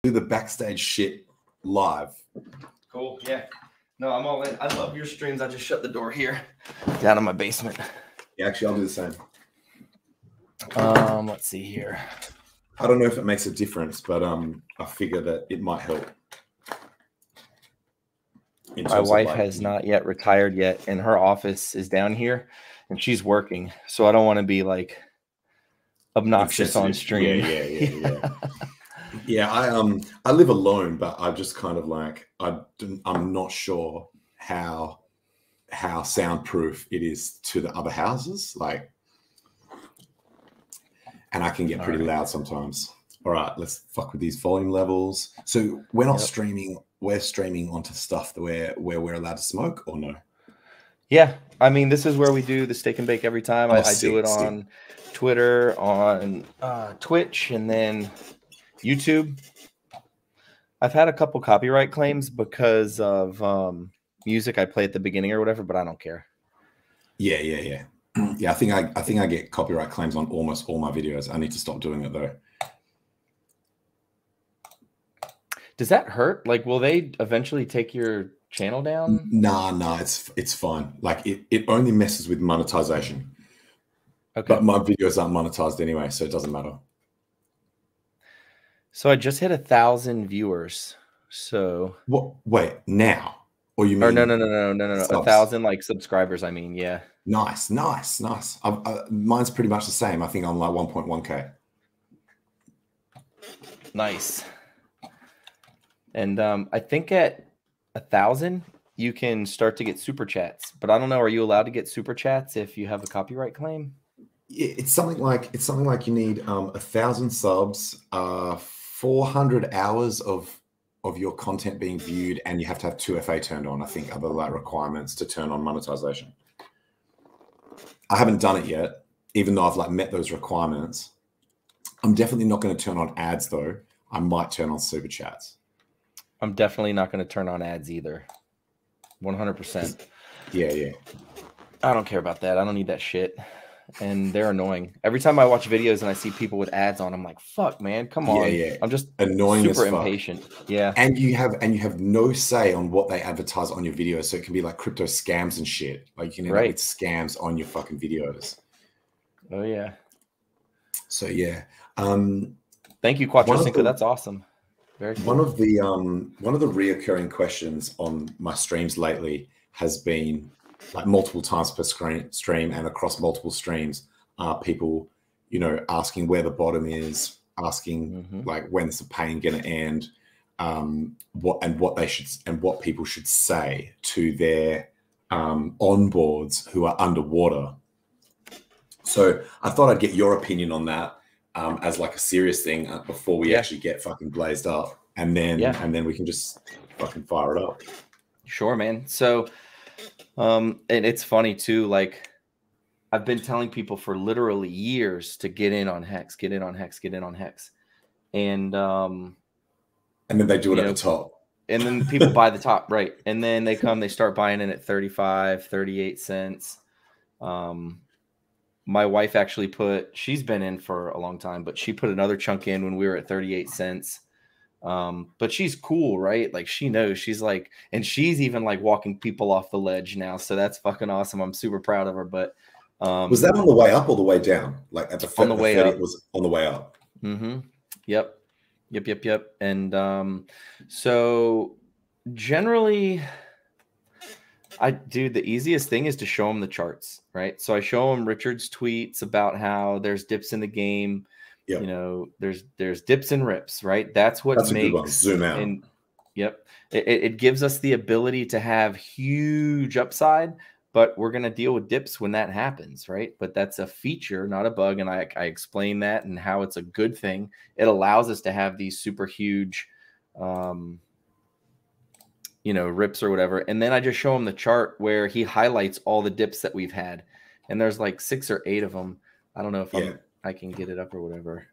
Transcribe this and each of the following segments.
do the backstage shit live. Cool. Yeah. No, I'm all in. I love your streams. I just shut the door here down in my basement. Yeah, actually, I'll do the same. Let's see here. I don't know if it makes a difference, but I figure that it might help. My wife has not yet retired yet, and her office is down here, and she's working. So I don't want to be like obnoxious on stream. Yeah. Yeah, I live alone, but I just kind of like I'm not sure how soundproof it is to the other houses, like, and I can get pretty loud sometimes. All right, let's fuck with these volume levels. So we're not streaming. We're streaming onto stuff where we're allowed to smoke, or no? Yeah, I mean, this is where we do the steak and bake every time. I do it on Twitter, on Twitch, and then YouTube. I've had a couple copyright claims because of music I play at the beginning or whatever, but I don't care. Yeah. Yeah, I think I get copyright claims on almost all my videos. I need to stop doing it though. Does that hurt? Like, will they eventually take your channel down? Nah, it's fine. Like it only messes with monetization. Okay. But my videos aren't monetized anyway, so it doesn't matter. So I just hit 1,000 viewers. So what? Wait, now? Or you mean? Or no. 1,000 like subscribers. I mean, yeah. Nice. Mine's pretty much the same. I think I'm like 1.1K. Nice. And I think at 1,000 you can start to get super chats, but I don't know. Are you allowed to get super chats if you have a copyright claim? It's something like you need 1,000 subs, 400 hours of your content being viewed, and you have to have 2FA turned on. I think other like requirements to turn on monetization. I haven't done it yet, even though I've like met those requirements. I'm definitely not going to turn on ads though. I might turn on super chats. I'm definitely not going to turn on ads either. 100%. Yeah. I don't care about that. I don't need that shit. And they're annoying. Every time I watch videos and I see people with ads on, I'm like, fuck, man, come on. Yeah. I'm just annoying, super impatient. Yeah. And you have no say on what they advertise on your videos. So it can be like crypto scams and shit. Like you can end up with scams on your fucking videos. Oh yeah. So yeah. Thank you, Quattrocinco. That's awesome. Very cool. One of the reoccurring questions on my streams lately has been, like multiple times per stream and across multiple streams, are people, asking where the bottom is, asking like when's the pain going to end, what people should say to their onboards who are underwater. So I thought I'd get your opinion on that as like a serious thing before we actually get fucking blazed up, and then we can just fucking fire it up. Sure, man. So. And it's funny too, like I've been telling people for literally years to get in on Hex. And then they do it at the top. And then people buy the top, right? And then they start buying in at 35, 38 cents. My wife actually she's been in for a long time, but she put another chunk in when we were at 38 cents. But she's cool, right? Like she knows, she's like, and she's even like walking people off the ledge now. So that's fucking awesome. I'm super proud of her. But was that on the way up or the way down? Like at on the way up. It was on the way up. Yep. And so generally the easiest thing is to show them the charts, right? So I show them Richard's tweets about how there's dips in the game. Yep. There's dips and rips, right? That's what makes a good one. Zoom out. And it gives us the ability to have huge upside, but we're going to deal with dips when that happens, right? But that's a feature, not a bug. And I explain that and how it's a good thing. It allows us to have these super huge, rips or whatever. And then I just show him the chart where he highlights all the dips that we've had. And there's like 6 or 8 of them. I don't know if I can get it up or whatever.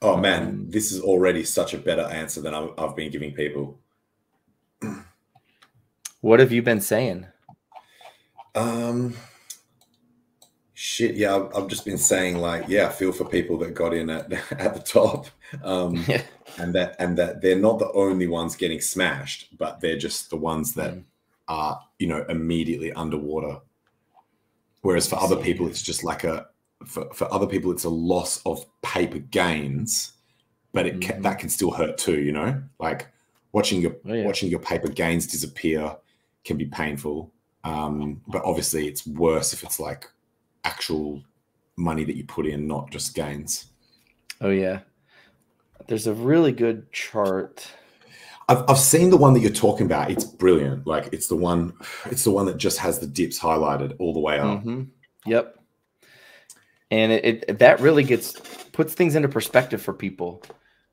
Oh man, this is already such a better answer than I've been giving people. What have you been saying? Shit, yeah, I've just been saying, like, yeah, I feel for people that got in at the top, and that they're not the only ones getting smashed, but they're just the ones that are, you know, immediately underwater. Whereas for other people, it's just like for other people, it's a loss of paper gains, but that can still hurt too, you know, like watching your paper gains disappear can be painful, but obviously it's worse if it's like actual money that you put in, not just gains. Oh yeah, there's a really good chart. I've seen the one that you're talking about. It's brilliant. Like it's the one that just has the dips highlighted all the way up. Yep. And it that really puts things into perspective for people.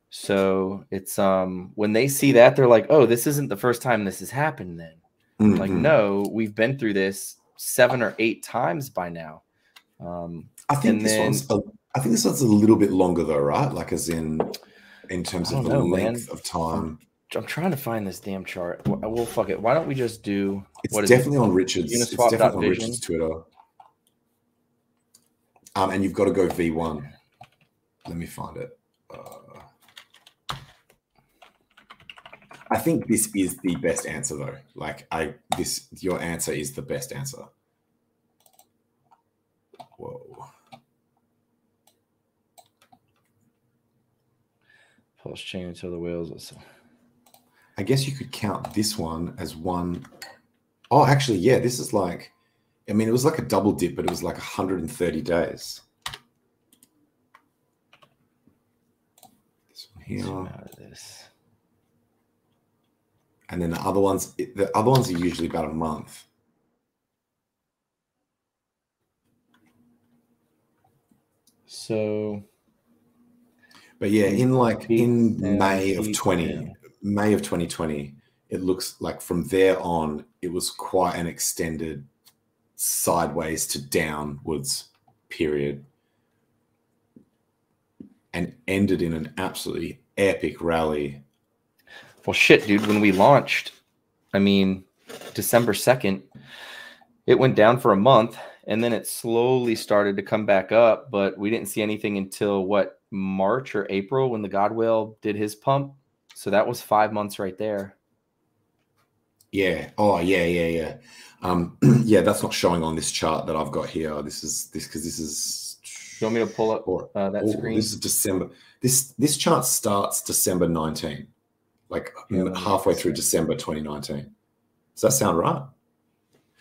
So it's when they see that, they're like, oh, this isn't the first time this has happened then. Like, no, we've been through this 7 or 8 times by now. I think this one's a little bit longer though, right? Like as in terms of the length of time. I'm trying to find this damn chart. Well, fuck it. Why don't we just do? It's definitely on Richard's. It's definitely on Richard's Twitter. And you've got to go V1. Let me find it. I think this is the best answer though. Like your answer is the best answer. Whoa. Pulse chain until the whales. I guess you could count this one as one. Oh, actually, yeah, this is like, I mean, it was like a double dip, but it was like 130 days. This one here. And then the other ones are usually about a month. So, but yeah, in May of 2020, it looks like from there on, it was quite an extended sideways to downwards period and ended in an absolutely epic rally. Well, shit, dude, when we launched, I mean, December 2nd, it went down for a month and then it slowly started to come back up, but we didn't see anything until what, March or April when the Godwell did his pump. So that was 5 months right there. Yeah. Oh, yeah. Yeah, that's not showing on this chart that I've got here. This is. You want me to pull up that screen? This is December. This chart starts December 19, like halfway through December 2019. Does that sound right?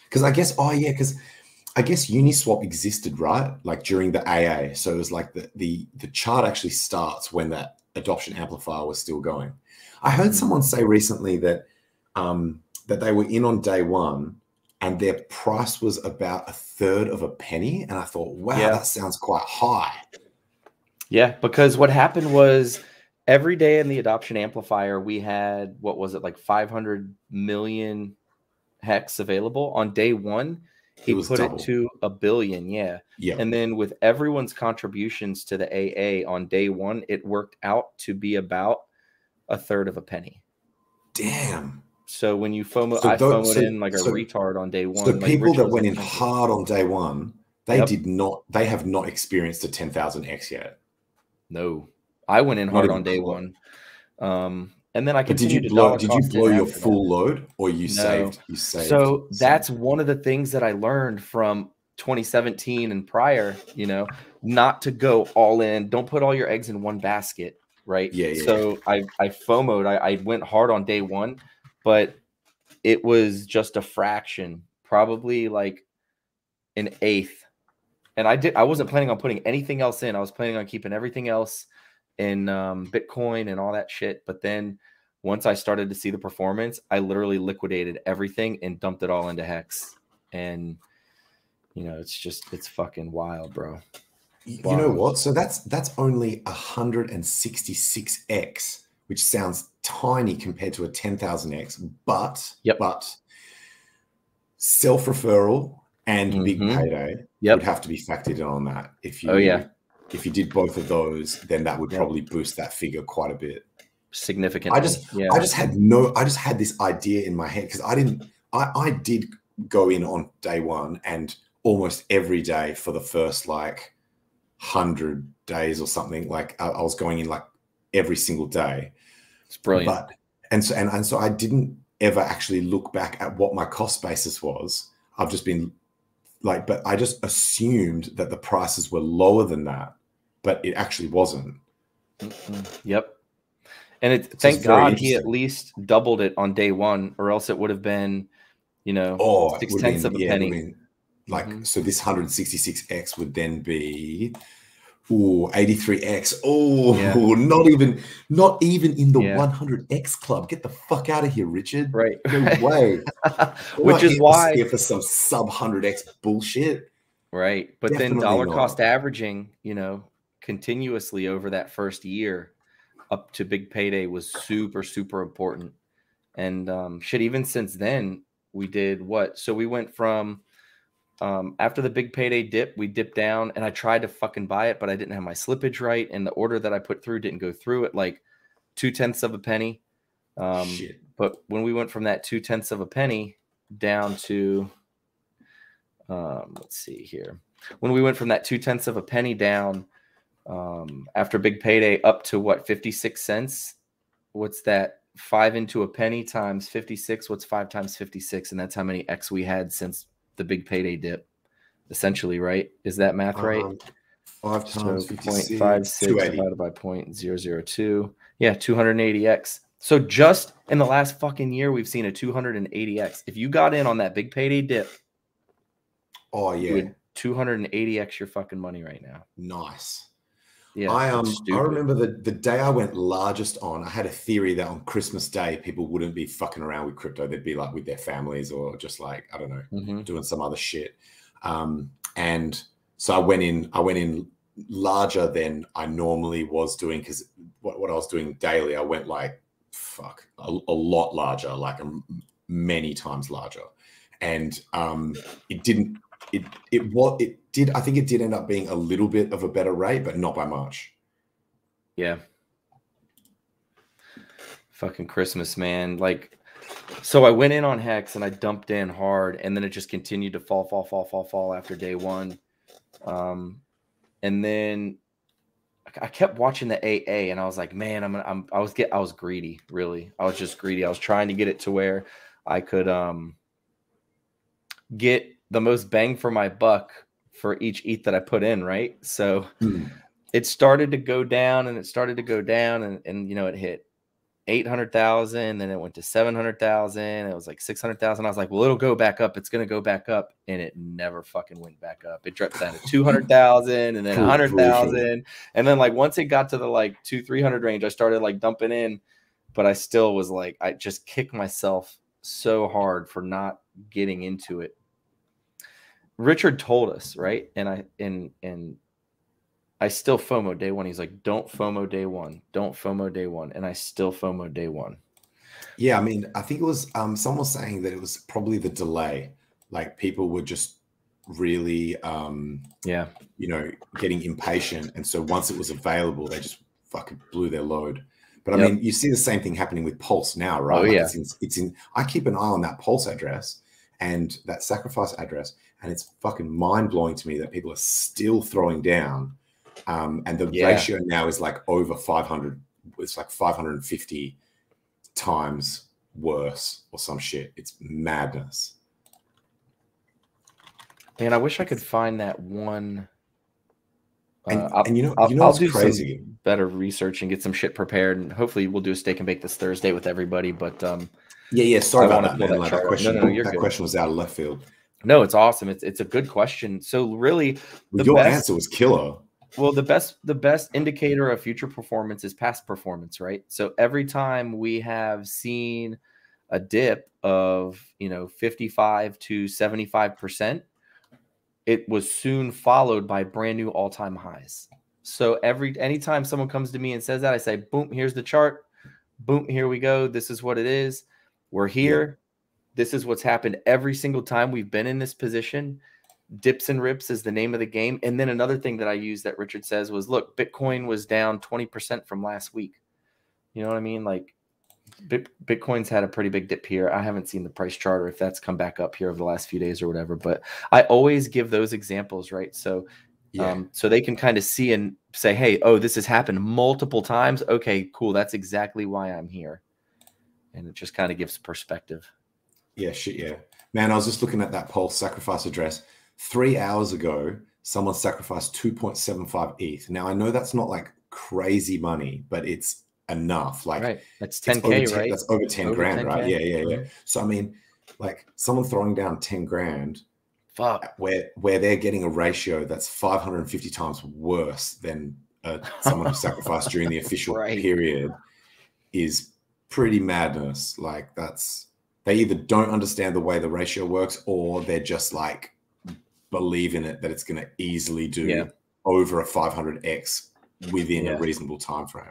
Because I guess Uniswap existed, right? Like during the AA. So it was like the chart actually starts when that adoption amplifier was still going. I heard someone say recently that that they were in on day one and their price was about 1/3 of a penny. And I thought, wow, that sounds quite high. Yeah, because what happened was every day in the adoption amplifier, we had, what was it, like 500 million hex available. On day one, he put it to 1 billion. Yeah. And then with everyone's contributions to the AA on day one, it worked out to be about 1/3 of a penny. Damn. So when you I FOMOed in like a retard on day one. So like people that went in hard on day one, they have not experienced a 10,000x yet. No, I went in hard on day one. And then I continued Did you blow your full load or you saved? You saved. So that's one of the things that I learned from 2017 and prior, not to go all in. Don't put all your eggs in one basket. Right. Yeah. So I FOMO'd. I went hard on day one, but it was just a fraction, probably like an eighth. And I wasn't planning on putting anything else in. I was planning on keeping everything else in Bitcoin and all that shit. But then once I started to see the performance, I literally liquidated everything and dumped it all into Hex. And it's fucking wild, bro. You know what? So that's only 166x, which sounds tiny compared to a 10,000x, but self-referral and big payday would have to be factored in on that. If you did both of those, then that would probably boost that figure quite a bit. Significantly. I just had this idea in my head because I did go in on day one and almost every day for the first like 100 days or something. Like I was going in like every single day. It's brilliant. But and so I didn't ever actually look back at what my cost basis was. I've just been like, but I just assumed that the prices were lower than that, but it actually wasn't. Yep. And thank God he at least doubled it on day one, or else it would have been, 6/10 of a penny. Like, so this 166X would then be 83X. Oh, yeah. not even in the 100X club. Get the fuck out of here, Richard. Right. No way. Which is why here for some sub 100X bullshit. Right. But Definitely then dollar cost averaging, continuously over that first year up to big payday was super, super important. And even since then, we did what? So we went from after the big payday dip, we dipped down, and I tried to fucking buy it, but I didn't have my slippage right, and the order that I put through didn't go through at like 0.2 of a penny. But when we went from that 0.2 of a penny down to let's see here, when we went from that 0.2 of a penny down after big payday up to what, 56 cents? What's that? 5 into a penny times 56. What's 5 times 56? And that's how many X we had since the big payday dip, essentially, right? Is that math right? 5 times 0.56 divided by 0.002. Yeah, 280X. So just in the last fucking year, we've seen a 280X. If you got in on that big payday dip, you would 280X your fucking money right now. Nice. Yeah, I remember the day I went largest on, I had a theory that on Christmas Day, people wouldn't be fucking around with crypto. They'd be like with their families or just like, I don't know, doing some other shit. And so I went in larger than I normally was doing, because what I was doing daily, I went like, a lot larger, like many times larger. And it didn't, I think it did end up being a little bit of a better rate, but not by much. Yeah. Fucking Christmas, man. Like, so I went in on Hex and I dumped in hard, and then it just continued to fall after day one. And then I kept watching the AA, and I was like, man, I was greedy, really. I was just greedy. I was trying to get it to where I could get the most bang for my buck for each ETH that I put in, right? So it started to go down, and and it hit 800,000, then it went to 700,000. It was like 600,000. I was like, well, it'll go back up. It's going to go back up. And it never fucking went back up. It dropped down to 200,000 and then 100,000. And then like once it got to the like 200-300 range, I started like dumping in, but I still was like, I just kicked myself so hard for not getting into it. Richard told us, right? And I still FOMO day one. He's like, don't FOMO day one. Don't FOMO day one. And I still FOMO day one. Yeah, I mean, I think it was someone was saying that it was probably the delay. Like people were just really getting impatient. And so once it was available, they just fucking blew their load. But I mean, you see the same thing happening with Pulse now, right? Oh, like yeah. It's in I keep an eye on that Pulse address and that Sacrifice address, and it's fucking mind-blowing to me that people are still throwing down. And the ratio now is like over 500. It's like 550 times worse or some shit. It's madness. Man, I wish I could find that one. I'll do crazy. Some better research and get some shit prepared, and hopefully we'll do a steak and bake this Thursday with everybody. But sorry about that, man. Like that question, that question was out of left field. No, it's awesome. It's a good question. So really, your answer was killer. Well, the best indicator of future performance is past performance, right? So every time we have seen a dip of 55 to 75%, it was soon followed by brand new all-time highs. So anytime someone comes to me and says that, I say, boom, here's the chart. Boom, here we go. This is what it is. We're here. Yeah. This is what's happened every single time we've been in this position. Dips and rips is the name of the game. And then another thing that I used that Richard says was, look, Bitcoin was down 20% from last week. You know what I mean? Like Bitcoin's had a pretty big dip here. I haven't seen the price chart or if that's come back up here over the last few days or whatever, but I always give those examples, right? So, so they can kind of see and say, hey, oh, this has happened multiple times. Okay, cool. That's exactly why I'm here. And it just kind of gives perspective. Yeah, shit, yeah. Man, I was just looking at that Pulse sacrifice address. 3 hours ago, someone sacrificed 2.75 ETH. Now, I know that's not like crazy money, but it's enough. Like, right. That's 10K, right? That's over 10 grand, 10K. Right? Yeah. Mm-hmm. So, I mean, like someone throwing down 10 grand, fuck, where they're getting a ratio that's 550 times worse than someone who sacrificed during the official period is pretty madness. Like they either don't understand the way the ratio works or they're just like believe in it that it's going to easily do over a 500x within a reasonable time frame.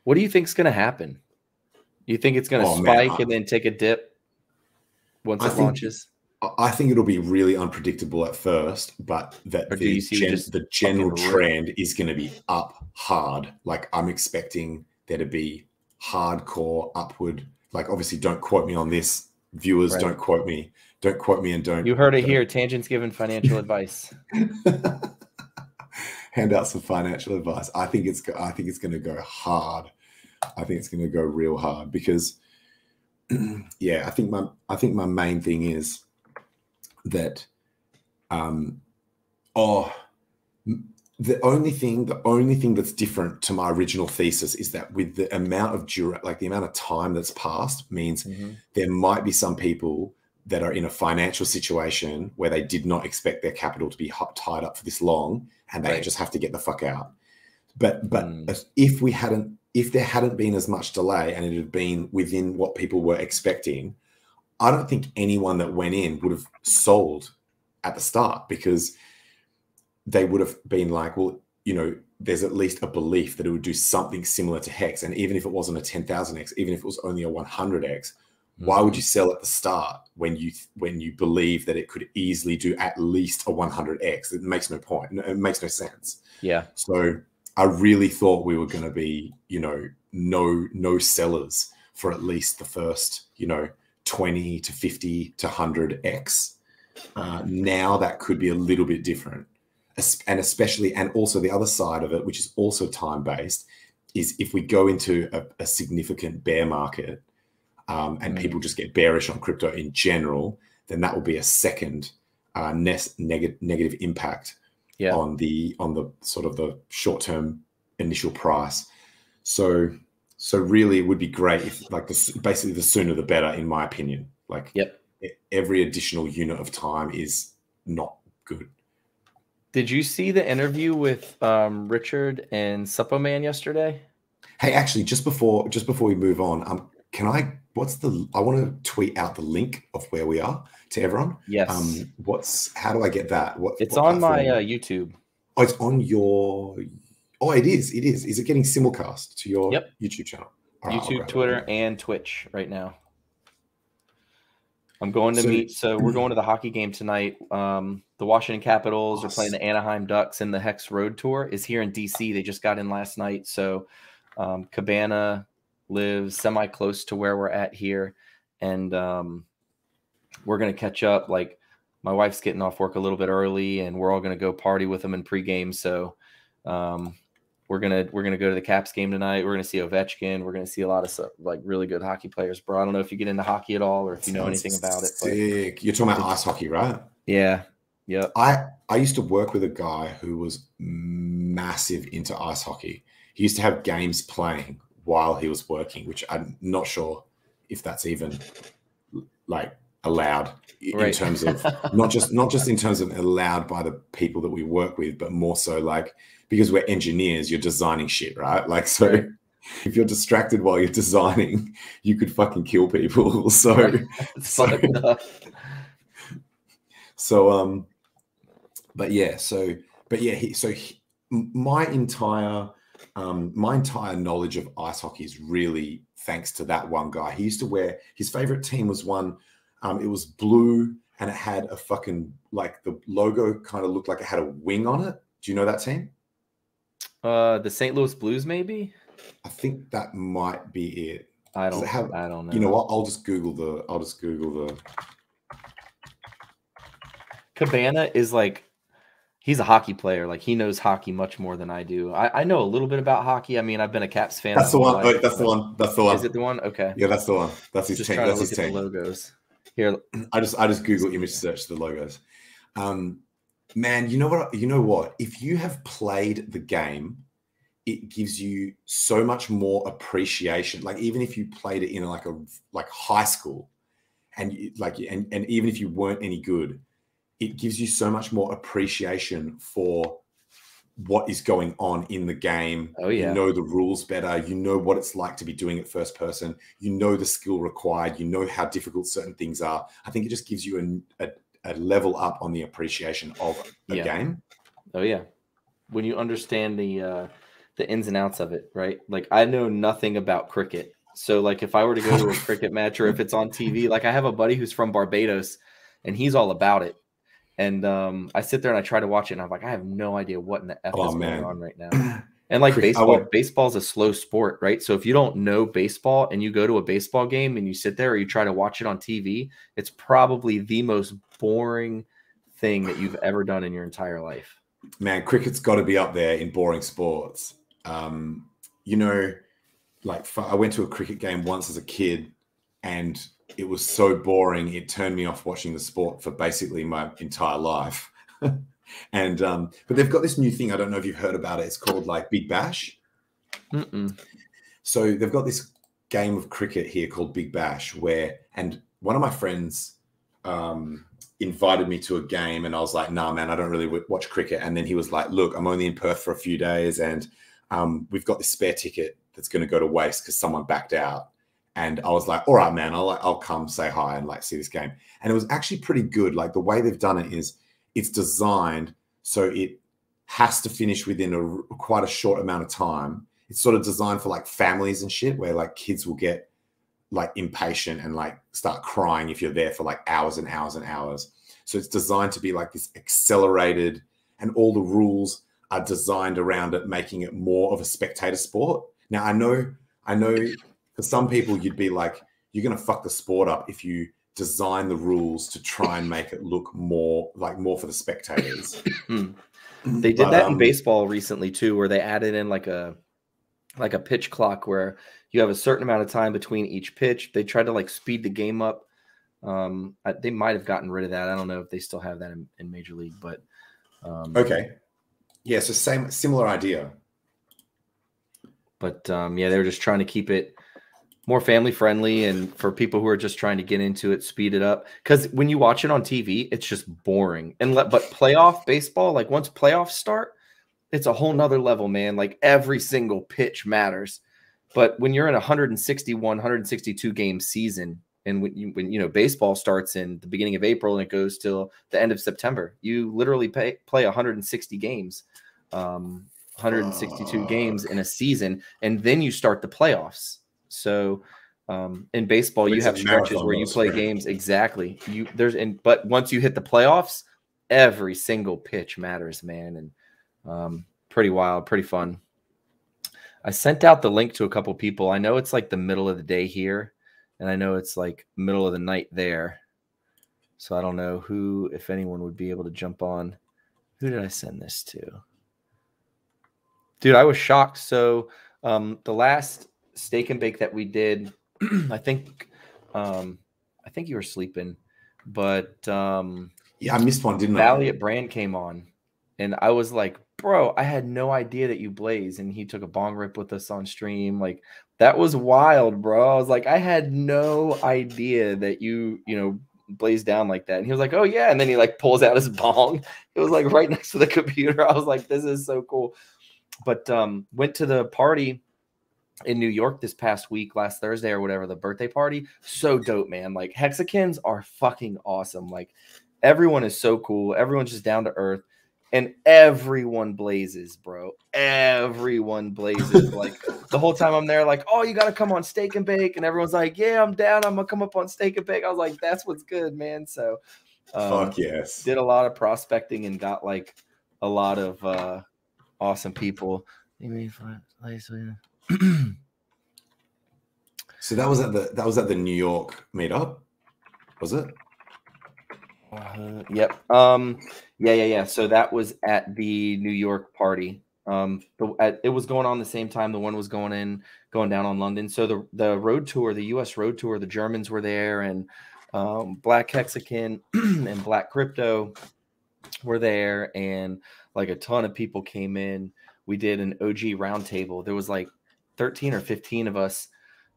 What do you think is going to happen? You think it's going to spike and then take a dip once it launches? I think it'll be really unpredictable at first, but that the general trend is going to be up hard. Like I'm expecting there to be hardcore upward. Like obviously don't quote me on this. Viewers, don't quote me. Don't quote me and don't. You heard it here. Tangent's giving financial advice. Hand out some financial advice. I think it's going to go hard. I think it's going to go real hard because, I think my main thing is that, the only thing that's different to my original thesis is that with the amount of the amount of time that's passed means there might be some people that are in a financial situation where they did not expect their capital to be tied up for this long and they just have to get the fuck out. But if there hadn't been as much delay and it had been within what people were expecting, I don't think anyone that went in would have sold at the start because they would have been like, well, there's at least a belief that it would do something similar to Hex. And even if it wasn't a 10,000x, even if it was only a 100x, why would you sell at the start when you believe that it could easily do at least a 100x? It makes no point. It makes no sense. Yeah. So I really thought we were going to be, no sellers for at least the first, 20 to 50 to 100x. Now that could be a little bit different. And also the other side of it, which is also time-based, is if we go into a significant bear market and people just get bearish on crypto in general, then that will be a second negative impact on the sort of the short-term initial price. So really it would be great if basically the sooner the better, in my opinion. Every additional unit of time is not good. Did you see the interview with Richard and Suppoman yesterday? Hey, actually, just before we move on, I want to tweet out the link of where we are to everyone. Yes. How do I get that? It's on my YouTube. Oh, it's on your. Oh, it is. It is. Is it getting simulcast to your YouTube channel? Right, YouTube, Twitter, and Twitch right now. I'm going to meet. So we're going to the hockey game tonight. The Washington Capitals are playing the Anaheim Ducks, and the Hex Road Tour is here in DC. They just got in last night. So Cabana lives semi close to where we're at here. And we're going to catch up. Like my wife's getting off work a little bit early and we're all going to go party with them in pregame. So we're going to go to the Caps game tonight. We're going to see Ovechkin. We're going to see a lot of stuff, like really good hockey players, bro. I don't know if you get into hockey at all or if you know anything about it. Sick. You're talking about ice hockey, right? Yeah. Yep. I used to work with a guy who was massive into ice hockey. He used to have games playing while he was working, which I'm not sure if that's even like allowed in terms of not just in terms of allowed by the people that we work with, but more so like because we're engineers, you're designing shit, right? Like so if you're distracted while you're designing, you could fucking kill people. My entire knowledge of ice hockey is really thanks to that one guy. He used to wear, his favorite team was one, it was blue and it had a fucking, like the logo kind of looked like it had a wing on it. Do you know that team? The St. Louis Blues, maybe? I think that might be it. I don't know. You know what? I'll just Google the. Cabana is like, he's a hockey player. Like, he knows hockey much more than I do. I know a little bit about hockey. I mean, I've been a Caps fan. That's the one. That's the one. That's the one. Is it the one? Okay. Yeah, that's the one. That's his team. That's his team. The logos. Here, I just Google image search the logos. Man, you know what? If you have played the game, it gives you so much more appreciation. Like, even if you played it in like high school, and even if you weren't any good, it gives you so much more appreciation for what is going on in the game. Oh, yeah. You know the rules better. You know what it's like to be doing it first person. You know the skill required. You know how difficult certain things are. I think it just gives you a level up on the appreciation of a game. Oh, yeah. When you understand the ins and outs of it, right? Like, I know nothing about cricket. So, like, if I were to go to a cricket match, or if it's on TV, like, I have a buddy who's from Barbados, and he's all about it. And I sit there and I try to watch it, and I'm like, I have no idea what in the F is going on right now. And like baseball's a slow sport, right? So if you don't know baseball and you go to a baseball game and you sit there or you try to watch it on TV, it's probably the most boring thing that you've ever done in your entire life. Man, cricket's got to be up there in boring sports. You know, like, I went to a cricket game once as a kid, and it was so boring, it turned me off watching the sport for basically my entire life. And but they've got this new thing. I don't know if you've heard about it. It's called like Big Bash. So they've got this game of cricket here called Big Bash, and one of my friends invited me to a game, and I was like, nah, man, I don't really watch cricket. And then he was like, look, I'm only in Perth for a few days, and we've got this spare ticket that's going to go to waste because someone backed out. And I was like, all right, man, I'll come say hi and like see this game. And it was actually pretty good. Like, the way they've done it is it's designed so it has to finish within quite a short amount of time. It's sort of designed for like families and shit, where like kids will get like impatient and like start crying if you're there for like hours and hours and hours. So it's designed to be like this accelerated, and all the rules are designed around it, making it more of a spectator sport. Now, I know for some people, you'd be like, you're going to fuck the sport up if you design the rules to try and make it look more for the spectators. They did that in baseball recently too, where they added in like a pitch clock where you have a certain amount of time between each pitch. They tried to like speed the game up. They might have gotten rid of that. I don't know if they still have that in Major League, but okay. Yeah, so similar idea. But yeah, they were just trying to keep it more family friendly, and for people who are just trying to get into it, speed it up. Because when you watch it on TV, it's just boring. But playoff baseball, like once playoffs start, it's a whole nother level, man. Like, every single pitch matters. But when you're in a 161, 162 game season, and when you know baseball starts in the beginning of April and it goes till the end of September, you literally play 160 games, 162 games in a season, and then you start the playoffs. So in baseball, you have stretches where you play games. Exactly. But once you hit the playoffs, every single pitch matters, man. And pretty wild, pretty fun. I sent out the link to a couple people. I know it's like the middle of the day here, and I know it's like middle of the night there. So I don't know if anyone would be able to jump on. Who did I send this to? Dude, I was shocked. So the last steak and bake that we did, I think you were sleeping, but yeah, I missed one, didn't Valiant Brand came on, and I was like, bro, I had no idea that you blaze, and he took a bong rip with us on stream. Like, that was wild, bro. I was like, I had no idea that you blaze down like that. And he was like, oh yeah, and then he like pulls out his bong. It was like right next to the computer. I was like, this is so cool. But went to the party in New York this past week, last Thursday or whatever, the birthday party. So dope, man. Like, Hexicans are fucking awesome. Like, everyone is so cool. Everyone's just down to earth, and everyone blazes, bro. Everyone blazes. Like, the whole time I'm there, like, oh, you got to come on Steak and Bake. And everyone's like, yeah, I'm down. I'm going to come up on Steak and Bake. I was like, that's what's good, man. So fuck yes. Did a lot of prospecting and got like a lot of awesome people. So that was at the New York meetup, was it? Yep. Yeah. So that was at the New York party. It was going on the same time the one was going down on London. So the road tour, the US road tour, the Germans were there, and Black Hexakin and Black Crypto were there, and like a ton of people came in. We did an OG roundtable. There was like 13 or 15 of us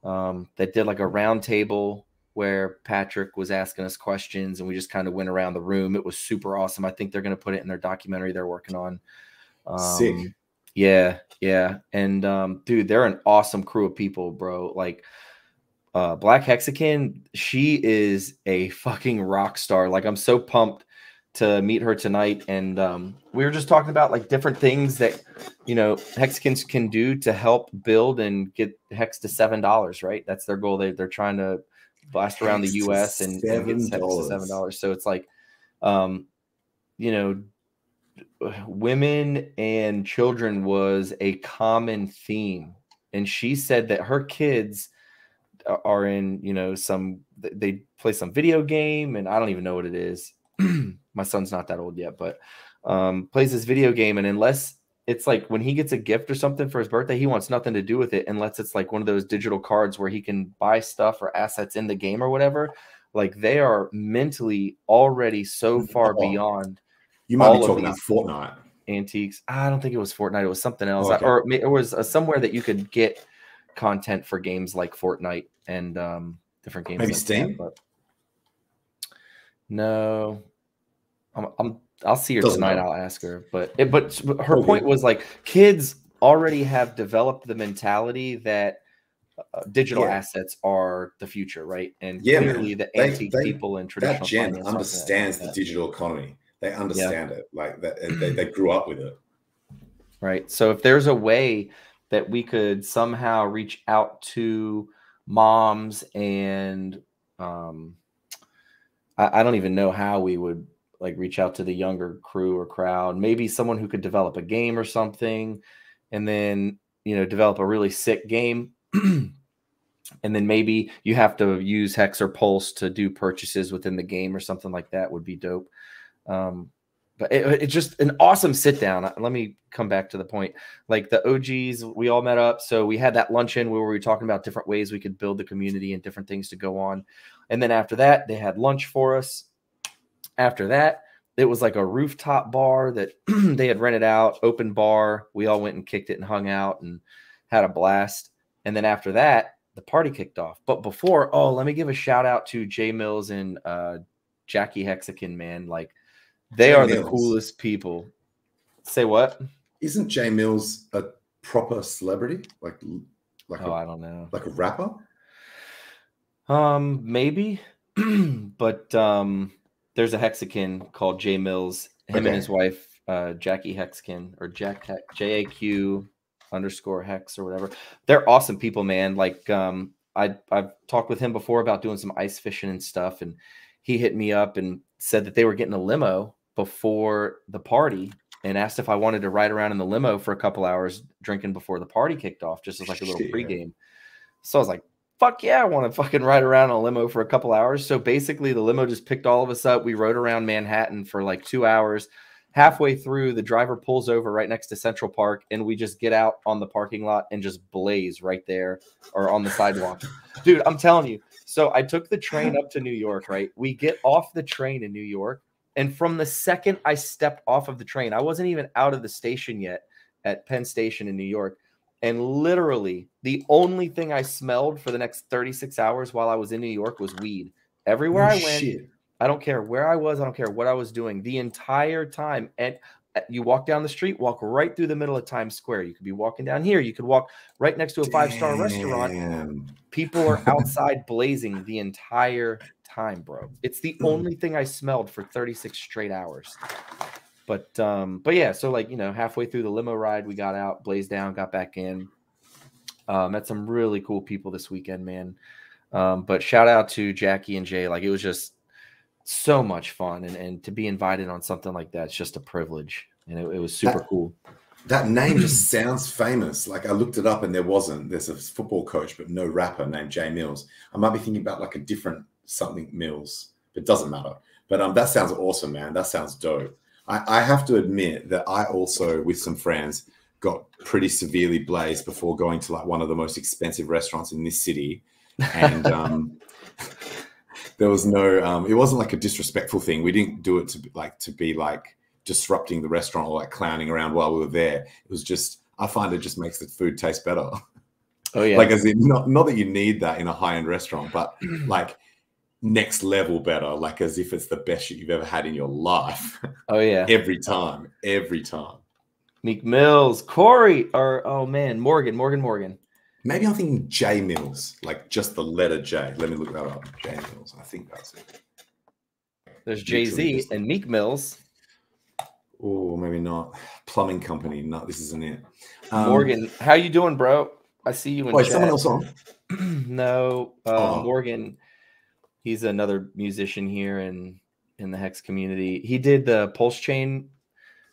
that did like a roundtable where Patrick was asking us questions, and we just kind of went around the room. It was super awesome. I think they're going to put it in their documentary they're working on. Sick. Yeah. And dude, they're an awesome crew of people, bro. Like Black Hexakin, she is a fucking rock star. Like, I'm so pumped to meet her tonight. And we were just talking about like different things that, you know, Hexakins can do to help build and get Hex to $7, right? That's their goal. They're trying to blast around the US and get Hex to $7. So it's like, you know, women and children was a common theme. And she said that her kids are in, you know, they play some video game, and I don't even know what it is. My son's not that old yet, but plays this video game, and unless it's like when he gets a gift or something for his birthday, he wants nothing to do with it unless it's like one of those digital cards where he can buy stuff or assets in the game or whatever. Like, they are mentally already so far beyond. You might be talking about Fortnite antiques. I don't think it was Fortnite. It was something else. Okay. Or it was somewhere that you could get content for games like Fortnite and different games. Maybe like Steam. That, but no, I'll see her tonight. I'll ask her. But her point was like, kids already have developed the mentality that digital assets are the future, right? And clearly the antique people and traditional that gen understands the digital economy. They understand it like that, and they grew up with it. Right. So if there's a way that we could somehow reach out to moms and I don't even know how we would like reach out to the younger crew or crowd, maybe someone who could develop a game or something, and then, you know, develop a really sick game. And then maybe you have to use Hex or Pulse to do purchases within the game or something like that would be dope. But it's just an awesome sit down. Let me come back to the point. Like, the OGs, we all met up. So we had that luncheon where we were talking about different ways we could build the community and different things to go on. And then after that, they had lunch for us. After that, it was like a rooftop bar that they had rented out, open bar. We all went and kicked it and hung out and had a blast. And then after that, the party kicked off. But before, let me give a shout out to Jay Mills and Jackie Hexakin, man. Like, they are the coolest people. Say what? Isn't Jay Mills a proper celebrity? Like I don't know. Like a rapper? Maybe. But there's a Hexakin called Jay Mills. Him and his wife, Jackie Hexakin, or JAQ_Hex or whatever. They're awesome people, man. Like, I've talked with him before about doing some ice fishing and stuff, and he hit me up and said that they were getting a limo before the party and asked if I wanted to ride around in the limo for a couple hours drinking before the party kicked off, just as like a little pregame. So I was like, fuck yeah, I want to fucking ride around in a limo for a couple hours. So basically the limo just picked all of us up. We rode around Manhattan for like 2 hours. Halfway through, the driver pulls over right next to Central Park, and we just get out on the parking lot and just blaze right there or on the sidewalk. Dude, I'm telling you. So I took the train up to New York, right? We get off the train in New York, and from the second I stepped off of the train, I wasn't even out of the station yet at Penn Station in New York, and literally the only thing I smelled for the next 36 hours while I was in New York was weed. Everywhere I went, I don't care where I was, I don't care what I was doing, the entire time. And you walk down the street, walk right through the middle of Times Square. You could be walking down here. You could walk right next to a 5-star restaurant. People are outside blazing the entire time, bro. It's the only thing I smelled for 36 straight hours. But yeah, so like, you know, halfway through the limo ride, we got out, blazed down, got back in. Met some really cool people this weekend, man. But shout out to Jackie and Jay. Like, it was just so much fun, and to be invited on something like that, it's just a privilege, and it was super cool. That name just sounds famous. Like I looked it up and there wasn't. There's a football coach, but no rapper named Jay Mills. I might be thinking about like a different something Mills, but it doesn't matter. But that sounds awesome, man. That sounds dope. I have to admit that I also, with some friends, got pretty severely blazed before going to like one of the most expensive restaurants in this city. And there was no, it wasn't like a disrespectful thing. We didn't do it to be like disrupting the restaurant or like clowning around while we were there. It was just, I find it just makes the food taste better. Oh yeah. Like as in, not that you need that in a high-end restaurant, but like next level better, like as if it's the best shit you've ever had in your life. Oh yeah. Every time. Meek Mills, Corey, or oh man, Morgan. Maybe I'm thinking J Mills, like just the letter J. Let me look that up. J Mills. I think that's it. There's Jay-Z and Meek Mills. Oh, maybe not. Plumbing company. No, this isn't it. Morgan, how you doing, bro? I see you in chat. Someone else on? No, Morgan. He's another musician here in the Hex community. He did the Pulse Chain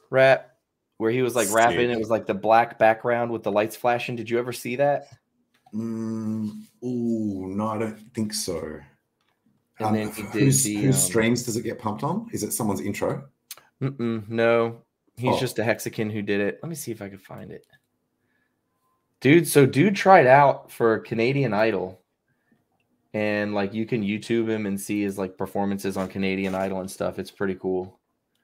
rap where he was like rapping. It was like the black background with the lights flashing. Did you ever see that? No, I don't think so. And then he did whose streams does it get pumped on? Is it someone's intro? No, he's just a Hexican who did it. Let me see if I can find it. Dude tried out for Canadian Idol. And like you can YouTube him and see his like performances on Canadian Idol and stuff. It's pretty cool.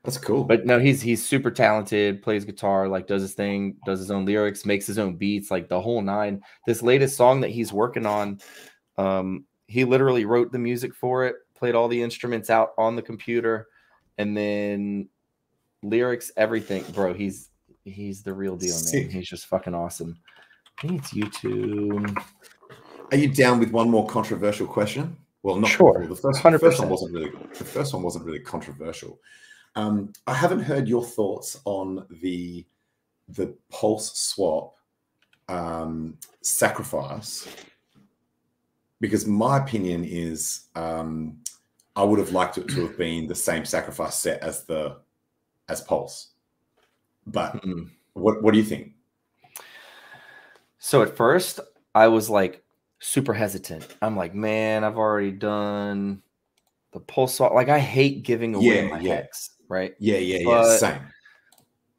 That's cool. But no, he's super talented, plays guitar, like does his thing, does his own lyrics, makes his own beats, like the whole nine. This latest song that he's working on, he literally wrote the music for it, played all the instruments out on the computer, and then lyrics, everything. Bro, he's the real deal, man. Sick. He's just fucking awesome. I think it's YouTube. Are you down with one more controversial question? Well, not sure. The first one wasn't really. The first one wasn't really controversial. I haven't heard your thoughts on the Pulse Swap sacrifice, because my opinion is I would have liked it to have been the same sacrifice set as Pulse. But what do you think? So at first I was like super hesitant. I'm like, man, I've already done the Pulse Swap. Like I hate giving away my Hex, right? Yeah. Same.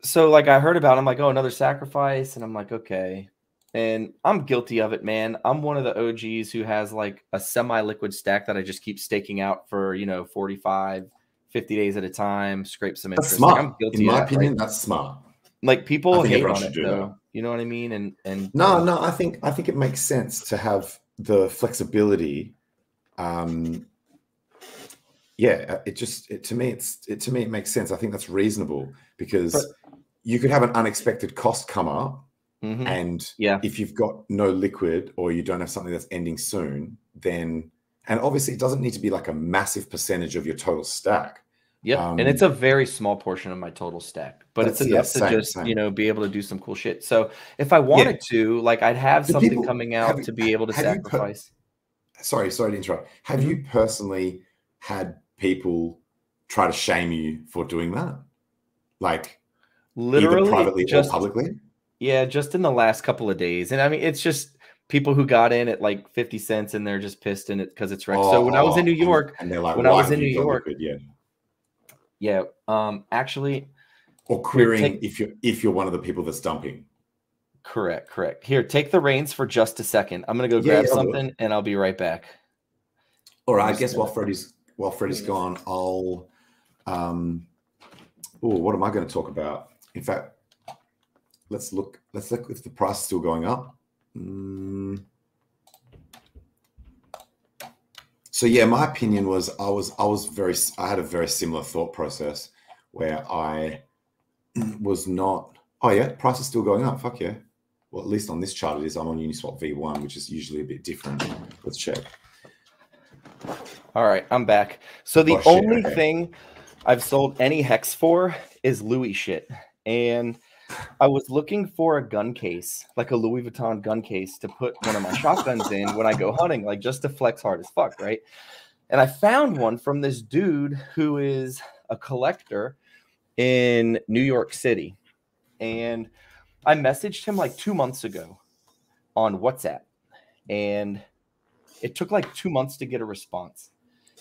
So like I heard about it, I'm like, oh, another sacrifice. And I'm like, okay. And I'm guilty of it, man. I'm one of the OGs who has like a semi-liquid stack that I just keep staking out for, 45, 50 days at a time, scrape some interest. That's smart. Like, I'm guilty in my of that, opinion, right? That's smart. Like people hate on it, though. That. You know what I mean? And no, I think it makes sense to have the flexibility. To me it makes sense. I think that's reasonable because you could have an unexpected cost come up, and if you've got no liquid or you don't have something that's ending soon, then, and obviously it doesn't need to be like a massive percentage of your total stack. Yep. And it's a very small portion of my total stack, but it's enough to be able to do some cool shit. So if I wanted to, like, I'd have something coming out to be able to sacrifice. Sorry to interrupt. Have you personally had people try to shame you for doing that? Like literally, either privately or publicly? Yeah, just in the last couple of days. And I mean, it's just people who got in at like 50 cents and they're just pissed in it because it's wrecked. So when I was in New York, and they're like, when I was in New York, actually, or querying if you're one of the people that's dumping. Correct. Here, take the reins for just a second. I'm gonna go grab something and I'll be right back. All right, I guess while Freddie's gone, I'll what am I going to talk about? In fact, let's look if the price is still going up. So yeah, my opinion was I had a very similar thought process where I was not. Oh yeah, price is still going up. Fuck yeah. Well, at least on this chart it is. I'm on Uniswap V1, which is usually a bit different. Let's check. All right, I'm back. So the only thing I've sold any Hex for is Louis shit. And I was looking for a gun case, like a Louis Vuitton gun case to put one of my shotguns in when I go hunting, like just to flex hard as fuck, right? And I found one from this dude who is a collector in New York City. And I messaged him like 2 months ago on WhatsApp, and it took like 2 months to get a response.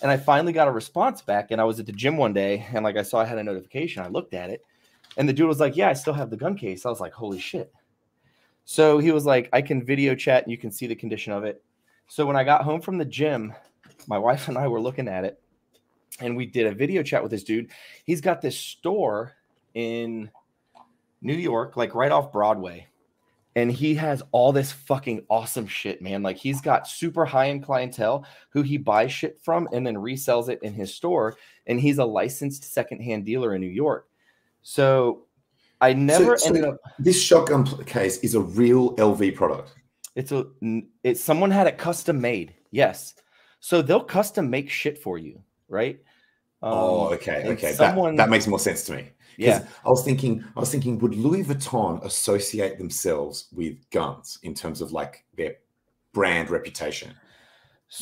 And I finally got a response back, and I was at the gym one day, and like I saw I had a notification. I looked at it, and the dude was like, yeah, I still have the gun case. I was like, holy shit. So he was like, I can video chat, and you can see the condition of it. So when I got home from the gym, my wife and I were looking at it, and we did a video chat with this dude. He's got this store in New York, like right off Broadway. And he has all this fucking awesome shit, man. Like he's got super high-end clientele who he buys shit from and then resells it in his store. And he's a licensed secondhand dealer in New York. So I never ended up. This shotgun case is a real LV product. It's someone had it custom made. Yes. So they'll custom make shit for you, right? Okay. That makes more sense to me. Yeah. I was thinking, would Louis Vuitton associate themselves with guns in terms of like their brand reputation?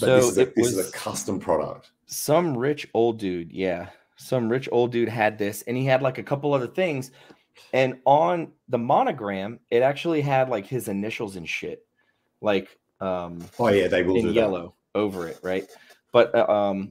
But So this is a custom product. Some rich old dude. Yeah. Some rich old dude had this, and he had like a couple other things. And on the monogram, it actually had like his initials and shit. Like, they will in do yellow over it, right? But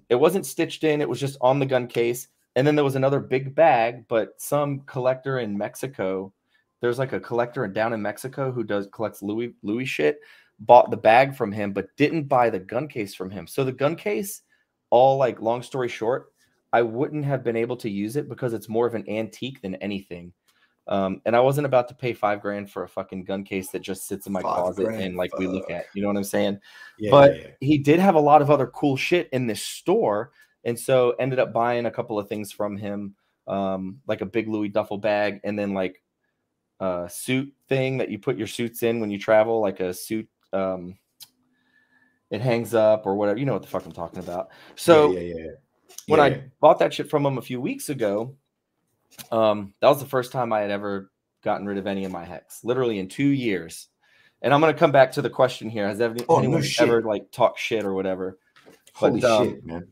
it wasn't stitched in. It was just on the gun case. And then there was another big bag, but some collector in Mexico, there's like a collector down in Mexico who collects Louis shit, bought the bag from him, but didn't buy the gun case from him. So the gun case, all like long story short, I wouldn't have been able to use it because it's more of an antique than anything. And I wasn't about to pay $5,000 for a fucking gun case that just sits in my closet and like we look at, you know what I'm saying? He did have a lot of other cool shit in this store. And so ended up buying a couple of things from him, like a big Louis duffel bag, and then like a suit thing that you put your suits in when you travel, like a suit. It hangs up or whatever. You know what the fuck I'm talking about. So when I bought that shit from him a few weeks ago, that was the first time I had ever gotten rid of any of my hex, literally in 2 years. And I'm going to come back to the question here. Has anyone ever like talked shit or whatever? Holy shit, man.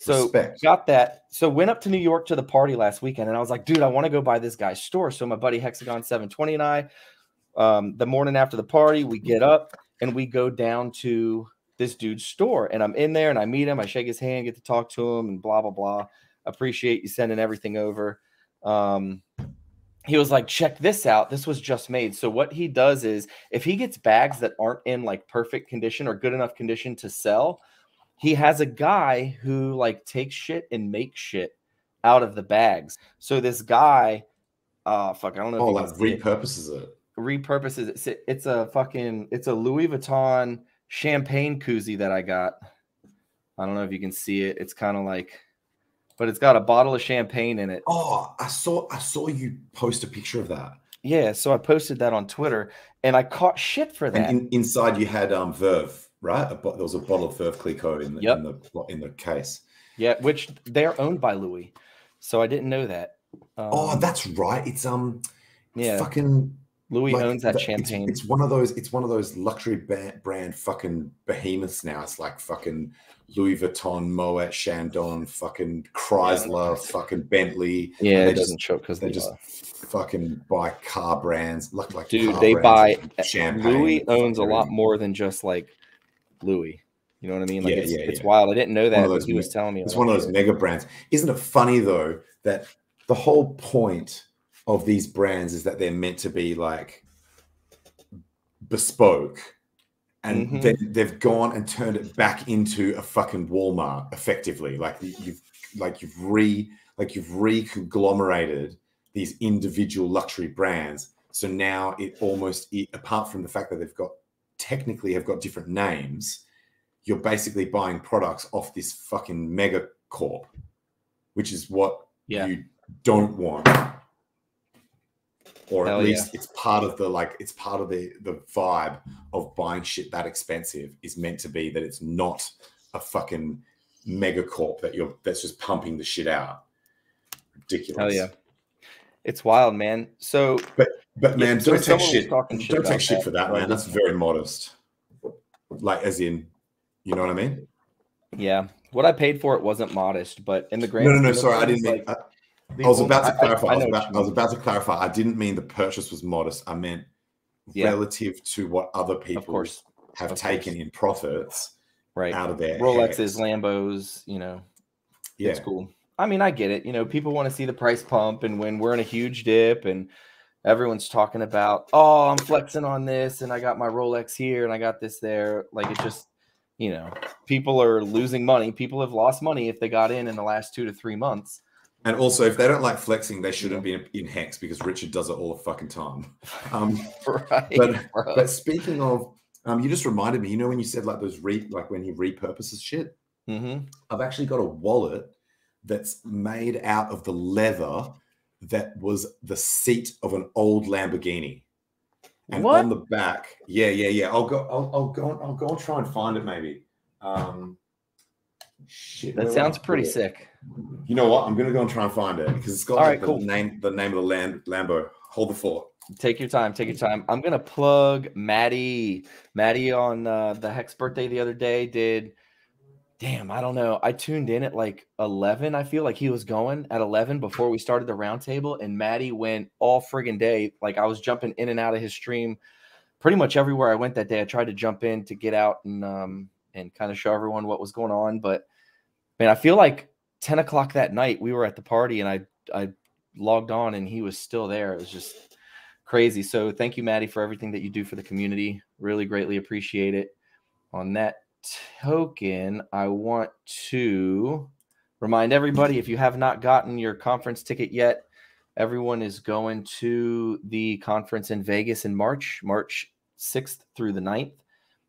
So Respect. Got that. So went up to New York to the party last weekend, and I was like, dude, I want to go by this guy's store. So my buddy Hexagon 720 and I, the morning after the party, we get up and we go down to this dude's store. And I'm in there and I meet him. I shake his hand, get to talk to him and blah, blah, blah. Appreciate you sending everything over. He was like, check this out. This was just made. So what he does is if he gets bags that aren't in like perfect condition or good enough condition to sell, he has a guy who like takes shit and makes shit out of the bags. So this guy, I don't know. Repurposes it. Repurposes it. It's a Louis Vuitton champagne koozie that I got. I don't know if you can see it. It's kind of like, but it's got a bottle of champagne in it. Oh, I saw you post a picture of that. Yeah, so I posted that on Twitter, and I caught shit for that. And inside you had Verve, right? There was a bottle of Verve Clicquot in the case. Yeah, which they're owned by Louis, so I didn't know that. That's right. It's yeah, fucking Louis owns that champagne. It's one of those luxury brand fucking behemoths now. It's like fucking Louis Vuitton, Moet Chandon, fucking Chrysler, fucking Bentley. Yeah, it doesn't choke because they just fucking buy car brands. Dude, they buy champagne. Louis owns a lot more than just like Louis. You know what I mean? Like it's wild. I didn't know that, but he was telling me. It's one of those mega brands. Isn't it funny though that the whole point of these brands is that they're meant to be like bespoke, and then they've gone and turned it back into a fucking Walmart effectively. Like you've reconglomerated these individual luxury brands. So now apart from the fact that they've got different names, you're basically buying products off this fucking mega corp, which is what you don't want. Or at least it's part of the vibe of buying shit that expensive is meant to be that it's not a fucking mega corp that's just pumping the shit out. Ridiculous. Hell yeah. It's wild, man. So but man, don't take shit. Don't take shit for that, man. That's very modest. Like as in, you know what I mean? Yeah. What I paid for it wasn't modest, but in the grand No, sorry, I didn't mean I was about to clarify. I was about to clarify. I didn't mean the purchase was modest. I meant relative to what other people have taken in profits out of their Rolexes, Lambos, you know. Yeah. It's cool. I mean, I get it. You know, people want to see the price pump, and when we're in a huge dip and everyone's talking about, oh, I'm flexing on this and I got my Rolex here and I got this there. Like, it just, you know, people are losing money. People have lost money if they got in the last 2 to 3 months. And also, if they don't like flexing, they shouldn't be in Hex, because Richard does it all the fucking time. But speaking of, you just reminded me, you know, when you said like those like when he repurposes shit, I've actually got a wallet that's made out of the leather that was the seat of an old Lamborghini. And on the back, I'll go and try and find it maybe. Shit, that sounds pretty sick. You know what? I'm gonna go and try and find it, because it's got the name of the Lambo. Hold the fort. Take your time. Take your time. I'm gonna plug Maddie. Maddie on the Hex birthday the other day did. Damn, I don't know. I tuned in at like 11. I feel like he was going at 11 before we started the roundtable, and Maddie went all friggin' day. Like, I was jumping in and out of his stream pretty much everywhere I went that day. I tried to jump in to get out and kind of show everyone what was going on. But man, I feel like 10 o'clock that night we were at the party, and I logged on and he was still there. It was just crazy. So thank you, Maddie, for everything that you do for the community. Really greatly appreciate it. On that token, I want to remind everybody, if you have not gotten your conference ticket yet, everyone is going to the conference in Vegas in March 6th through the 9th.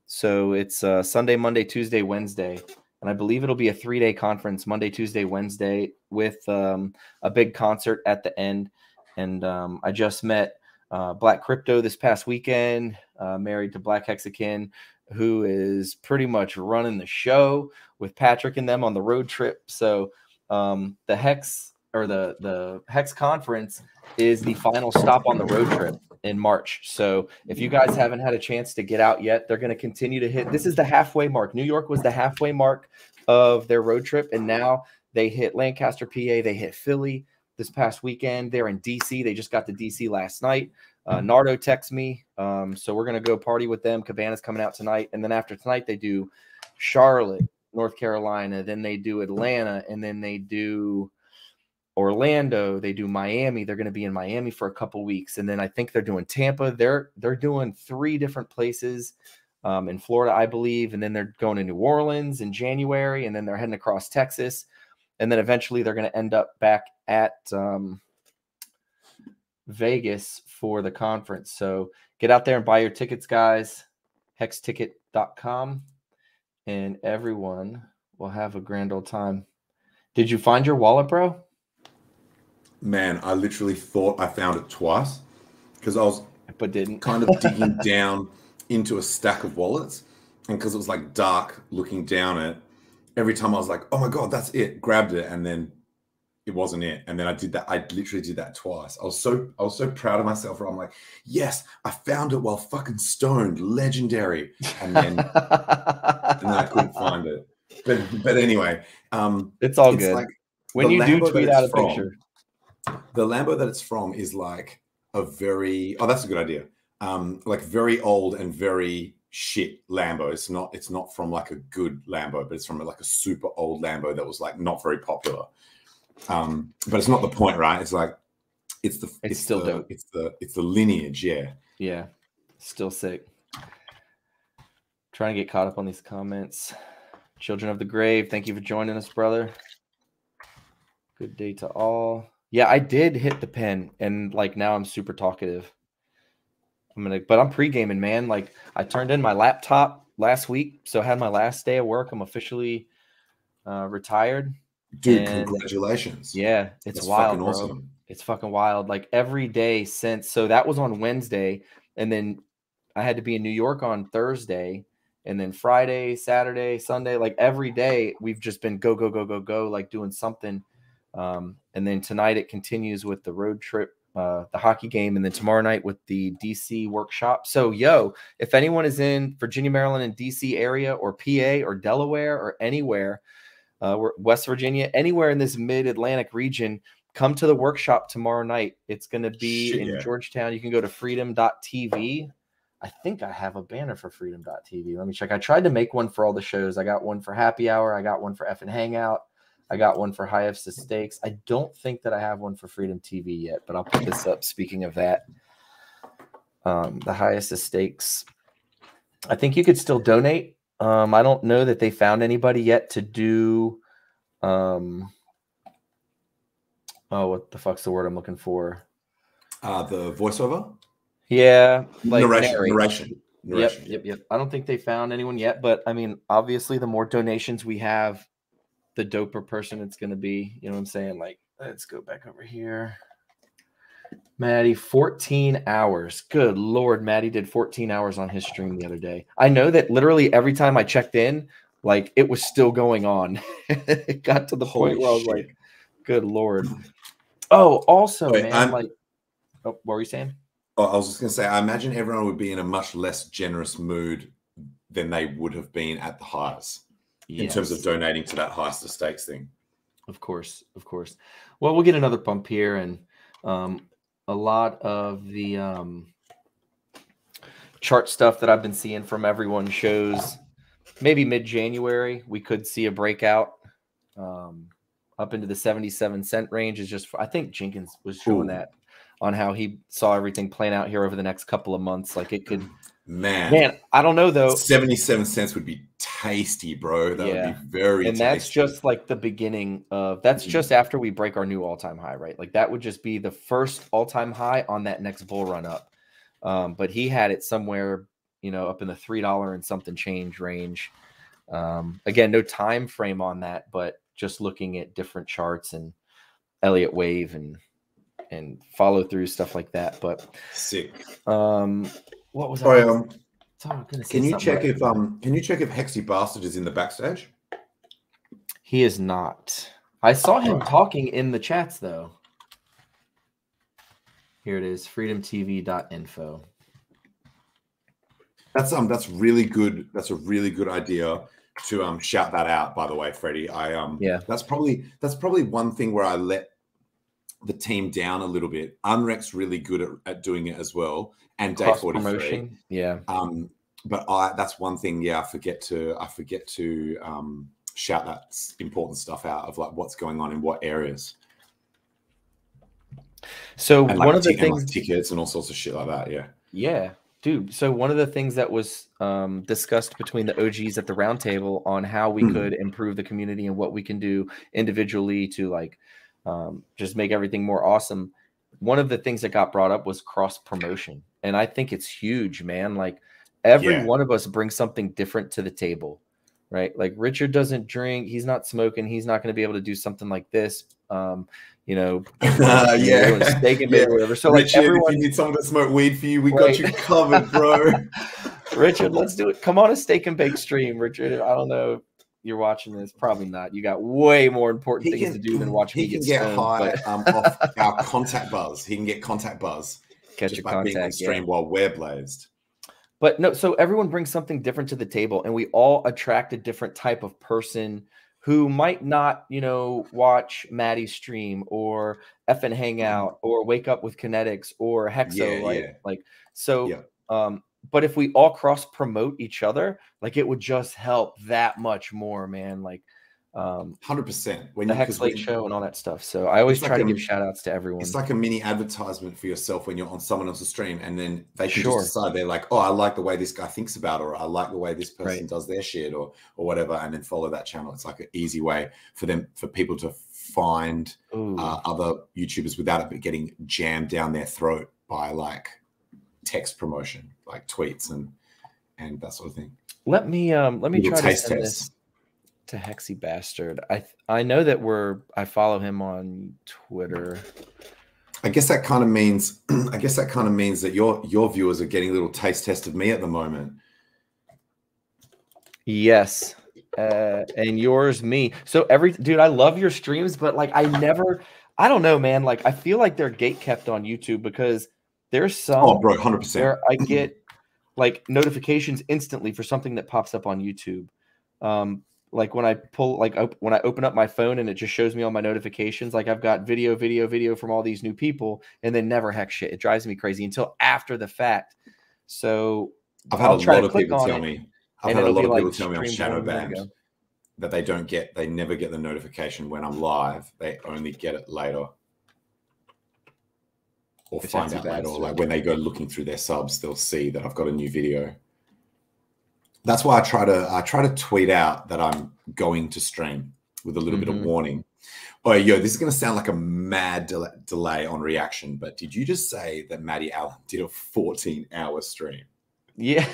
So it's Sunday, Monday, Tuesday, Wednesday. And I believe it'll be a 3-day conference, Monday, Tuesday, Wednesday, with a big concert at the end. And I just met Black Crypto this past weekend, married to Black Hexakin, who is pretty much running the show with Patrick and them on the road trip. So the Hex, or the Hex conference, is the final stop on the road trip in March. So if you guys haven't had a chance to get out yet, they're going to continue to hit. This is the halfway mark. New York was the halfway mark of their road trip, and now they hit Lancaster, PA. They hit Philly this past weekend. They're in DC. They just got to DC last night. Nardo texts me. So we're going to go party with them. Cabana's coming out tonight. And then after tonight, they do Charlotte, North Carolina. Then they do Atlanta. And then they do Orlando. They do Miami. They're going to be in Miami for a couple weeks. And then I think they're doing Tampa. They're doing 3 different places in Florida, I believe. And then they're going to New Orleans in January. And then they're heading across Texas. And then eventually they're going to end up back at Vegas for the conference. So get out there and buy your tickets, guys. Hexticket.com, and everyone will have a grand old time. Did you find your wallet, bro? Man, I literally thought I found it twice, because I was didn't kind of digging down into a stack of wallets, and because it was like dark looking down it, every time I was like, oh my God, that's it, grabbed it, and then it wasn't it. And then I literally did that twice. I was so proud of myself, where I'm like, yes, I found it while fucking stoned, legendary. And then I couldn't find it. But anyway, it's all good. Like, when you do tweet out a picture, the Lambo that it's from is like a very, that's a good idea. Like very old and very shit Lambo. It's not from like a good Lambo, but it's from like a super old Lambo that was like not very popular. But it's not the point, right? It's like it's still dope. It's the lineage, yeah, still sick. Trying to get caught up on these comments. Children of the Grave, thank you for joining us, brother. Good day to all. Yeah, I did hit the pen, and like now I'm super talkative. But I'm pre-gaming, man. Like, I turned in my laptop last week, so I had my last day of work. I'm officially retired. Dude, congratulations. Yeah, it's wild, bro. Awesome. It's fucking wild. Like, every day since, so that was on Wednesday, and then I had to be in New York on Thursday, and then Friday, Saturday, Sunday, like every day we've just been go, like doing something. And then tonight it continues with the road trip, the hockey game, and then tomorrow night with the DC workshop. So, if anyone is in Virginia, Maryland, and DC area, or PA or Delaware or anywhere, West Virginia, anywhere in this mid-Atlantic region, come to the workshop tomorrow night. It's going to be in Georgetown. You can go to freedom.tv. I think I have a banner for freedom.tv. Let me check. I tried to make one for all the shows. I got one for Happy Hour. I got one for Effin' Hangout. I got one for Highest Stakes. I don't think that I have one for Freedom TV yet, but I'll put this up. Speaking of that, the Highest Stakes, I think you could still donate. I don't know that they found anybody yet to do what the fuck's the word I'm looking for? The voiceover? Yeah. Like narration. Yep. I don't think they found anyone yet, but I mean, obviously the more donations we have, the doper person it's going to be. You know what I'm saying? Like, let's go back over here. Maddie, 14 hours. Good Lord, Maddie did 14 hours on his stream the other day. I know that literally every time I checked in, like, it was still going on. It got to the point where I was like, good Lord. Oh, also, man, what were you saying? Oh, I was just going to say, I imagine everyone would be in a much less generous mood than they would have been at the highs in terms of donating to that Highest Stakes thing. Of course. Well, we'll get another pump here, and a lot of the chart stuff that I've been seeing from everyone shows maybe mid-January we could see a breakout up into the 77-cent range. Is just, I think Jenkins was showing that on how he saw everything playing out here over the next couple of months. Like, it could, man, I don't know though. 77 cents would be tasty, bro. That would be very tasty. And that's just like the beginning of, that's just after we break our new all-time high, right? Like, that would just be the first all-time high on that next bull run up. But he had it somewhere, you know, up in the $3 and something change range. Again, no time frame on that, but just looking at different charts and Elliott wave and follow through stuff like that. But sick. What was I? Can you check if Hexy Bastard is in the backstage? He is not. I saw him talking in the chats though. Here it is, freedomtv.info. That's really good. That's a really good idea to shout that out, by the way, Freddie. That's probably one thing where I let the team down a little bit. Unrec's really good at doing it as well, and Day 43. Yeah. But that's one thing. Yeah, I forget to shout that important stuff out of like what's going on in what areas. So and one of the things, like tickets and all sorts of shit like that. Yeah, dude. So one of the things that was discussed between the OGs at the roundtable on how we could improve the community and what we can do individually to like just make everything more awesome. One of the things that got brought up was cross promotion, and I think it's huge, man. Like, every one of us brings something different to the table, right? Like, Richard doesn't drink, he's not smoking, he's not going to be able to do something like this. You know, steak and bake or whatever. So Richard, like, everyone, if you need someone to smoke weed for you, we got you covered, bro. Richard, let's do it. Come on a steak and bake stream, Richard. I don't know if you're watching this, probably not. You got way more important things to do than watching. He can get high off our contact buzz. He can get contact buzz. Catch your contact, being on stream while we're blazed. But no, so everyone brings something different to the table, and we all attract a different type of person who might not, you know, watch Maddie's stream or Effin' Hangout or Wake Up with Kinetics or Hexo, right? Yeah. Like, so, but if we all cross promote each other, like, it would just help that much more, man. Like, 100%. When the Hex Late Show and all that stuff. So I always try to give shout outs to everyone. It's like a mini advertisement for yourself when you're on someone else's stream, and then they can just decide, they're like, oh, I like the way this guy thinks about it, or I like the way this person does their shit, or whatever, and then follow that channel. It's like an easy way for people to find other YouTubers without it getting jammed down their throat by like text promotion, like tweets and that sort of thing. Let me try to send this to Hexy Bastard. I know that I follow him on Twitter. I guess that kind of means that your viewers are getting a little taste test of me at the moment. Yes. And yours, me. So dude, I love your streams, but like I don't know, man. Like, I feel like they're gatekept on YouTube because there's some bro, 100%. where I get like notifications instantly for something that pops up on YouTube. Like when I pull, like when I open up my phone and it just shows me all my notifications, like I've got video from all these new people, and then never heck shit. It drives me crazy until after the fact. So I've had a lot of people tell me. I've had a lot of people tell me on shadow banned that they never get the notification when I'm live. They only get it later, or find out later, or like when they go looking through their subs, they'll see that I've got a new video. That's why I try to tweet out that I'm going to stream with a little bit of warning. Oh, yo, this is going to sound like a mad delay on reaction, but did you just say that Matty Allen did a 14-hour stream? Yeah.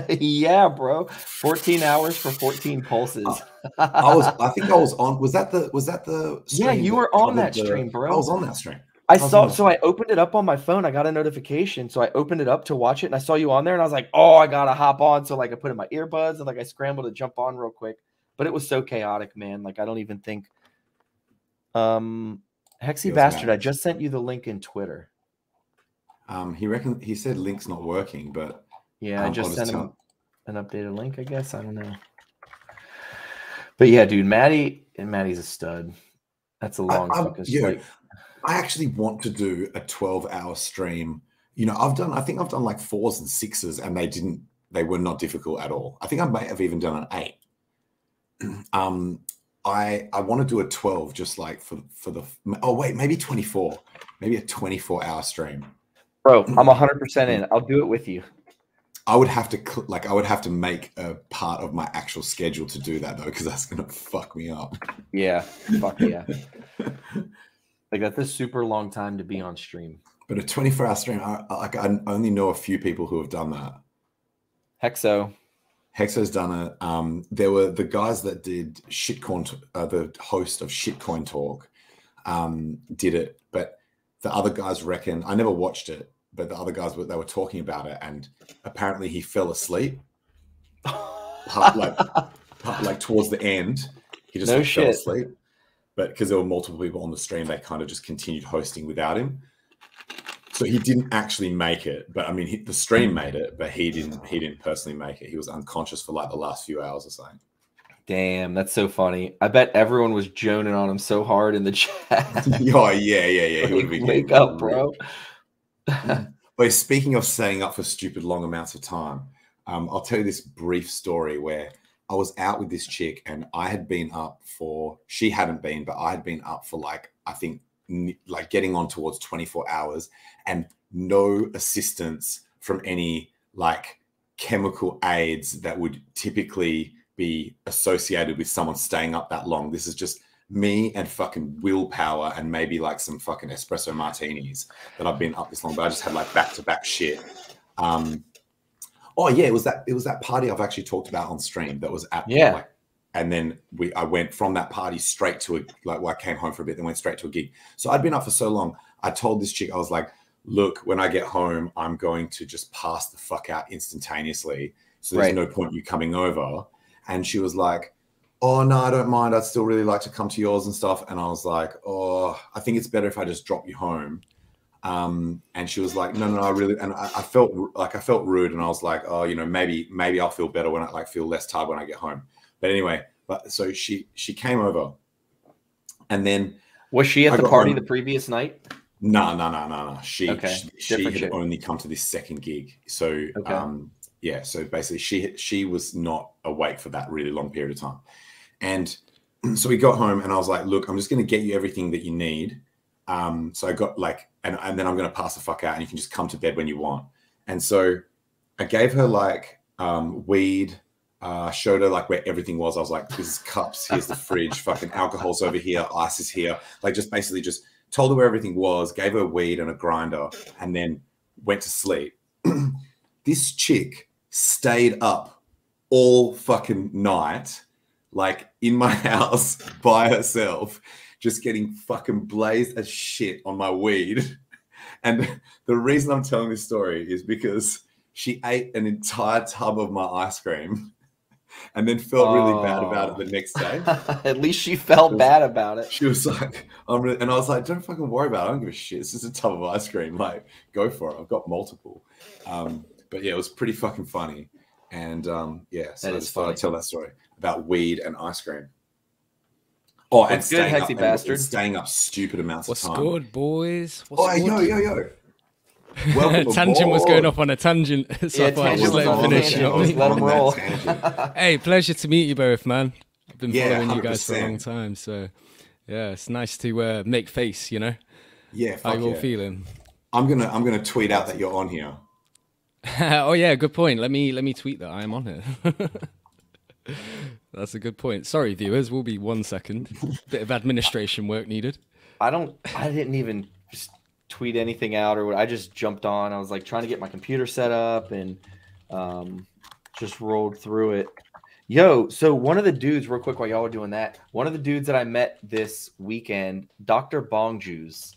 Yeah, bro. 14 hours for 14 pulses. I think I was on. Was that the stream? Yeah, you were on that stream, bro. I was on that stream. I opened it up on my phone. I got a notification. So I opened it up to watch it, and I saw you on there, and I was like, oh, I gotta hop on. So like I put in my earbuds and like I scrambled to jump on real quick. But it was so chaotic, man. Like I don't even think Hexy Bastard, I just sent you the link in Twitter. He said link's not working, but yeah, I just sent him an updated link, I guess. I don't know. But yeah, dude, Matty's a stud. That's a long fucking stream. I actually want to do a 12-hour stream. You know, I think I've done like 4s and 6s, and they were not difficult at all. I think I may have even done an 8. I want to do a 12 just like for the maybe 24, maybe a 24-hour stream. Bro, I'm 100% in. I'll do it with you. I would have to make a part of my actual schedule to do that though, because that's gonna fuck me up. Yeah, fuck yeah. Like that's a super long time to be on stream. But a 24-hour stream, I only know a few people who have done that. Hexo's done it. There were the guys that did Shitcoin, the host of Shitcoin Talk, did it. But the other guys reckon, I never watched it, but the other guys, they were talking about it, and apparently he fell asleep. like towards the end, he just fell asleep. But because there were multiple people on the stream, they kind of just continued hosting without him. So he didn't actually make it, but I mean, the stream made it, but he didn't personally make it. He was unconscious for like the last few hours or something. Damn, that's so funny. I bet everyone was joning on him so hard in the chat. Oh yeah. He would be wake up, bro. But speaking of staying up for stupid long amounts of time, I'll tell you this brief story where I was out with this chick, and I had been up for, she hadn't been, but I had been up for like, I think like getting on towards 24 hours, and no assistance from any like chemical aids that would typically be associated with someone staying up that long. This is just me and fucking willpower and maybe like some fucking espresso martinis that I've been up this long, but I just had like back-to-back shit. Oh yeah, it was that party I've actually talked about on stream that was at like, and then I went from that party straight to I came home for a bit, then went straight to a gig. So I'd been up for so long. I told this chick, I was like, look, when I get home, I'm going to just pass the fuck out instantaneously. So there's no point you coming over. And she was like, oh no, I don't mind. I'd still really like to come to yours and stuff. And I was like, oh, I think it's better if I just drop you home. And she was like, no, I really, and I felt rude, and I was like, oh, you know, maybe I'll feel better when I like feel less tired when I get home. But anyway, so she came over, and then was she at the party the previous night? No. She had only come to this second gig. So yeah, so basically she was not awake for that really long period of time. And so we got home, and I was like, look, I'm just going to get you everything that you need. So I got like, and then I'm going to pass the fuck out, and you can just come to bed when you want. And so I gave her like weed, showed her like where everything was. I was like, this is cups, here's the fridge, fucking alcohol's over here, ice is here. Like just basically just told her where everything was, gave her weed and a grinder, and then went to sleep. This chick stayed up all fucking night, like in my house by herself, just getting fucking blazed as shit on my weed. And the reason I'm telling this story is because she ate an entire tub of my ice cream and then felt really bad about it the next day. At least she felt bad about it. She was like, and I was like, don't fucking worry about it. I don't give a shit. It's just a tub of ice cream. Like, go for it. I've got multiple. But yeah, it was pretty fucking funny. And yeah, so I just thought I'd tell that story. about weed and ice cream. Oh, and good, Hexy bastard. Staying up stupid amounts of time. What's good, boys? What's good? Yo. Welcome Tangent was going off on a tangent. So yeah, Tangent was on finish. Let him roll. Hey, pleasure to meet you both, man. I've been following 100%. You guys for a long time, so yeah, it's nice to make face, you know. Yeah, how you all feeling? I'm gonna tweet out that you're on here. Oh yeah, good point. Let me tweet that I am on here. That's a good point. Sorry, viewers. We'll be 1 second. Bit of administration work needed. I didn't even just tweet anything out or what. I just jumped on. I was like trying to get my computer set up and just rolled through it. Yo, so one of the dudes, real quick while y'all were doing that, one of the dudes that I met this weekend, Dr. Bong Juice.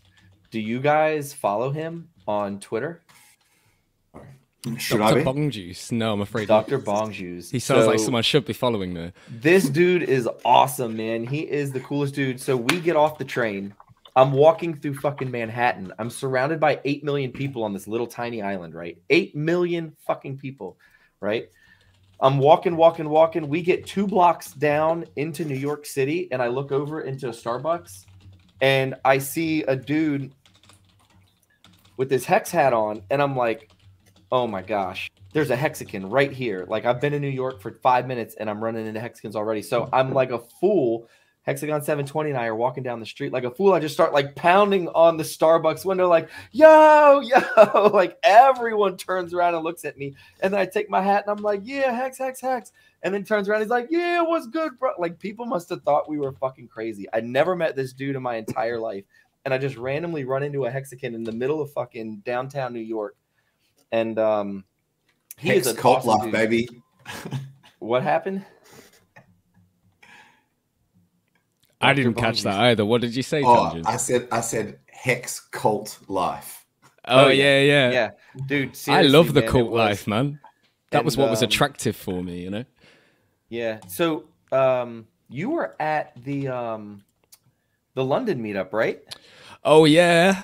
Do you guys follow him on Twitter? Should Dr. I be? Bong Juice? No, I'm afraid Dr. Bong Juice. He sounds like someone should be following there. This dude is awesome, man. He is the coolest dude. So we get off the train. I'm walking through fucking Manhattan. I'm surrounded by 8 million people on this little tiny island, right? 8 million fucking people, right? I'm walking. We get 2 blocks down into New York City, and I look over into a Starbucks, and I see a dude with this Hex hat on, and I'm like, oh my gosh, there's a Hexagon right here. Like, I've been in New York for 5 minutes and I'm running into Hexagons already. So I'm like a fool. Hexagon 720 and I are walking down the street like a fool. I just start like pounding on the Starbucks window, like, yo, like everyone turns around and looks at me. And then I take my hat and I'm like, yeah, Hex. And then turns around. He's like, yeah, what's good, bro? Like, people must have thought we were fucking crazy. I never met this dude in my entire life. And I just randomly run into a Hexagon in the middle of fucking downtown New York. And he Hex is a cult awesome life, dude. baby. What happened? I didn't catch that either. What did you say, Tangent? I said Hex cult life. Oh yeah. Yeah, dude. I love the man, cult life, man. That was what was attractive for me, you know. Yeah. So you were at the London meetup, right? Oh yeah.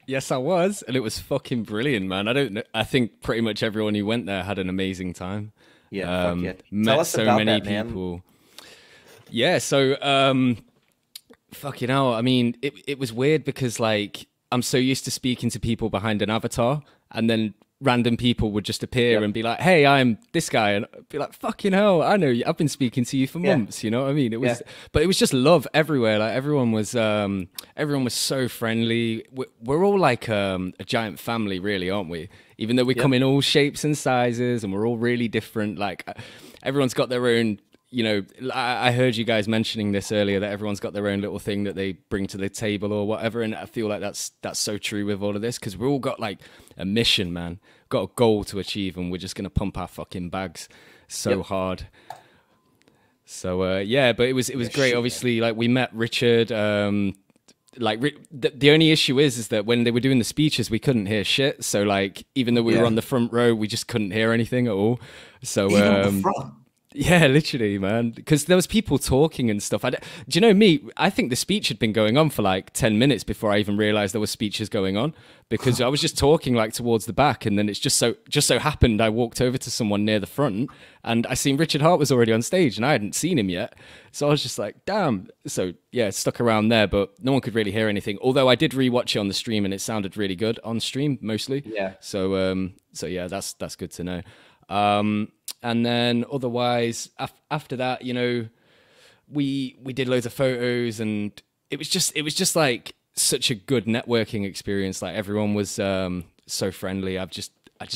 Yes, I was, and it was fucking brilliant, man. I think pretty much everyone who went there had an amazing time. Yeah, met Tell us so about many that, people. Man. Yeah, so fucking hell. I mean, it was weird because like I'm so used to speaking to people behind an avatar, and then random people would just appear and be like, "Hey, I'm this guy," and I'd be like, "Fucking hell, I know you. I've been speaking to you for months." You know what I mean? It was, but it was just love everywhere. Like everyone was so friendly. We're all like a giant family, really, aren't we? Even though we come in all shapes and sizes, and we're all really different. Like everyone's got their own. You know, I heard you guys mentioning this earlier, that everyone's got their own little thing that they bring to the table or whatever, and I feel like that's so true with all of this, because we've all got like a mission, man, got a goal to achieve, and we're just gonna pump our fucking bags so hard. So yeah, but it was great. Obviously, like we met Richard. Like the only issue is that when they were doing the speeches, we couldn't hear shit. So like, even though we were on the front row, we just couldn't hear anything at all. So Even the front. Yeah, literally, man. Because there was people talking and stuff. Do you know me? I think the speech had been going on for like 10 minutes before I even realized there were speeches going on, because I was just talking like towards the back, and then it's just so happened I walked over to someone near the front, and I seen Richard Hart was already on stage, and I hadn't seen him yet. So I was just like, damn. So yeah, stuck around there, but no one could really hear anything. Although I did rewatch it on the stream, and it sounded really good on stream mostly. Yeah. So yeah, that's good to know. And then otherwise, after that, you know, we did loads of photos, and it was just like such a good networking experience. Like everyone was so friendly. I just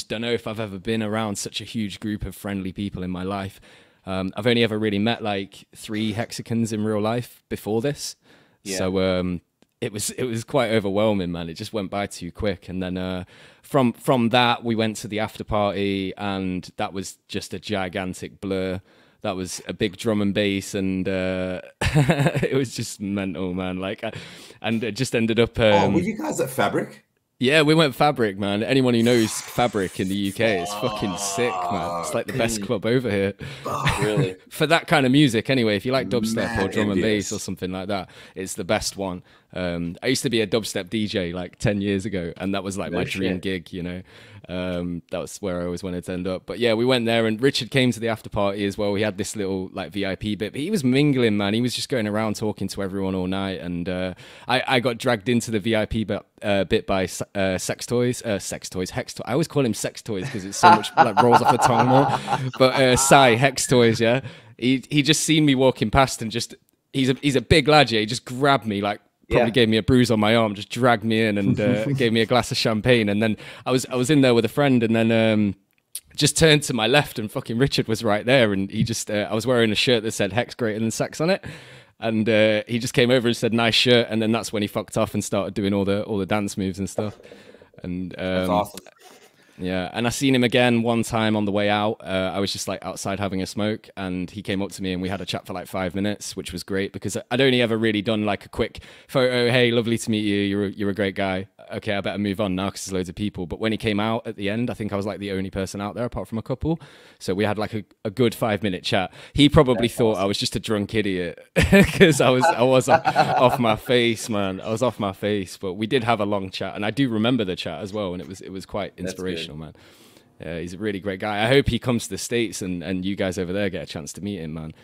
don't know if I've ever been around such a huge group of friendly people in my life. I've only ever really met like 3 Hexagons in real life before this. Yeah. So it was quite overwhelming, man. It just went by too quick. And then from that, we went to the after party, and that was just a gigantic blur. That was a big drum and bass, and it was just mental, man. Like, and it just ended up. Were you guys at Fabric? Yeah, we went Fabric, man. Anyone who knows Fabric in the UK, it's fucking sick, man. It's like the best club over here. Really? For that kind of music, anyway. If you like dubstep or drum and bass or something like that, it's the best one. I used to be a dubstep DJ like 10 years ago, and that was like my dream gig, you know. That was where I always wanted to end up. But yeah, we went there, and Richard came to the after party as well. We had this little like VIP bit, but he was mingling, man. He was just going around talking to everyone all night, and I got dragged into the VIP bit by sex toys. I always call him sex toys because it's so much like rolls off the tongue more. But Hex Toys, yeah. He just seen me walking past and just he's a big lad, yeah. He just grabbed me like. Probably gave me a bruise on my arm, just dragged me in and gave me a glass of champagne. And then I was in there with a friend, and then just turned to my left, and fucking Richard was right there. And he just, I was wearing a shirt that said Hex Greater Than Sex on it. And he just came over and said, nice shirt. And then that's when he fucked off and started doing all the dance moves and stuff. And that's awesome. Yeah, and I seen him again one time on the way out. I was just like outside having a smoke, and he came up to me and we had a chat for like 5 minutes, which was great because I'd only ever really done like a quick photo. Hey, lovely to meet you. You're a great guy. Okay, I better move on now because there's loads of people. But when he came out at the end, I think I was like the only person out there apart from a couple. So we had like a good 5-minute chat. He probably thought I was just a drunk idiot because I was off my face, man. I was off my face. But we did have a long chat, and I do remember the chat as well, and it was quite inspirational, man. Yeah, he's a really great guy. I hope he comes to the States and you guys over there get a chance to meet him, man.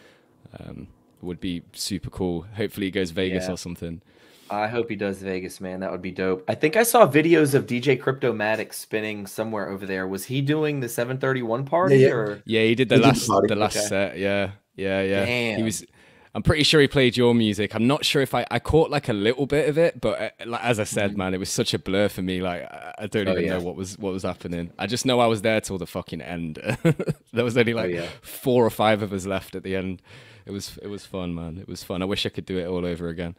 It would be super cool. Hopefully he goes Vegas or something. I hope he does Vegas, man. That would be dope. I think I saw videos of DJ Cryptomatic spinning somewhere over there. Was he doing the 731 party? Yeah, he did the last set. Yeah. Damn. He was. I'm pretty sure he played your music. I'm not sure if I caught like a little bit of it, but like, as I said, man, it was such a blur for me. Like I don't even know what was happening. I just know I was there till the fucking end. There was only like 4 or 5 of us left at the end. It was fun, man. It was fun. I wish I could do it all over again.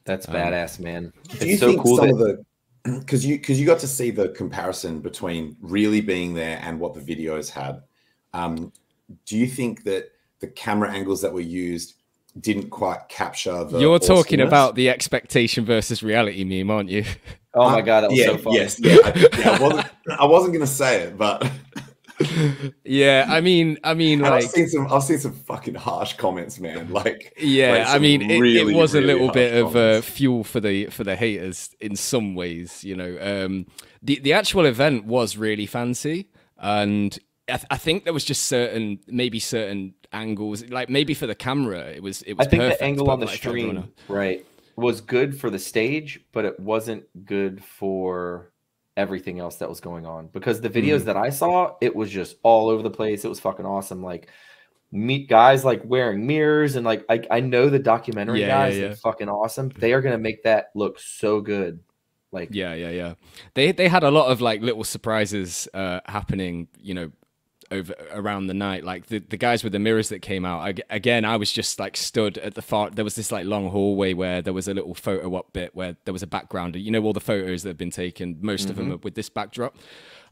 That's badass, man. Do you think cool some of the because you got to see the comparison between really being there and what the videos had? Do you think that the camera angles that were used didn't quite capture the? You're talking about the expectation versus reality meme, aren't you? Oh my god, that was so fun. Yes, I wasn't gonna say it, but. Yeah, I mean, like I've seen some fucking harsh comments, man. Like, I mean, it was a little bit of fuel for the haters in some ways, you know. The actual event was really fancy, and I think there was just certain angles, like maybe for the camera, it was. I think perfect, the angle on the stream, right, was good for the stage, but it wasn't good for everything else that was going on, because the videos that I saw, it was just all over the place. It was fucking awesome. Like meet guys like wearing mirrors, and like I know the documentary guys are fucking awesome. They are gonna make that look so good. Like yeah. They had a lot of like little surprises happening, you know, around the night. Like the guys with the mirrors that came out, again, I was just like stood at the far. There was this like long hallway where there was a little photo op bit where there was a background, you know, all the photos that have been taken, most of them are with this backdrop.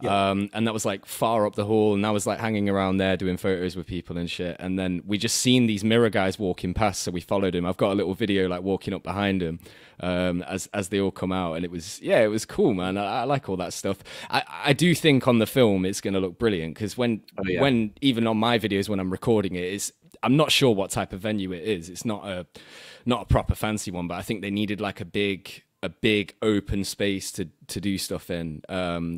And that was like far up the hall, and I was like hanging around there doing photos with people and shit. And then we just seen these mirror guys walking past, so we followed him. I've got a little video like walking up behind him as they all come out, and it was cool, man. I like all that stuff. I do think on the film it's going to look brilliant, because when even on my videos when I'm recording it, I'm not sure what type of venue it is. It's not a proper fancy one, but I think they needed like a big open space to do stuff in.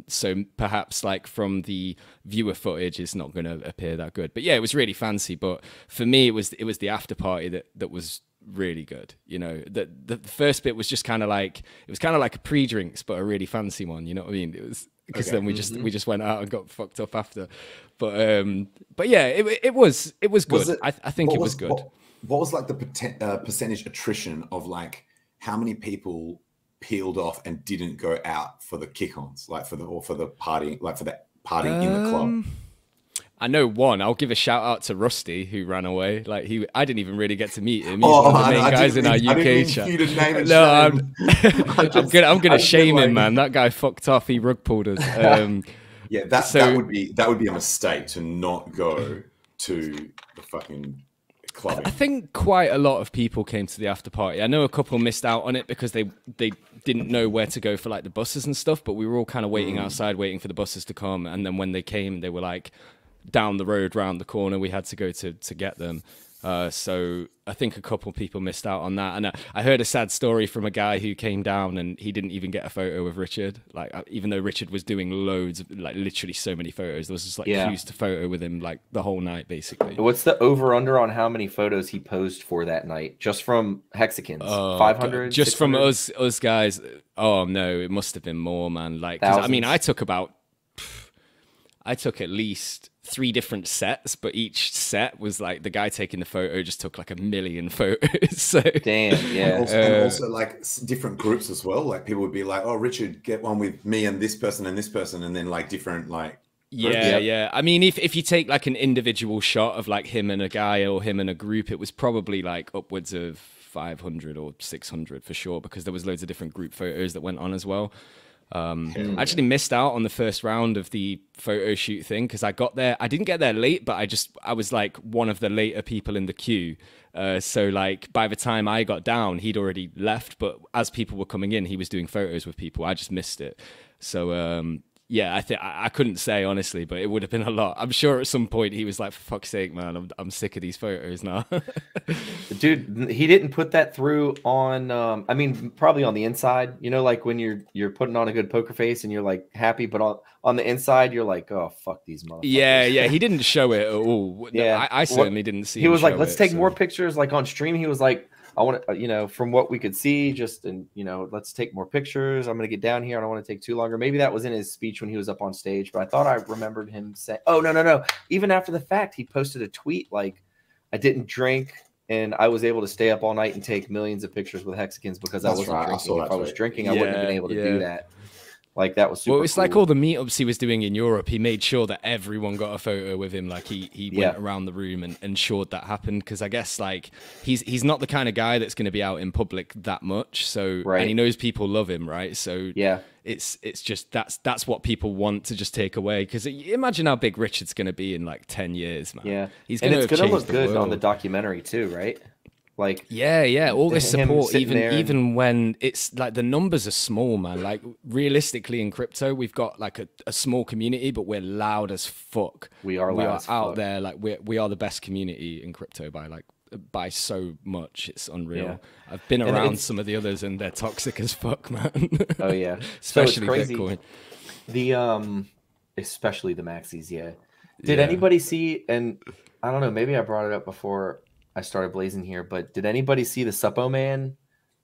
So perhaps like from the viewer footage, it's not going to appear that good. But yeah, it was really fancy. But for me, it was the after party that was really good. You know, the first bit was just kind of like, it was kind of like a pre-drinks, but a really fancy one. You know what I mean? It was because then we just went out and got fucked up after. But yeah, it was good. I think it was good. What was like the percentage attrition of like how many people peeled off and didn't go out for the kick-ons, like for the party, like for that party in the club? I know one. I'll give a shout out to Rusty, who ran away. Like I didn't even really get to meet him. He's one of the main guys in our UK chat. No, I'm gonna shame him, man. That guy fucked off. He rug pulled us. Yeah, that would be a mistake to not go to the fucking clubbing. I think quite a lot of people came to the after party. I know a couple missed out on it because they didn't know where to go for like the buses and stuff, but we were all kind of waiting outside, waiting for the buses to come. And then when they came, they were like down the road, round the corner. We had to go to get them. So I think a couple people missed out on that. And I heard a sad story from a guy who came down and he didn't even get a photo with Richard. Like, even though Richard was doing loads of, like, literally so many photos, there was just like queues to photo with him like the whole night, basically. What's the over under on how many photos he posed for that night, just from Hexicans? 500, just 600? from us guys. Oh no, it must have been more, man. Like, 'cause, I mean, I took at least 3 different sets, but each set was like the guy taking the photo just took like 1 million photos. So damn, yeah. And also like different groups as well. Like people would be like, "Oh, Richard, get one with me and this person and this person," and then like different like. Yeah. I mean, if you take like an individual shot of like him and a guy or him and a group, it was probably like upwards of 500 or 600 for sure, because there was loads of different group photos that went on as well. I actually missed out on the first round of the photo shoot thing because I didn't get there late, but I was like one of the later people in the queue. So like by the time I got down, he'd already left, but as people were coming in, he was doing photos with people. I just missed it. So, yeah, I couldn't say honestly, but it would have been a lot. I'm sure at some point he was like, "For fuck's sake, man, I'm sick of these photos now." Dude, he didn't put that through on. I mean, probably on the inside. You know, like when you're putting on a good poker face and you're like happy, but on the inside you're like, "Oh, fuck these motherfuckers." Yeah, he didn't show it at all. Yeah, I certainly didn't see. He was like, "Let's it, take more pictures." Like on stream, he was like, I want to, you know, from what we could see, just, and, you know, let's take more pictures. I'm going to get down here. I don't want to take too longer. Maybe that was in his speech when he was up on stage, but I thought I remembered him saying, oh, no. Even after the fact, he posted a tweet like, I didn't drink and I was able to stay up all night and take millions of pictures with Hexicans because I wasn't drinking. If I was drinking, I wouldn't have been able to do that. Like, that was super Well, it's cool. Like all the meetups he was doing in Europe, he made sure that everyone got a photo with him. Like he went around the room and ensured that happened. Because I guess like he's not the kind of guy that's going to be out in public that much. So and he knows people love him, right? So it's just that's what people want to just take away. Because imagine how big Richard's going to be in like 10 years, man. Yeah, he's going to look good on the documentary too, right? Like, all this support, even when it's like the numbers are small, man. Like realistically in crypto, we've got like a small community, but we're loud as fuck. We are out there. Like we are the best community in crypto by so much. It's unreal. Yeah. I've been around some of the others and they're toxic as fuck, man. Oh yeah. Especially Bitcoin. The especially the maxis, Did anybody see, and I don't know, maybe I brought it up before I started blazing here, but did anybody see the Suppo Man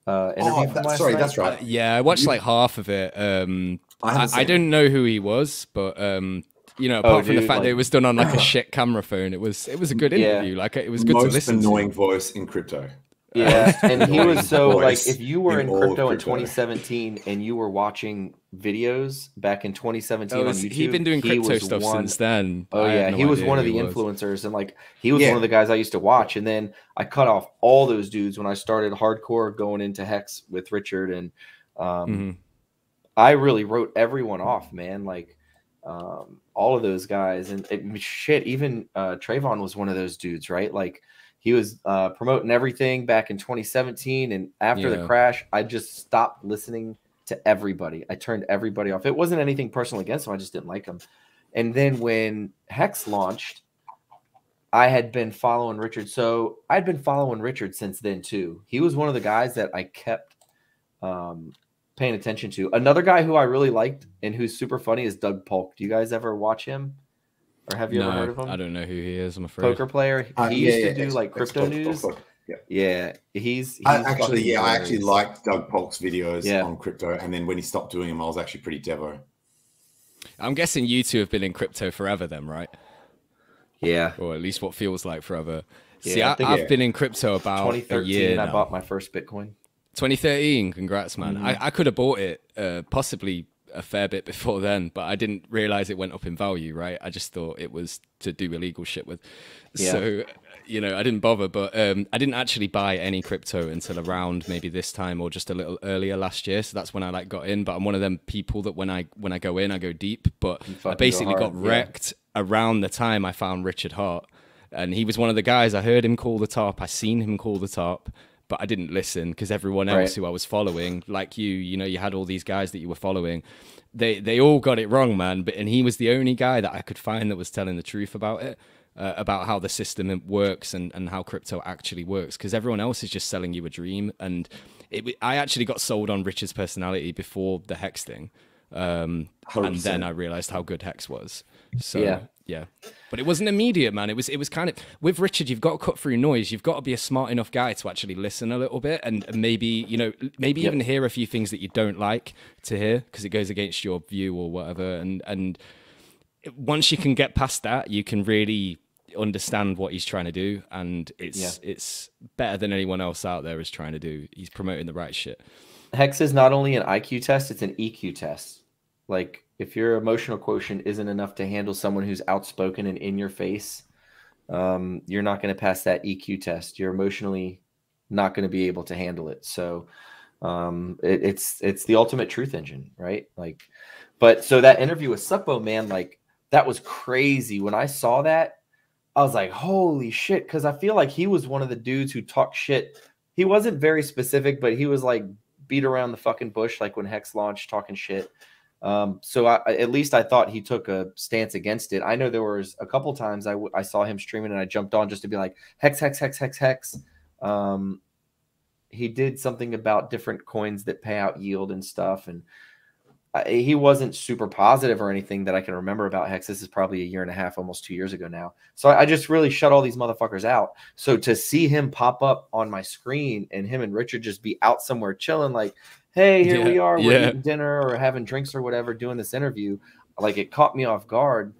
interview from last night? That's right. Yeah, I watched like half of it. I don't know who he was, but you know, apart from the fact that it was done on like a shit camera phone, it was a good interview. Like it was good to listen to. Most annoying voice in crypto. Yeah, and he was so like, if you were in crypto in 2017 and you were watching videos back in 2017 on YouTube, he'd been doing crypto stuff since then. Oh yeah, he was one of the influencers, and like he was one of the guys I used to watch. And then I cut off all those dudes when I started hardcore going into Hex with Richard, and I really wrote everyone off, man. Like all of those guys, and shit, even Trayvon was one of those dudes, right? Like. He was promoting everything back in 2017, and after the crash, I just stopped listening to everybody. I turned everybody off. It wasn't anything personal against him. I just didn't like him. And then when Hex launched, I had been following Richard. So I'd been following Richard since then too. He was one of the guys that I kept paying attention to. Another guy who I really liked and who's super funny is Doug Polk. Do you guys ever watch him? Or have you ever heard of him? I don't know who he is, I'm afraid. Poker player. He used to do like crypto news. Yeah, he's I actually liked Doug Polk's videos on crypto, and then when he stopped doing them, I was actually pretty devo. I'm guessing you two have been in crypto forever then, right? Yeah. Or at least what feels like forever. Yeah, See, I've been in crypto about a year now. I bought my first Bitcoin. 2013, congrats, man. I could have bought it possibly a fair bit before then, but I didn't realize it went up in value, right? I just thought it was to do illegal shit with. So, you know, I didn't bother, but I didn't actually buy any crypto until around maybe this time or just a little earlier last year. So that's when I like got in, but I'm one of them people that when I go in, I go deep, but I basically got wrecked around the time I found Richard Hart. And he was one of the guys, I heard him call the top. I seen him call the top, but I didn't listen because everyone else who I was following, like you know, you had all these guys that you were following. They all got it wrong, man. And he was the only guy that I could find that was telling the truth about it. about how the system works and how crypto actually works, because everyone else is just selling you a dream. And I actually got sold on Richard's personality before the Hex thing. And then I realized how good Hex was. So yeah, but it wasn't immediate, man. It was kind of, with Richard, you've got to cut through noise. You've got to be a smart enough guy to actually listen a little bit, and maybe, you know, maybe even hear a few things that you don't like to hear because it goes against your view or whatever. And once you can get past that, you can really understand what he's trying to do, and it's better than anyone else out there is trying to do. He's promoting the right shit. Hex is not only an IQ test, it's an EQ test. Like, if your emotional quotient isn't enough to handle someone who's outspoken and in your face, you're not going to pass that EQ test. You're emotionally not going to be able to handle it. So it's the ultimate truth engine, right? Like, but so that interview with Suppo, man, like, that was crazy. When I saw that, I was like, holy shit. Because I feel like he was one of the dudes who talked shit. He wasn't very specific, but he was like beat around the fucking bush, like when Hex launched, talking shit. So at least I thought he took a stance against it. I know there was a couple times I saw him streaming and I jumped on just to be like, Hex, Hex, Hex, Hex, Hex. He did something about different coins that pay out yield and stuff. And he wasn't super positive or anything that I can remember about Hex. This is probably 1.5 years, almost 2 years ago now. So I just really shut all these motherfuckers out. So to see him pop up on my screen and him and Richard just be out somewhere chilling, like, hey, here we are, we're eating dinner or having drinks or whatever, doing this interview, like, it caught me off guard.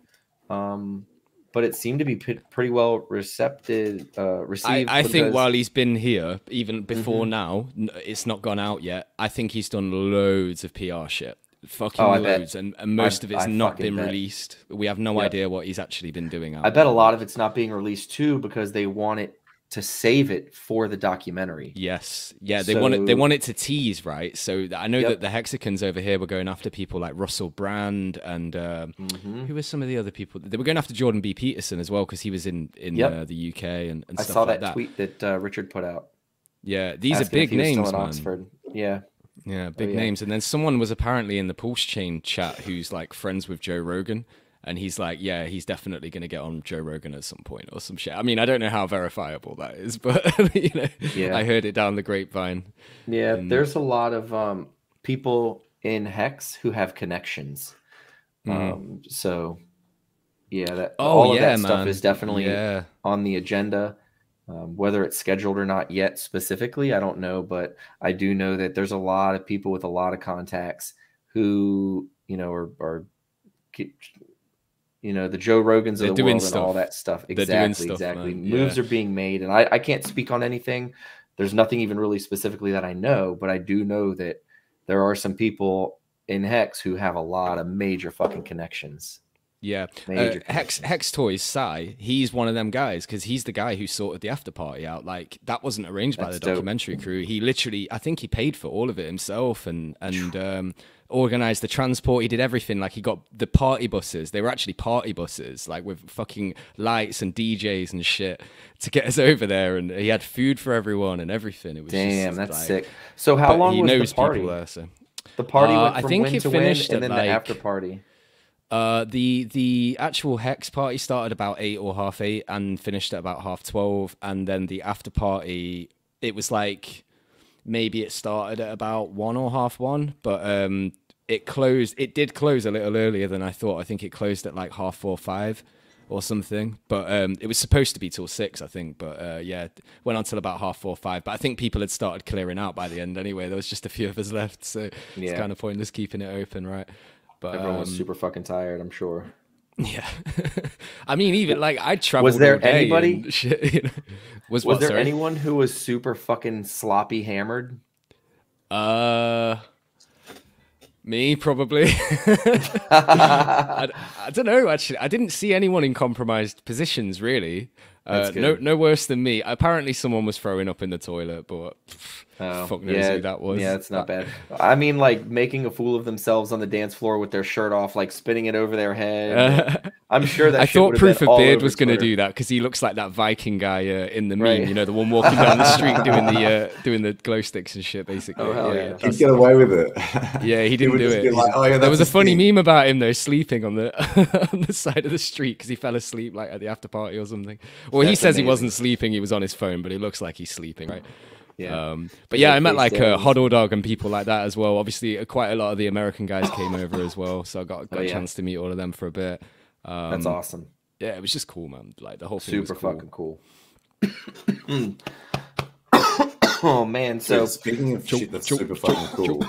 But it seemed to be pretty well received. I think while he's been here, even before now, it's not gone out yet. I think he's done loads of PR shit. Fucking loads, and most of it's not been released. We have no idea what he's actually been doing. I bet a lot of it's not being released too because they want it to save it for the documentary. Yes, yeah, they want it to tease, right? So I know that the Hexicans over here were going after people like Russell Brand and who were some of the other people? They were going after Jordan B. Peterson as well because he was in the UK and stuff like that. I saw that tweet that Richard put out. Yeah, these are big names, man. Oxford. Yeah. Yeah, big names. And then someone was apparently in the Pulse Chain chat who's like friends with Joe Rogan. And he's like, yeah, he's definitely going to get on Joe Rogan at some point or some shit. I mean, I don't know how verifiable that is, but you know, I heard it down the grapevine. Yeah, there's a lot of people in Hex who have connections. So, yeah, all of that stuff is definitely on the agenda. Whether it's scheduled or not yet specifically, I don't know, but I do know that there's a lot of people with a lot of contacts who, you know, are you know, the Joe Rogans of the world and all that stuff. Exactly. Moves are being made, and I can't speak on anything. There's nothing even really specifically that I know, but I do know that there are some people in Hex who have a lot of major fucking connections. Yeah, Hex Toys, Sai, he's one of them guys because he's the guy who sorted the after party out. Like, that wasn't arranged by the documentary crew. He literally, I think he paid for all of it himself and organized the transport. He did everything. Like, he got the party buses. They were actually party buses, like with fucking lights and DJs and shit to get us over there. And he had food for everyone and everything. It was that's sick. So how long was the party? There, so. The party went from win to win, and then the after party. The actual Hex party started about 8 or half 8 and finished at about 12:30, and then the after party, it was like maybe it started at about 1 or half 1, but it did close a little earlier than I thought. I think it closed at like 4:30, 5 or something, but it was supposed to be till 6, I think, but went on till about 4:30, 5, but I think people had started clearing out by the end anyway. There was just a few of us left, so it's kind of pointless keeping it open, right? But everyone was super fucking tired, I'm sure. Yeah. I mean, even like I traveled. Was there anybody? Shit, you know? Was there anyone who was super fucking sloppy hammered? Me probably. I don't know. Actually, I didn't see anyone in compromised positions really. No worse than me. Apparently, someone was throwing up in the toilet, but Oh, Fuck knows who that was. Yeah, it's not bad. I mean, like making a fool of themselves on the dance floor with their shirt off, like spinning it over their head. I'm sure that I thought Proof of Beard was going to Twitter. do that because he looks like that Viking guy in the meme, you know, the one walking down the street doing the glow sticks and shit, basically. Oh, hell yeah. He'd get away with it. Yeah, he didn't do it. Like, oh, yeah, there was a funny thing. meme about him though, sleeping on the on the side of the street because he fell asleep like at the after party or something. Well, he says amazing. He wasn't sleeping; he was on his phone, but it looks like he's sleeping, right? Yeah. But yeah, I met like Hodl Dog and people like that as well. Obviously, quite a lot of the American guys came over as well, so I got a chance to meet all of them for a bit. That's awesome. Yeah, it was just cool, man. Like the whole thing super was cool. Fucking cool. Oh man! So speaking of shit that's super fucking cool,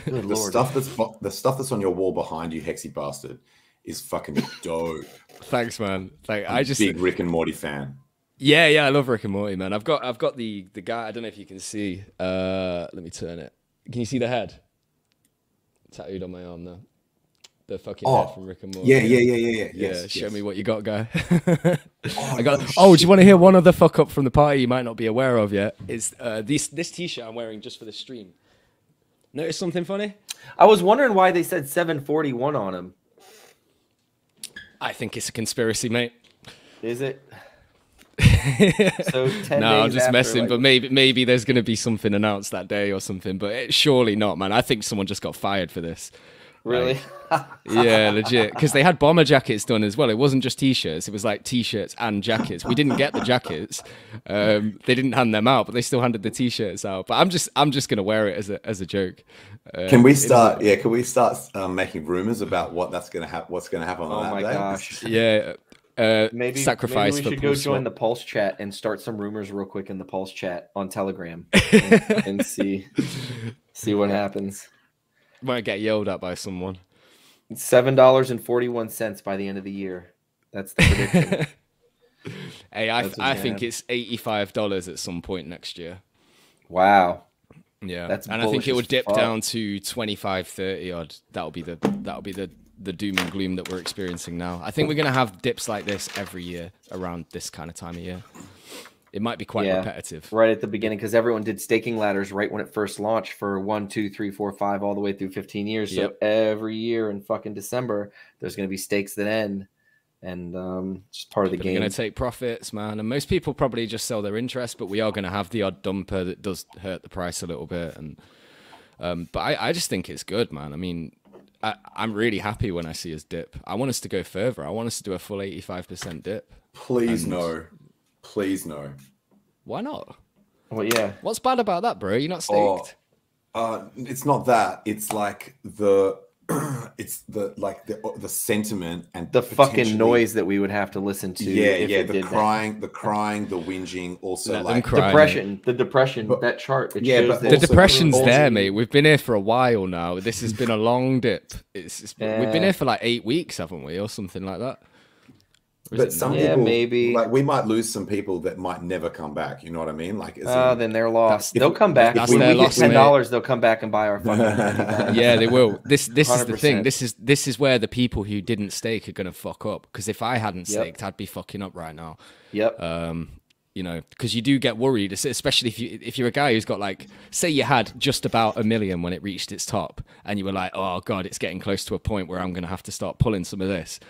the stuff that's on your wall behind you, Hexy bastard, is fucking dope. Thanks, man. Like I'm a big Rick and Morty fan. Yeah, I love Rick and Morty, man. I've got the guy. I don't know if you can see. Let me turn it. Can you see the head tattooed on my arm now? The fucking head from Rick and Morty. Yeah. Yes, show me what you got, guy. I got. Oh, do you want to hear one other fuck up from the party you might not be aware of yet? Is this T-shirt I'm wearing just for the stream? Notice something funny? I was wondering why they said 741 on him. I think it's a conspiracy, mate. Is it? So 10 no, days I'm just after, messing. like... But maybe there's going to be something announced that day or something. But surely not, man. I think someone just got fired for this. Really? Yeah, legit. Because they had bomber jackets done as well. It wasn't just T-shirts. It was like T-shirts and jackets. We didn't get the jackets. They didn't hand them out, but they still handed the T-shirts out. But I'm just gonna wear it as a joke. Can we start? Yeah, can we start making rumors about what's gonna happen on that day? Oh my gosh. Yeah. Maybe we should go join the Pulse chat and start some rumors real quick in the Pulse chat on Telegram and see what happens. Might get yelled at by someone. $7.41 by the end of the year. That's the prediction. Hey, I think it's $85 at some point next year. Wow. Yeah, and I think it would dip down to 25, 30 odd. That'll be the doom and gloom that we're experiencing now. I think we're gonna have dips like this every year around this kind of time of year. It might be quite repetitive. Right at the beginning, because everyone did staking ladders right when it first launched for 1, 2, 3, 4, 5, all the way through 15 years. So every year in fucking December, there's going to be stakes that end. And just part of the game. They're going to take profits, man. And most people probably just sell their interest, but we are going to have the odd dumper that does hurt the price a little bit. And but I just think it's good, man. I mean, I'm really happy when I see us dip. I want us to go further. I want us to do a full 85% dip. Please no. Please no. Why not? Well, yeah. What's bad about that, bro? You're not staked. It's not that. It's like the sentiment and the fucking noise that we would have to listen to. Yeah, the crying, the whinging, also like depression. The depression. But, that chart. But the depression's there, mate. We've been here for a while now. This has been a long dip. We've been here for like 8 weeks, haven't we, or something like that? But some people, maybe like we might lose some people that might never come back. You know what I mean? Like, then they're lost. They'll come back. If we get $10, they'll come back and buy our fucking. Yeah, they will. This is the thing. This is where the people who didn't stake are gonna fuck up. Because if I hadn't staked, I'd be fucking up right now. Yep. You know, because you do get worried, especially if you're a guy who's got like, say you had just about 1 million when it reached its top, and you were like, oh god, it's getting close to a point where I'm gonna have to start pulling some of this.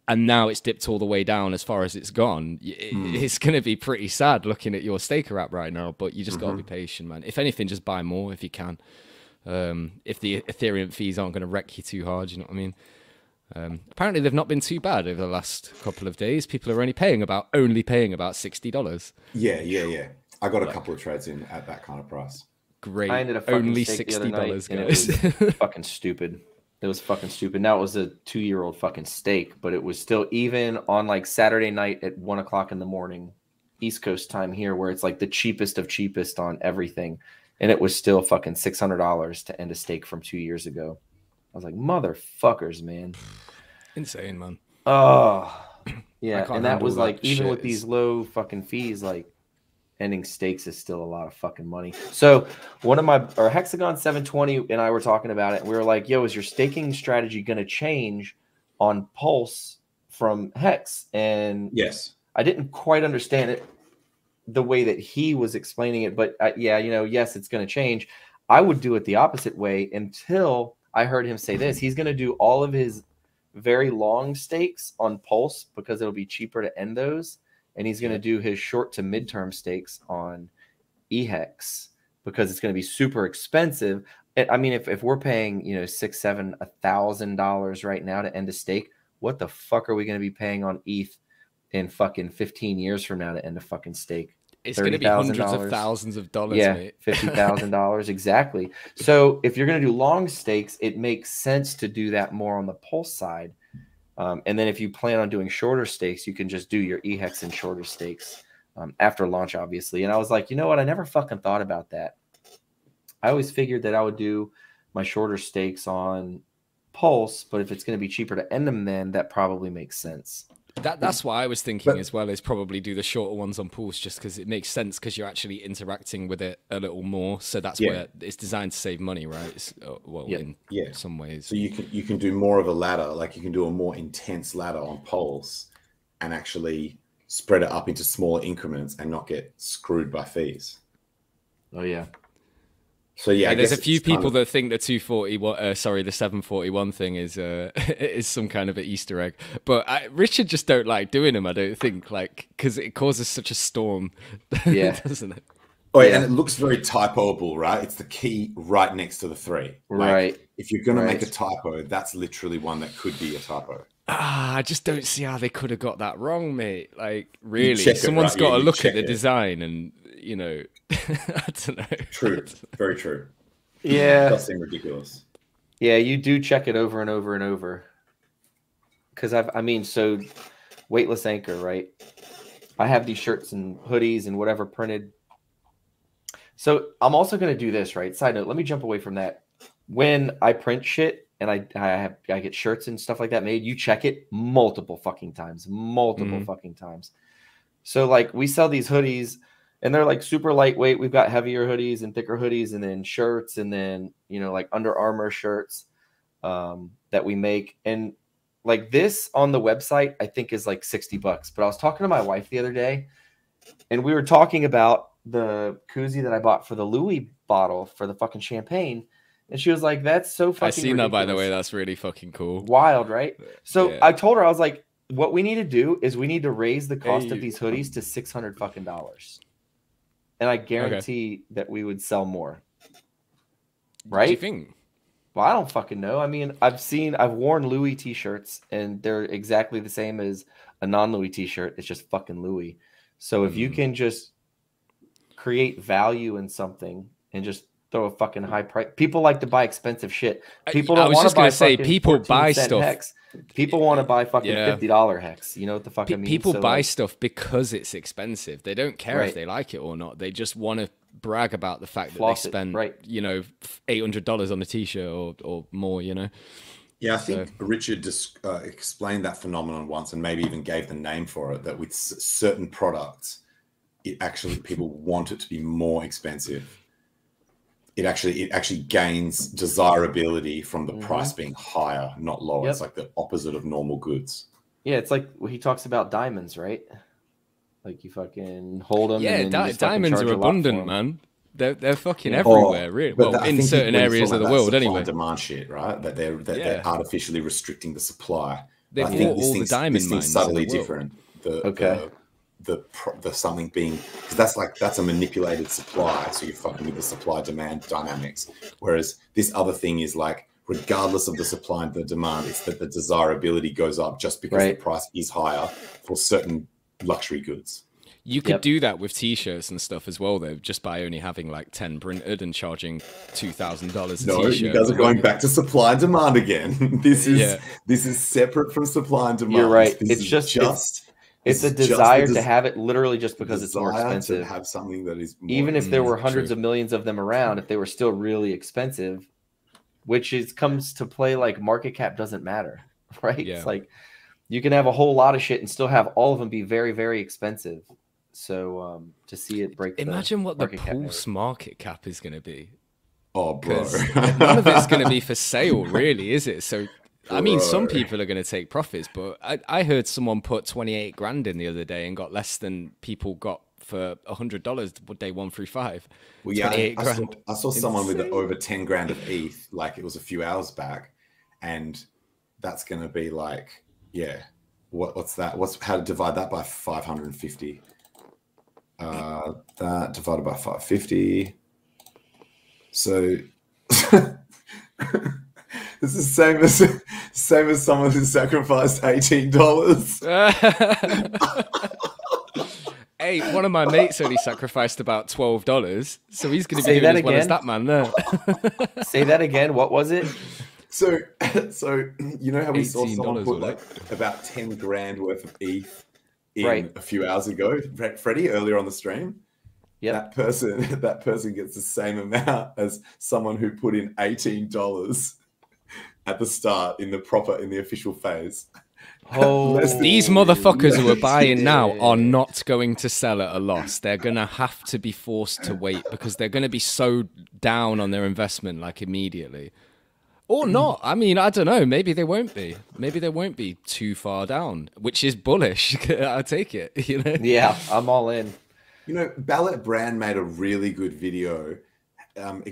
And now it's dipped all the way down as far as it's gone. It's going to be pretty sad looking at your staker app right now, but you just got to be patient, man. If anything, just buy more if you can. If the Ethereum fees aren't going to wreck you too hard, you know what I mean? Apparently, they've not been too bad over the last couple of days. People are only paying about $60. Yeah. I got a couple of trades in at that kind of price. Great. I ended up only $60, guys. It was fucking stupid. It was fucking stupid. Now it was a 2-year-old fucking stake, but it was still even on like Saturday night at 1 o'clock in the morning, East Coast time here, where it's like the cheapest of cheapest on everything. And it was still fucking $600 to end a stake from 2 years ago. I was like, motherfuckers, man. Insane, man. Oh, yeah. And that was like, even with these low fucking fees, like ending stakes is still a lot of fucking money. So one of our Hexagon 720 and I were talking about it. And we were like, yo, is your staking strategy going to change on Pulse from Hex? And yes, I didn't quite understand it. the way that he was explaining it. But yeah, you know, yes, it's going to change. I would do it the opposite way until I heard him say this. He's going to do all of his very long stakes on Pulse because it'll be cheaper to end those. And he's going to do his short to midterm stakes on eHex because it's going to be super expensive. I mean, if we're paying, you know, $6,000, $7,000 right now to end a stake, what the fuck are we going to be paying on ETH in fucking 15 years from now to end a fucking stake? It's going to be hundreds of thousands of dollars, yeah, mate. $50,000 exactly. So if you're going to do long stakes, it makes sense to do that more on the Pulse side. And then if you plan on doing shorter stakes, you can just do your eHex and shorter stakes after launch, obviously. And I was like, you know what? I never fucking thought about that. I always figured that I would do my shorter stakes on Pulse, but if it's going to be cheaper to end them, then that probably makes sense. That's what I was thinking as well, is probably do the shorter ones on Pulse just because it makes sense because you're actually interacting with it a little more. So that's where it's designed to save money, right? It's, in some ways. So you can do more of a ladder, like you can do a more intense ladder on Pulse and actually spread it up into smaller increments and not get screwed by fees. Oh, yeah. So yeah, there's a few people that think the 741 thing is is some kind of an Easter egg, but Richard just don't like doing them. I don't think, like, because it causes such a storm, doesn't it? Oh, yeah, and it looks very typoable, right? It's the key right next to the 3. Right. If you're going to make a typo, that's literally one that could be a typo. I just don't see how they could have got that wrong, mate. Like, really, someone's got to look at the design and, you know, I don't know. True. Very true. Yeah. It does seem ridiculous. Yeah, you do check it over and over and over. Because so Weightless Anchor, right? I have these shirts and hoodies and whatever printed. So I'm also going to do this, right? Side note, let me jump away from that. When I print shit and I get shirts and stuff like that made, you check it multiple fucking times. So like we sell these hoodies and they're like super lightweight. We've got heavier hoodies and thicker hoodies and then shirts and then, you know, like Under Armour shirts that we make. And like this on the website, I think is like $60. But I was talking to my wife the other day and we were talking about the koozie that I bought for the Louis bottle for the fucking champagne. And she was like, that's so fucking I've seen ridiculous. that, by the way. That's really fucking cool. Wild, right? So I told her, I was like, what we need to do is we need to raise the cost of these hoodies to $600 fucking dollars. And I guarantee that we would sell more. Right? What do you think? Well, I don't fucking know. I mean, I've worn Louis t-shirts and they're exactly the same as a non-Louis t-shirt. It's just fucking Louis. So if you can just create value in something and just throw a fucking high price. People like to buy expensive shit. People don't want to buy people buy stuff. Hex. People want to buy fucking $50 hex. You know what the fuck I mean? People buy stuff because it's expensive. They don't care if they like it or not. They just want to brag about the fact that they spend, you know, $800 on a t-shirt or more, you know? Yeah, I think Richard just explained that phenomenon once and maybe even gave the name for it, that with certain products, people want it to be more expensive. It actually gains desirability from the price being higher, not lower. It's like the opposite of normal goods. Yeah, it's like he talks about diamonds, right? Like you fucking hold them. Yeah, and then diamonds are abundant, man. They're fucking everywhere, really. Well, in certain areas of the world, anyway. Demand shit, right? That they're artificially restricting the supply. They've bought all the diamond mines. Subtly different. The something being, because that's a manipulated supply, so you're fucking with the supply demand dynamics. Whereas this other thing is like, regardless of the supply and the demand, it's that the desirability goes up just because the price is higher for certain luxury goods. You could do that with t-shirts and stuff as well, though, just by only having like 10 printed and charging $2,000 a t-shirt. No, you guys are going back to supply and demand again. This is separate from supply and demand. You're right. It's a desire to have it literally just because it's more expensive. To have something that is more even if there were hundreds of millions of them around, if they were still really expensive, which comes to play like market cap doesn't matter, right? Yeah. It's like you can have a whole lot of shit and still have all of them be very, very expensive. So to see it break, imagine what the Pulse market cap is going to be. Oh, bro, none of it's going to be for sale, really, is it? So. I mean, some people are going to take profits, but I heard someone put 28 grand in the other day and got less than people got for $100 day 1 through 5. Well, yeah, I saw someone with over 10 grand of ETH, like it was a few hours back, and that's going to be like, yeah, what's that? How to divide that by 550? That divided by 550. So this is same as someone who sacrificed $18. Hey, one of my mates only sacrificed about $12, so he's going to be doing as well as that man there. Say that again. What was it? So you know how we saw someone put like about 10 grand worth of ETH in a few hours ago, Freddie, earlier on the stream? Yeah. That person gets the same amount as someone who put in $18 at the start in the official phase. Oh, these motherfuckers who are buying now are not going to sell at a loss. They're going to have to be forced to wait because they're going to be so down on their investment like immediately. Or not. I mean, I don't know. Maybe they won't be. Maybe they won't be too far down, which is bullish. I'll take it. You know? Yeah, I'm all in. You know, Ballet Brand made a really good video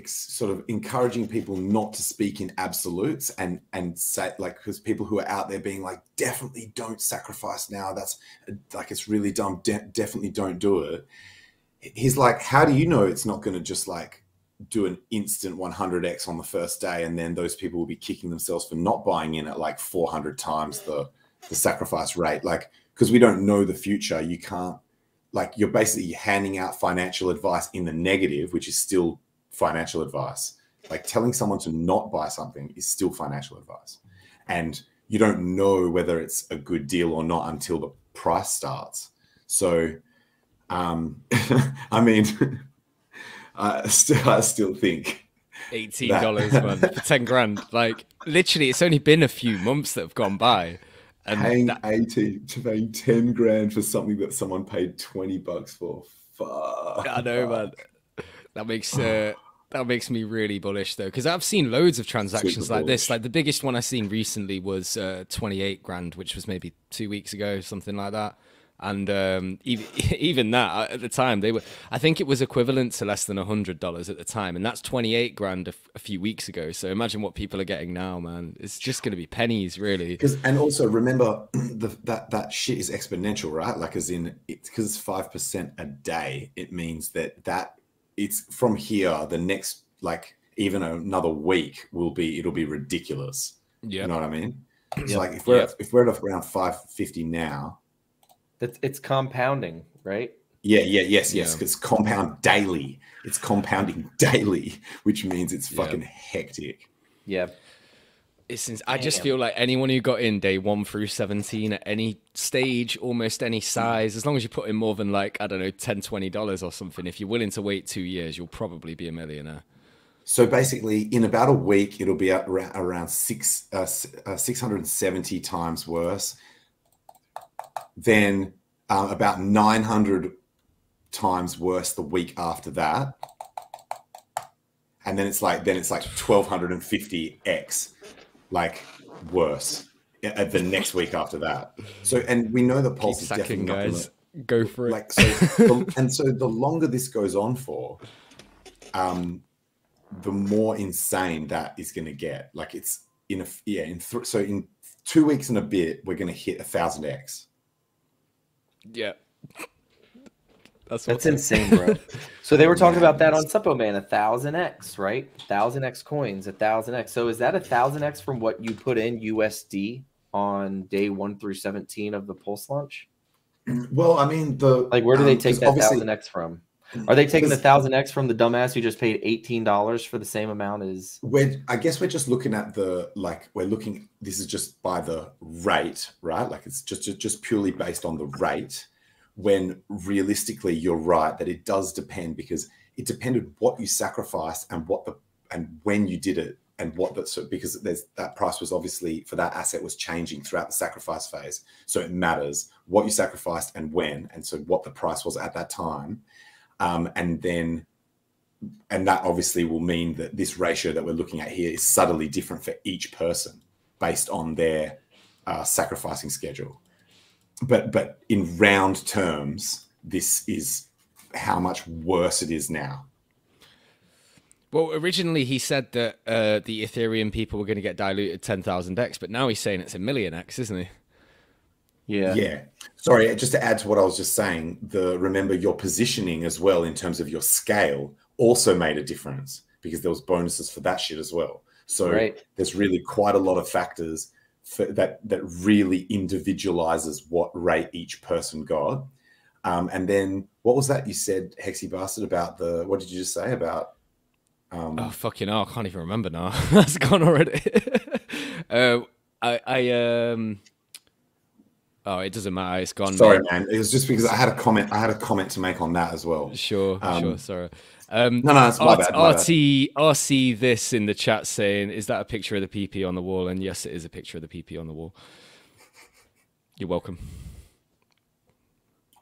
sort of encouraging people not to speak in absolutes and say, like, because people who are out there being like, definitely don't sacrifice now. That's like, it's really dumb. Definitely don't do it. He's like, how do you know it's not going to just like do an instant 100x on the first day, and then those people will be kicking themselves for not buying in at like 400 times the sacrifice rate? Like, because we don't know the future. You can't, like, you're basically handing out financial advice in the negative, which is still financial advice. Like, telling someone to not buy something is still financial advice, and you don't know whether it's a good deal or not until the price starts. So I mean, I still think $18 man, for 10 grand. Like, literally, it's only been a few months that have gone by. And paying 10 grand for something that someone paid $20 for. Fuck. I know, man. That makes me really bullish though, because I've seen loads of transactions like this. Like the biggest one I seen recently was 28 grand, which was maybe 2 weeks ago, something like that. And even that at the time, I think it was equivalent to less than $100 at the time, and that's 28 grand a few weeks ago. So imagine what people are getting now, man. It's just going to be pennies, really. And also remember that shit is exponential, right? Like, as in, it's because it's 5% a day. It means that it's from here. The next, like, even another week it'll be ridiculous. Yeah, you know what I mean? So like, if we're at around 550 now. It's compounding, right? Yes. Because compound daily. It's compounding daily, which means it's fucking hectic. Yeah. I just feel like anyone who got in day 1 through 17 at any stage, almost any size, as long as you put in more than, like, I don't know, $10, $20 or something, if you're willing to wait 2 years, you'll probably be a millionaire. So basically, in about a week, it'll be around 670 times worse. Then about 900 times worse the week after that, and then it's like 1250x like worse the next week after that. So, and we know the Pulse is definitely not guys. Go for it. Like, so the longer this goes on for, the more insane that is going to get. Like, it's in 2 weeks and a bit, we're going to hit 1000x. Yeah. That's insane, bro. So they were talking about that on Suppo Man, 1000x, right? 1000x coins, 1000x. So is that 1000x from what you put in USD on day 1 through 17 of the Pulse launch? Well, I mean, where do they take that 1000x from? Are they taking the 1000x from the dumbass who just paid $18 for the same amount as? I guess we're just looking at this is just by the rate, right? Like, it's just purely based on the rate, when realistically you're right that it does depend, because it depended what you sacrificed and when you did it, and because that price was obviously for that asset was changing throughout the sacrifice phase. So it matters what you sacrificed and when, and so what the price was at that time. And that obviously will mean that this ratio that we're looking at here is subtly different for each person based on their sacrificing schedule. But in round terms, this is how much worse it is now. Well, originally he said that the Ethereum people were going to get diluted 10,000x, but now he's saying it's 1,000,000x, isn't he? Yeah. Yeah. Sorry, just to add to what I was just saying, remember your positioning as well in terms of your scale also made a difference because there was bonuses for that shit as well. So there's really quite a lot of factors that really individualizes what rate each person got. And then what was that you said, Hexy Bastard, about what did you just say about? Oh, fucking hell, I can't even remember now. That's gone already. Oh, it doesn't matter. It's gone. Sorry, man. It was just because I had a comment to make on that as well. Sure. Sorry. No, it's my bad. RC this in the chat saying, is that a picture of the PP on the wall? And yes, it is a picture of the PP on the wall. You're welcome.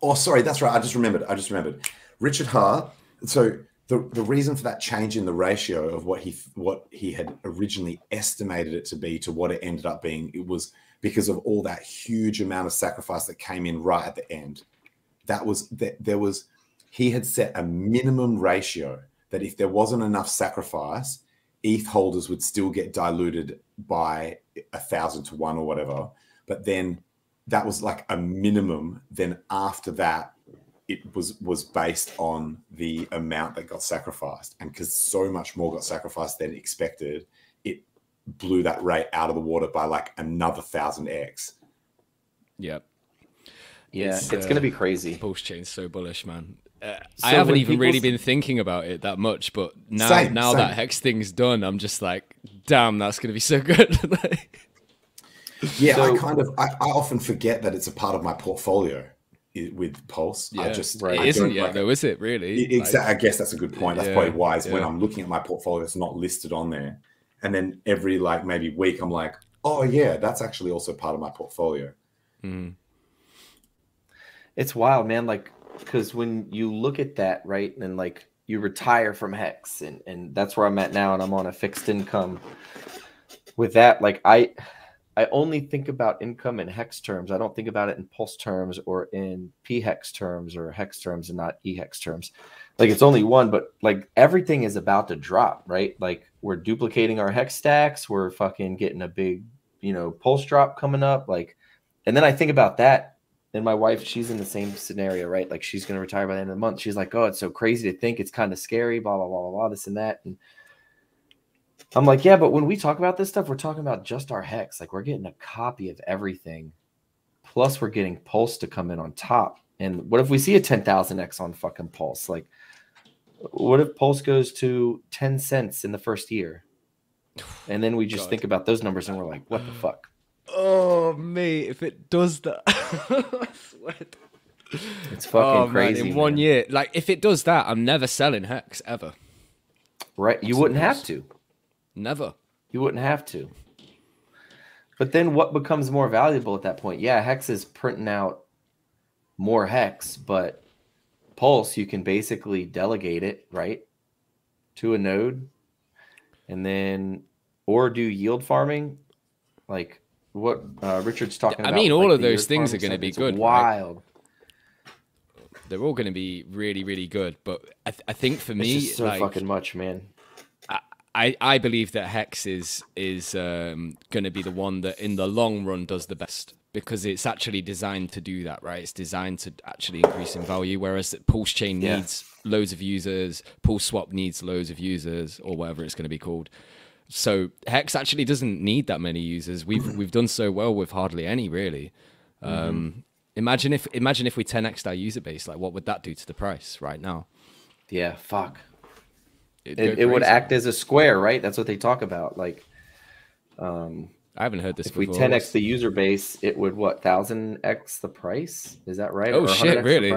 Oh, sorry. That's right. I just remembered. Richard Hart. So the reason for that change in the ratio of what he had originally estimated it to be to what it ended up being, it was because of all that huge amount of sacrifice that came in right at the end. He had set a minimum ratio that if there wasn't enough sacrifice, ETH holders would still get diluted by 1,000 to 1 or whatever. But then that was like a minimum. Then after that, it was based on the amount that got sacrificed. And because so much more got sacrificed than expected, it blew that rate out of the water by like another 1,000x. Yep. Yeah, it's going to be crazy. Pulse Chain's so bullish, man. I haven't even really been thinking about it that much, but now that Hex thing's done, I'm just like, damn, that's going to be so good. Yeah, I often forget that it's a part of my portfolio with Pulse. Yeah, it isn't yet, though, is it really? Exactly. I guess that's a good point. That's probably why when I'm looking at my portfolio, it's not listed on there. And then every maybe week, I'm like, oh yeah, that's actually also part of my portfolio. Mm. It's wild, man. Because when you look at that, right, and you retire from Hex, and that's where I'm at now, and I'm on a fixed income. With that, I only think about income in Hex terms. I don't think about it in Pulse terms or in P-Hex terms or Hex terms and not E-Hex terms. It's only one, but everything is about to drop, right? We're duplicating our Hex stacks. We're fucking getting a big, Pulse drop coming up. And then I think about that. And my wife, she's in the same scenario, right? She's going to retire by the end of the month. She's like, oh, it's so crazy to think. It's kind of scary, blah, blah, blah, blah, blah, this and that. And I'm like, yeah, but when we talk about this stuff, we're talking about just our Hex. We're getting a copy of everything. Plus, we're getting Pulse to come in on top. And what if we see a 10,000x on fucking Pulse? What if Pulse goes to 10 cents in the first year? And then we just think about those numbers and we're like, what the fuck? Oh, mate, if it does that, I swear. It's fucking crazy. Man, in 1 year. If it does that, I'm never selling Hex ever. Right. You wouldn't have to. Never. You wouldn't have to. But then what becomes more valuable at that point? Yeah, Hex is printing out more Hex, but Pulse, you can basically delegate it, right, to a node, and then or do yield farming, what Richard's talking about. I mean, all of those things are going to be good. Wild. Right? They're all going to be really, really good. But I think for me, it's just so fucking much, man. I believe that Hex is going to be the one that in the long run does the best because it's actually designed to do that, right? It's designed to actually increase in value, whereas Pulse Chain needs loads of users, Pulse Swap needs loads of users, or whatever it's going to be called. So Hex actually doesn't need that many users. We've done so well with hardly any, really. Imagine if we 10x'd our user base, what would that do to the price right now? Yeah, fuck. It would act as a square, right? That's what they talk about. I haven't heard this before. If we 10x the user base, it would 1,000x the price? Is that right? Oh, shit, really?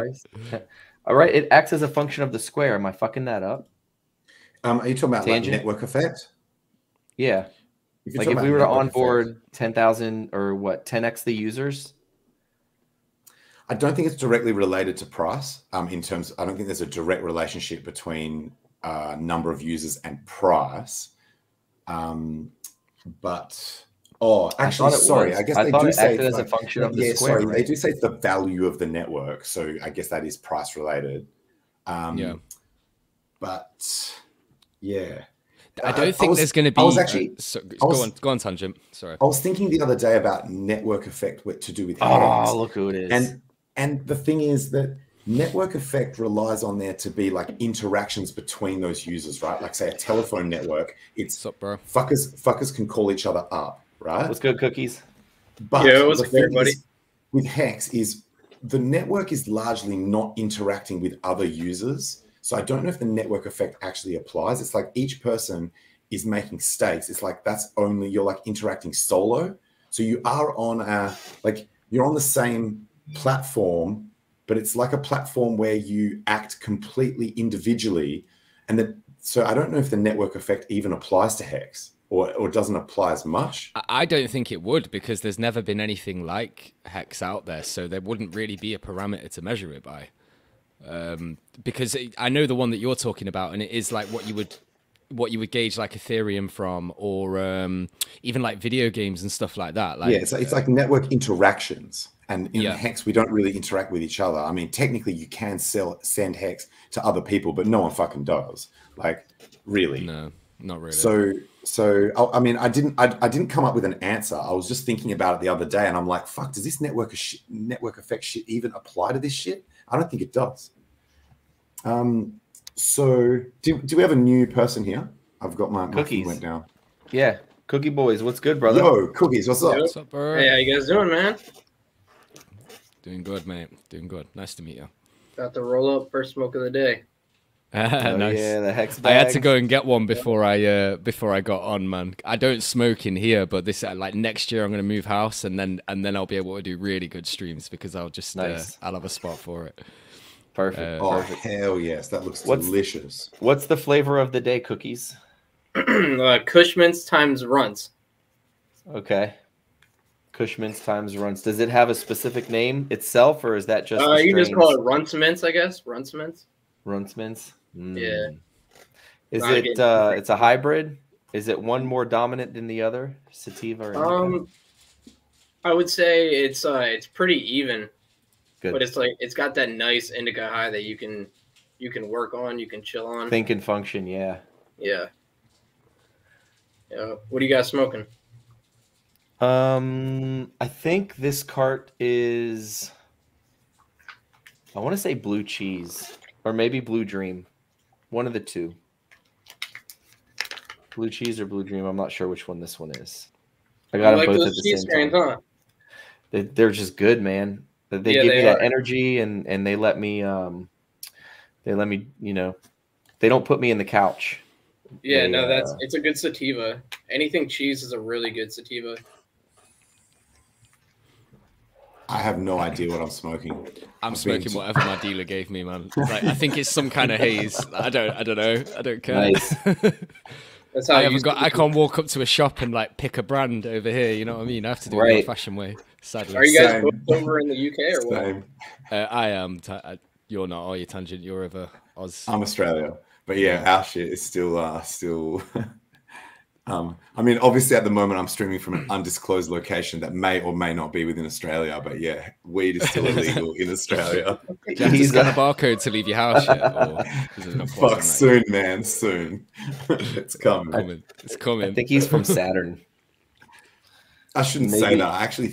All right, it acts as a function of the square. Am I fucking that up? Are you talking about network effect? Yeah. If we were to onboard 10,000 or 10x the users? I don't think it's directly related to price. I don't think there's a direct relationship between number of users and price. But actually, sorry, I guess they do say it's a function of the square. Sorry, right? They do say it's the value of the network. So I guess that is price related. But yeah. I don't think there's going to be. I was actually. Go on, tangent. Sorry. I was thinking the other day about network effect to do with. Oh, look who it is! And the thing is that network effect relies on there to be like interactions between those users, right? Like say a telephone network. It's what's up, bro? Fuckers can call each other up, right? What's good, Cookies? But yeah, what's good, buddy? With Hex is the network is largely not interacting with other users. So I don't know if the network effect actually applies. It's like each person is making stakes. It's like you're like interacting solo. So you are on you're on the same platform, but it's like a platform where you act completely individually. So I don't know if the network effect even applies to Hex or doesn't apply as much. I don't think it would, because there's never been anything like Hex out there. So there wouldn't really be a parameter to measure it by. Because I know the one that you're talking about, and it is like what you would gauge like Ethereum from, or even like video games and stuff like that. Like, yeah, it's like network interactions, and in Hex we don't really interact with each other. I mean, technically you can send Hex to other people, but no one fucking does. Like, really? No, not really. So I mean, I didn't come up with an answer. I was just thinking about it the other day, and I'm like, fuck, does this network effect shit even apply to this shit? I don't think it does. So do we have a new person here? I've got my thing went down. Yeah, Cookie Boys, what's good, brother? Yo, Cookies, what's up? What's up, bro? Hey, how you guys doing, man? Doing good, mate. Doing good. Nice to meet you. About to roll up first smoke of the day. Nice. Yeah, the Hex bag. I had to go and get one before I got on, man. I don't smoke in here, but this like next year I'm gonna move house, and then I'll be able to do really good streams, because I'll just I'll have a spot for it. Perfect. Perfect. Hell yes, that looks delicious. What's the flavor of the day, Cookies? Kush Mints times Runts. Okay. Kush Mints times Runts. Does it have a specific name itself, or is that just you can just call it Runts Mints, I guess. Runts Mints. Runts Mints. Yeah. Is it it's a hybrid? Is it one more dominant than the other? Sativa or I would say it's pretty even. Good. But it's got that nice indica high that you can work on, you can chill on. Think and function, yeah. Yeah. What do you guys smoking? I think this cart is, I want to say Blue Cheese, or maybe Blue Dream. One of the two. Blue Cheese or Blue Dream. I'm not sure which one this one is. I got them both at the same time. Huh? They're just good, man. They give me that energy, and they let me, you know, they don't put me in the couch. Yeah, it's a good sativa. Anything cheese is a really good sativa. I have no idea what I'm smoking. I'm smoking whatever my dealer gave me, man. Like, I think it's some kind of haze. I don't know. I don't care. Nice. That's how I can't walk up to a shop and like pick a brand over here. You know what I mean? I have to do it the old-fashioned way. Sadly. Are you guys both over in the UK or what? I am. You're not. Are you, Tangent? You're over Oz. I'm Australia, but yeah, our shit is still. I mean, obviously at the moment I'm streaming from an undisclosed location that may or may not be within Australia, but yeah, weed is still illegal in Australia. Do you have to scan a barcode to leave your house yet? Or fuck, soon, man, soon. It's coming. It's coming. I think he's from Saturn. I shouldn't say that. I actually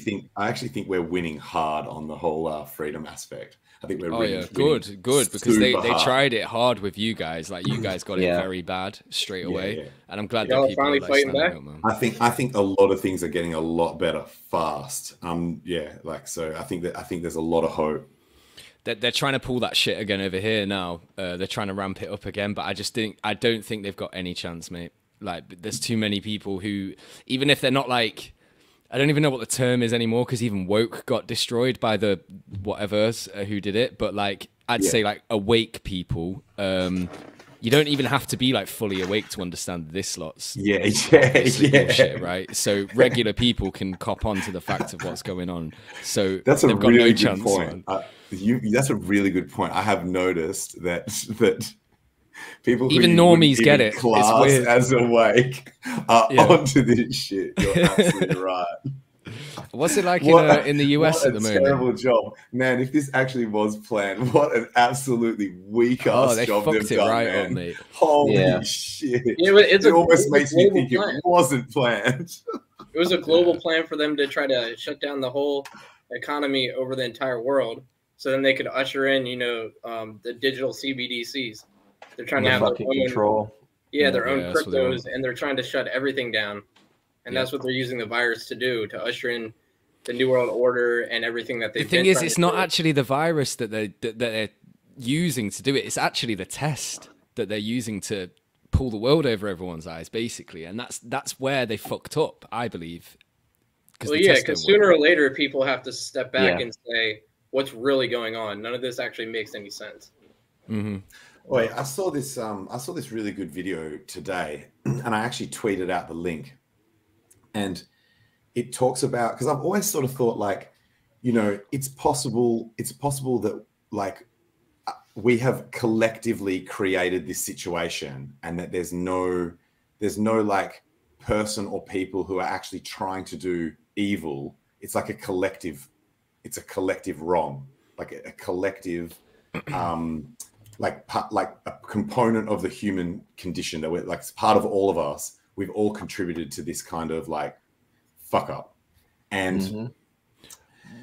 think we're winning hard on the whole freedom aspect. I think we're winning. Good, because they tried it hard with you guys. Like, you guys got it very bad straight away, and I'm glad that people are like fighting back. Out, man. I think a lot of things are getting a lot better fast. So I think there's a lot of hope. They're trying to pull that shit again over here now. They're trying to ramp it up again, but I don't think they've got any chance, mate. Like, there's too many people who, even if they're not like, I don't even know what the term is anymore, because even woke got destroyed by the whatevers who did it. But like, I'd say like awake people, you don't even have to be like fully awake to understand this lot's bullshit, right? So regular people can cop on to the fact of what's going on. So that's a they've got really no chance, good point. That's a really good point. I have noticed that people who even normies get it. Class it's weird. As awake are onto this shit. You're absolutely right. What's it like in the US at the moment? Terrible job, man. If this actually was planned, what an absolutely weak ass they job fucked they've it done, right man. up, mate. Holy shit! Yeah, but it almost makes me think plan. it wasn't planned. It was a global plan for them to try to shut down the whole economy over the entire world, so then they could usher in, the digital CBDCs. They're trying to have their own control. Yeah, their own cryptos, and they're trying to shut everything down. And that's what they're using the virus to do, to usher in the New World Order and everything that they. The thing is, it's not actually the virus that they're using to do it. It's actually the test that they're using to pull the world over everyone's eyes, basically. And that's where they fucked up, I believe. Well, yeah, because sooner or later, people have to step back and say, what's really going on? None of this actually makes any sense. Mm-hmm. Wait, I saw this really good video today, and I actually tweeted out the link. And it talks about, because I've always sort of thought, like, it's possible that, like, we have collectively created this situation, and that there's no like person or people who are actually trying to do evil. It's like a collective wrong, like a collective like a component of the human condition that we're like, it's part of all of us. We've all contributed to this kind of like fuck up. And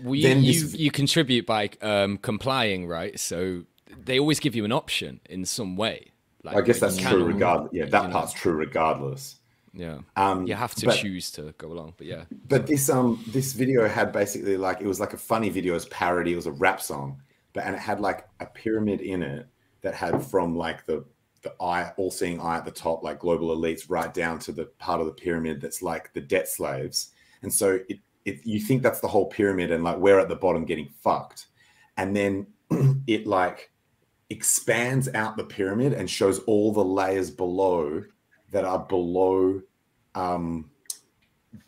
well, you contribute by complying, right? So they always give you an option in some way. Like, I guess that's true regardless. Yeah, that part's true regardless. Yeah. You have to choose to go along, but yeah. But this video had basically, like, it was like a funny video, as parody. It was a rap song, and it had like a pyramid in it that had from like the eye, all-seeing eye at the top, like global elites, right down to the part of the pyramid that's like the debt slaves. And so you think that's the whole pyramid, and like we're at the bottom getting fucked. And then it like expands out the pyramid and shows all the layers below that are below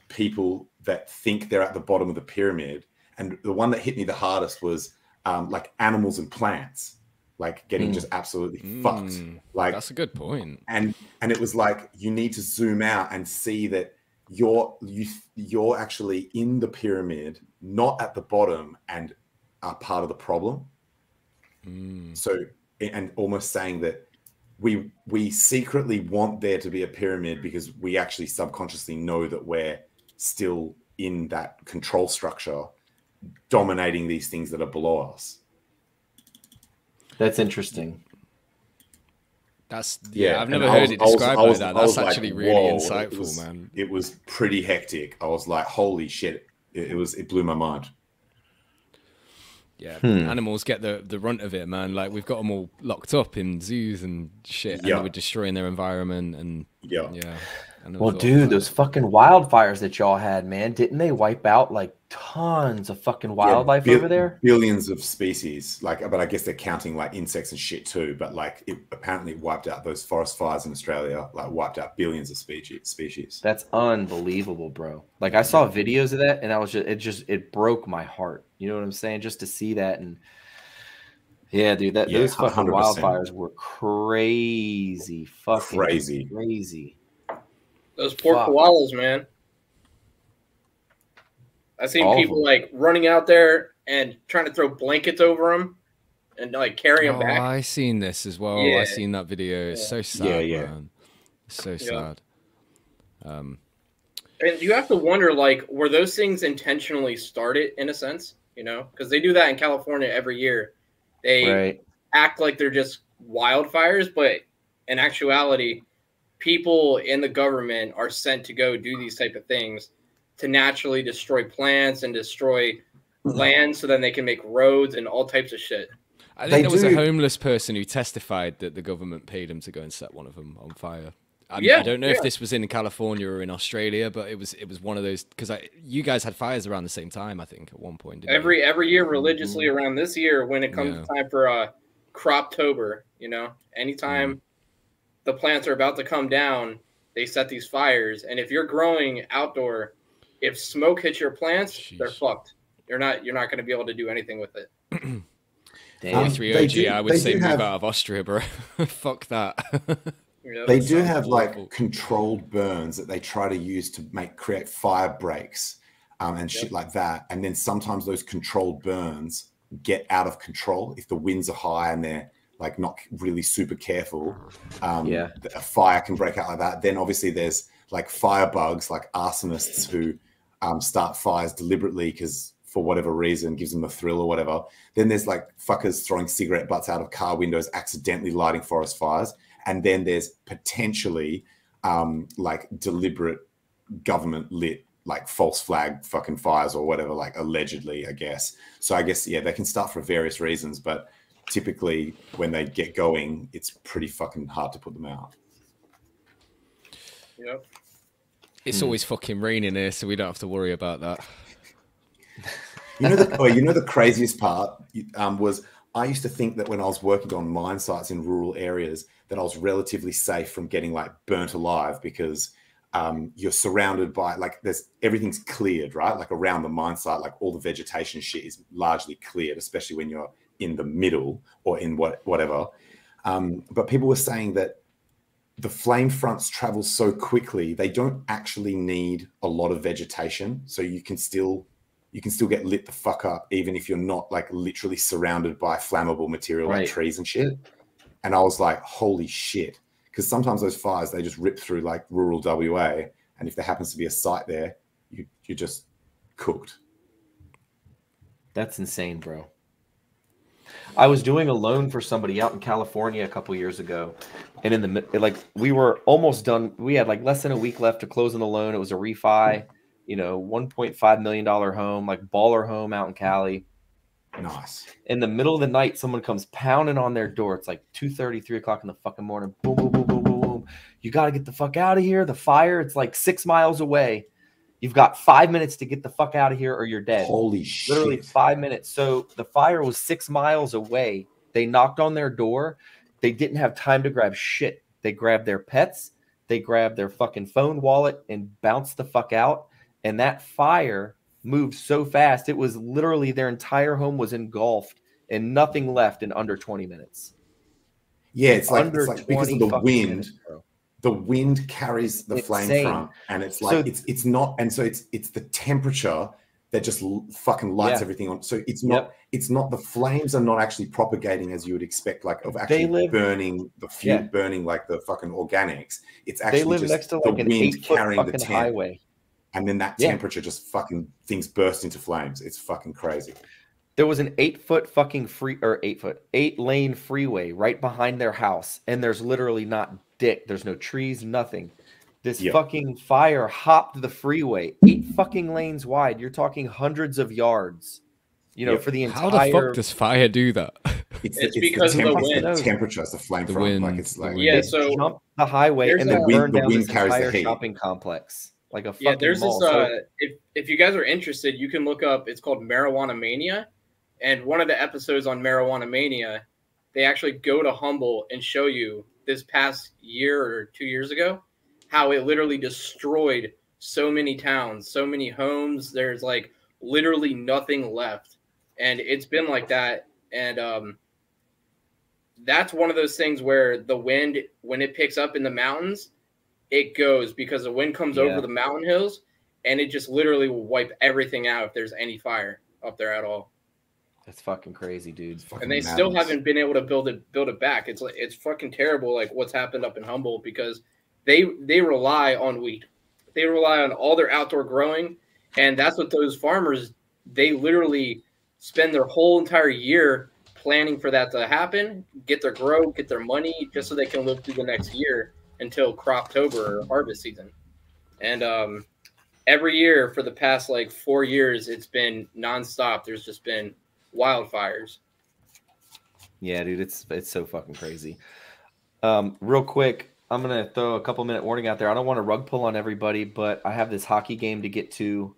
people that think they're at the bottom of the pyramid. And the one that hit me the hardest was like animals and plants, like getting just absolutely fucked. Like, that's a good point. And it was like, you need to zoom out and see that you're actually in the pyramid, not at the bottom, and are part of the problem. So, and almost saying that we secretly want there to be a pyramid because we actually subconsciously know that we're still in that control structure, dominating these things that are below us. That's interesting. I've never heard it described like that. That's actually really insightful, man. It was pretty hectic. I was like, holy shit. It blew my mind. Yeah, animals get the runt of it, man. Like, we've got them all locked up in zoos and shit, and they were destroying their environment. And yeah. Well, dude, those fucking wildfires that y'all had, man, didn't they wipe out like tons of fucking wildlife over there? Billions of species, like, but I guess they're counting like insects and shit too. But like, it apparently wiped out, those forest fires in Australia, like wiped out billions of species. That's unbelievable, bro. Like, I saw videos of that, and I was it broke my heart. You know what I'm saying? Just to see that. And yeah, dude, those fucking 100%. Wildfires were crazy, fucking crazy. Those poor koalas, man. I've seen people like running out there and trying to throw blankets over them and like carry them back. I seen this as well. I seen that video. It's so sad, man. It's so sad. And you have to wonder, like, were those things intentionally started in a sense? You know, because they do that in California every year. They act like they're just wildfires, but in actuality, people in the government are sent to go do these type of things to naturally destroy plants and destroy land so then they can make roads and all types of shit. I think there was a homeless person who testified that the government paid him to go and set one of them on fire. I don't know if this was in California or in Australia, but it was one of those, because you guys had fires around the same time, I think, at one point. Every year religiously around this year when it comes time for Croptober, you know, anytime the plants are about to come down, they set these fires. And if you're growing outdoor, if smoke hits your plants, they're fucked. You're not going to be able to do anything with it. Damn. 3 OG, I would say move out of Austria, bro. Fuck that. They do have like controlled burns that they try to use to create fire breaks. and shit like that. And then sometimes those controlled burns get out of control if the winds are high and they're like not really super careful. A fire can break out like that. Then obviously there's like firebugs, like arsonists who start fires deliberately because for whatever reason gives them a thrill or whatever. Then there's like fuckers throwing cigarette butts out of car windows, accidentally lighting forest fires. And then there's potentially like deliberate government lit like false flag fucking fires or whatever, like allegedly, I guess. So I guess, yeah, they can start for various reasons, but typically when they get going, it's pretty fucking hard to put them out. Yep. It's always fucking raining here, so we don't have to worry about that. You know, the craziest part was I used to think that when I was working on mine sites in rural areas that I was relatively safe from getting like burnt alive because you're surrounded by like everything's cleared, right? Like around the mine site, like all the vegetation shit is largely cleared, especially when you're in the middle or in whatever. But people were saying that the flame fronts travel so quickly, they don't actually need a lot of vegetation. So you can still get lit the fuck up, even if you're not like literally surrounded by flammable material like trees and shit. And I was like, holy shit. Because sometimes those fires, they just rip through like rural WA. And if there happens to be a site there, you're just cooked. That's insane, bro. I was doing a loan for somebody out in California a couple years ago. And in the like we were almost done. We had like less than a week left to close on the loan. It was a refi, you know, $1.5 million home, like baller home out in Cali. Nice. In the middle of the night, someone comes pounding on their door. It's like 2:30, 3 o'clock in the fucking morning. Boom, boom, boom, boom, boom, boom. You got to get the fuck out of here. The fire, it's like 6 miles away. You've got 5 minutes to get the fuck out of here or you're dead. Holy shit. Literally 5 minutes. So the fire was 6 miles away. They knocked on their door. They didn't have time to grab shit. They grabbed their pets. They grabbed their fucking phone, wallet, and bounced the fuck out. And that fire moved so fast. It was literally their entire home was engulfed and nothing left in under 20 minutes. Yeah, it's like because of the wind. Minutes, the wind carries the flame front, and it's like so, it's not, and so it's the temperature that just fucking lights everything on. So it's not the flames are not actually propagating as you would expect, like of actually burning the fuel, burning like the fucking organics. It's actually just next to like the wind carrying the temp, highway. And then that temperature just fucking things burst into flames. It's fucking crazy. There was an 8-foot fucking 8-lane freeway right behind their house, and there's literally not dick. There's no trees, nothing. This fucking fire hopped the freeway 8 fucking lanes wide. You're talking hundreds of yards. You know, for the entire. How the fuck does fire do that? It's because of the wind. The temperature, it's the flame front. Like it's like so jump the highway and then burn down this entire shopping complex. Like a fucking there's mall. This if you guys are interested, you can look up, it's called Marijuana Mania, and one of the episodes on Marijuana Mania, they actually go to Humble and show you this past year or 2 years ago how it literally destroyed so many towns, so many homes. There's like literally nothing left, and it's been like that. And that's one of those things where the wind, when it picks up in the mountains, it goes because the wind comes over the mountain hills, and it just literally will wipe everything out if there's any fire up there at all. That's fucking crazy, dude. And they still haven't been able to build it back. It's fucking terrible, like what's happened up in Humboldt, because they rely on wheat. They rely on all their outdoor growing, and that's what those farmers, they literally spend their whole entire year planning for that to happen, get their grow, get their money, just so they can live through the next year until Croptober or harvest season. And every year for the past like 4 years, it's been nonstop. There's just been wildfires. Yeah, dude, it's so fucking crazy. Real quick, I'm gonna throw a couple minute warning out there. I don't want to rug pull on everybody, but I have this hockey game to get to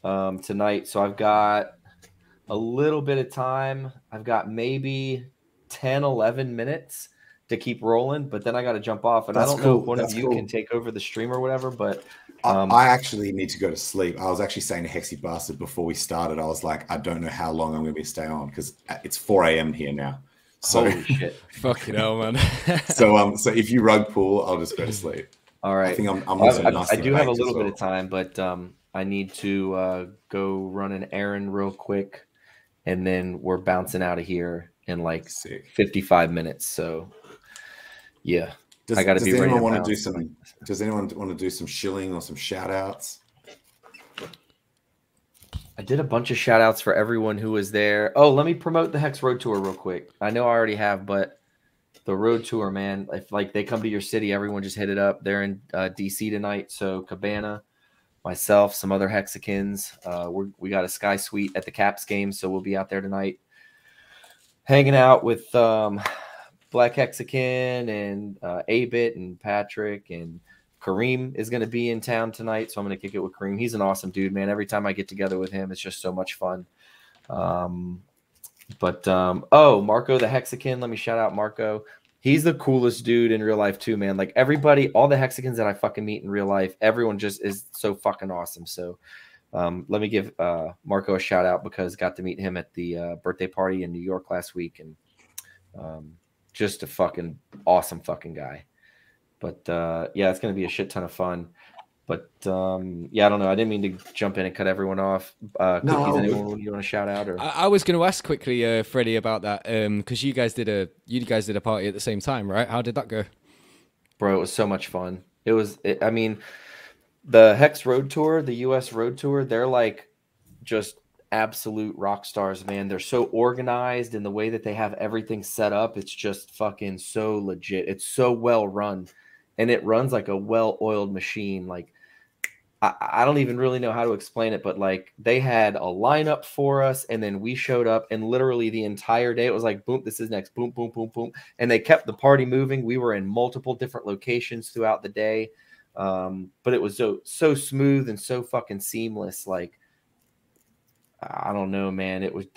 tonight, so I've got a little bit of time. I've got maybe 10-11 minutes to keep rolling, but then I got to jump off, and I don't know if one of you can take over the stream or whatever, but I actually need to go to sleep. I was actually saying to Hexy Bastard before we started, I was like, I don't know how long I'm going to be staying on because it's 4 a.m. here now. So holy shit. Fucking hell, man. so if you rug pull, I'll just go to sleep. All right. I think I'm also I do have a little bit of time, but I need to go run an errand real quick, and then we're bouncing out of here in like 55 minutes. So, yeah, I got to be ready. Does anyone want to do some shilling or some shout outs? I did a bunch of shout outs for everyone who was there. Oh, let me promote the Hex Road Tour real quick. I know I already have, but the road tour, man, if like they come to your city, everyone just hit it up. They're in DC tonight. So Cabana, myself, some other Hexicans. We got a Sky Suite at the Caps game, so we'll be out there tonight hanging out with Black Hexican and A-Bit and Patrick, and Kareem is going to be in town tonight, so I'm going to kick it with Kareem. He's an awesome dude, man. Every time I get together with him, it's just so much fun. Marco the Hexican, let me shout out Marco. He's the coolest dude in real life too, man. Like everybody, all the Hexicans that I fucking meet in real life, everyone just is so fucking awesome. So let me give Marco a shout out because got to meet him at the birthday party in New York last week, and just a fucking awesome fucking guy. But yeah, it's going to be a shit ton of fun. But yeah, I don't know. I didn't mean to jump in and cut everyone off. Cookies, anyone you want to shout out? Or I was going to ask quickly, Freddie, about that because you guys did a party at the same time, right? How did that go, bro? It was so much fun. I mean, the Hex Road Tour, the U.S. Road Tour, they're like just absolute rock stars, man. They're so organized in the way that they have everything set up. It's just fucking so legit. It's so well run, and it runs like a well-oiled machine. Like I don't even really know how to explain it, but like they had a lineup for us, and then we showed up, and literally the entire day it was like, boom, this is next, boom, boom, boom, boom, and they kept the party moving. We were in multiple different locations throughout the day, but it was so smooth and so fucking seamless. Like I don't know, man. It was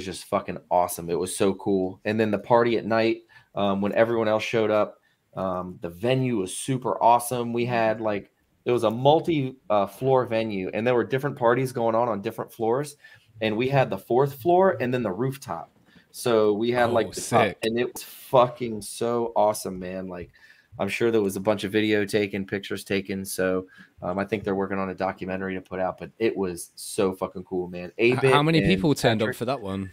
just fucking awesome. It was so cool. And then the party at night, when everyone else showed up, the venue was super awesome. We had like, it was a multi-floor venue, and there were different parties going on different floors. And we had the 4th floor and then the rooftop. So we had like the top, and it was fucking so awesome, man. Like I'm sure there was a bunch of video taken, pictures taken. So I think they're working on a documentary to put out, but it was so fucking cool, man. How many people turned up for that one?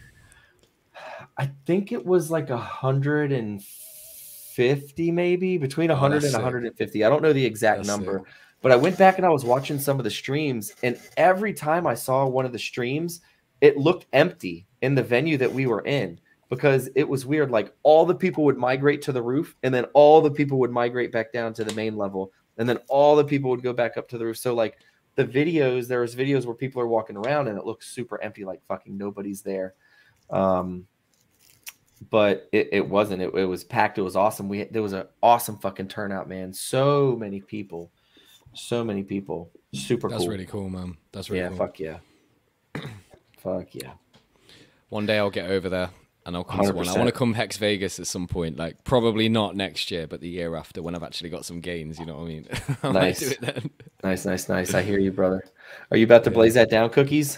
I think it was like 150, maybe between 100 and 150. I don't know the exact number, but I went back and I was watching some of the streams, and every time I saw one of the streams, it looked empty in the venue that we were in. Because it was weird, like all the people would migrate to the roof, and then all the people would migrate back down to the main level, and then all the people would go back up to the roof. So like the videos, there was videos where people are walking around and it looks super empty, like fucking nobody's there. But it wasn't. It was packed. It was awesome. There was an awesome fucking turnout, man. So many people. Super cool. That's really cool, man. That's really cool. Fuck yeah. Fuck yeah. One day I'll get over there. And I'll come to one. I want to come Hex Vegas at some point, like probably not next year, but the year after, when I've actually got some gains. You know what I mean? Nice. Do it then. Nice. I hear you, brother. Are you about to blaze that down, Cookies?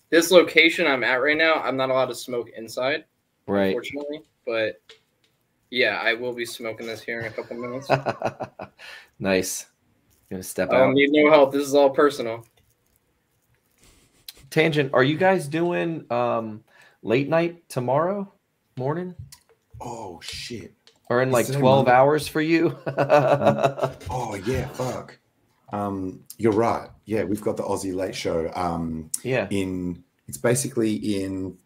This location I'm at right now, I'm not allowed to smoke inside, right? Unfortunately, but yeah, I will be smoking this here in a couple minutes. Nice. Gonna step out. I don't need no help. This is all personal. Tangent, are you guys doing late night tomorrow morning? Oh shit! Or in like 12 hours for you? Oh yeah, fuck. You're right. Yeah, we've got the Aussie Late Show. It's basically in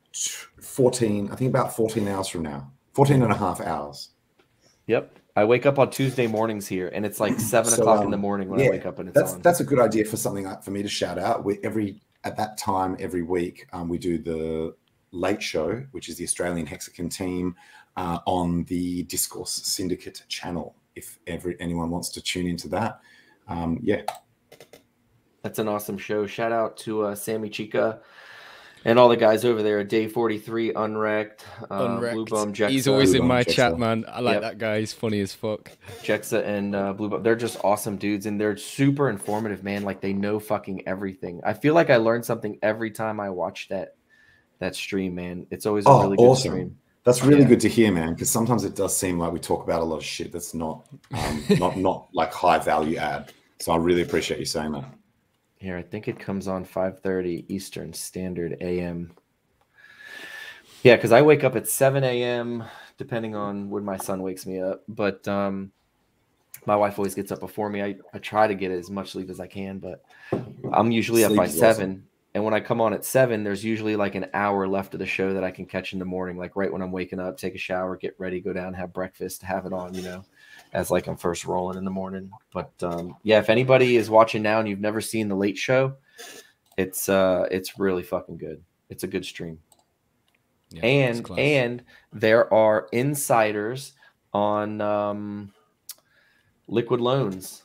14. I think about 14 hours from now. 14 and a half hours. Yep. I wake up on Tuesday mornings here, and it's like 7 o'clock in the morning when I wake up, and it's on. That's a good idea for something for me to shout out. At that time every week, we do the Late Show, which is the Australian Hexagon team, on the Discourse Syndicate channel. If anyone wants to tune into that, that's an awesome show. Shout out to Sammy Chica and all the guys over there at Day 43, Unwrecked. Blue Bum, Jexa. He's always in my chat, man. I like that guy. He's funny as fuck. Jexa and Blue Bum, they're just awesome dudes, and they're super informative, man. Like they know fucking everything. I feel like I learn something every time I watch that stream, man. It's always a really good stream. That's really good to hear, man, because sometimes it does seem like we talk about a lot of shit that's not not like high value add. So I really appreciate you saying that. Here, I think it comes on 5:30 Eastern Standard AM. Yeah, because I wake up at 7 a.m. depending on when my son wakes me up. But my wife always gets up before me. I try to get as much sleep as I can, but I'm usually up by 7. Awesome. And when I come on at 7, there's usually like an hour left of the show that I can catch in the morning, like right when I'm waking up, take a shower, get ready, go down, have breakfast, have it on, as like I'm first rolling in the morning. But yeah, if anybody is watching now and you've never seen The Late Show, it's really fucking good. It's a good stream. Yeah, and there are insiders on Liquid Loans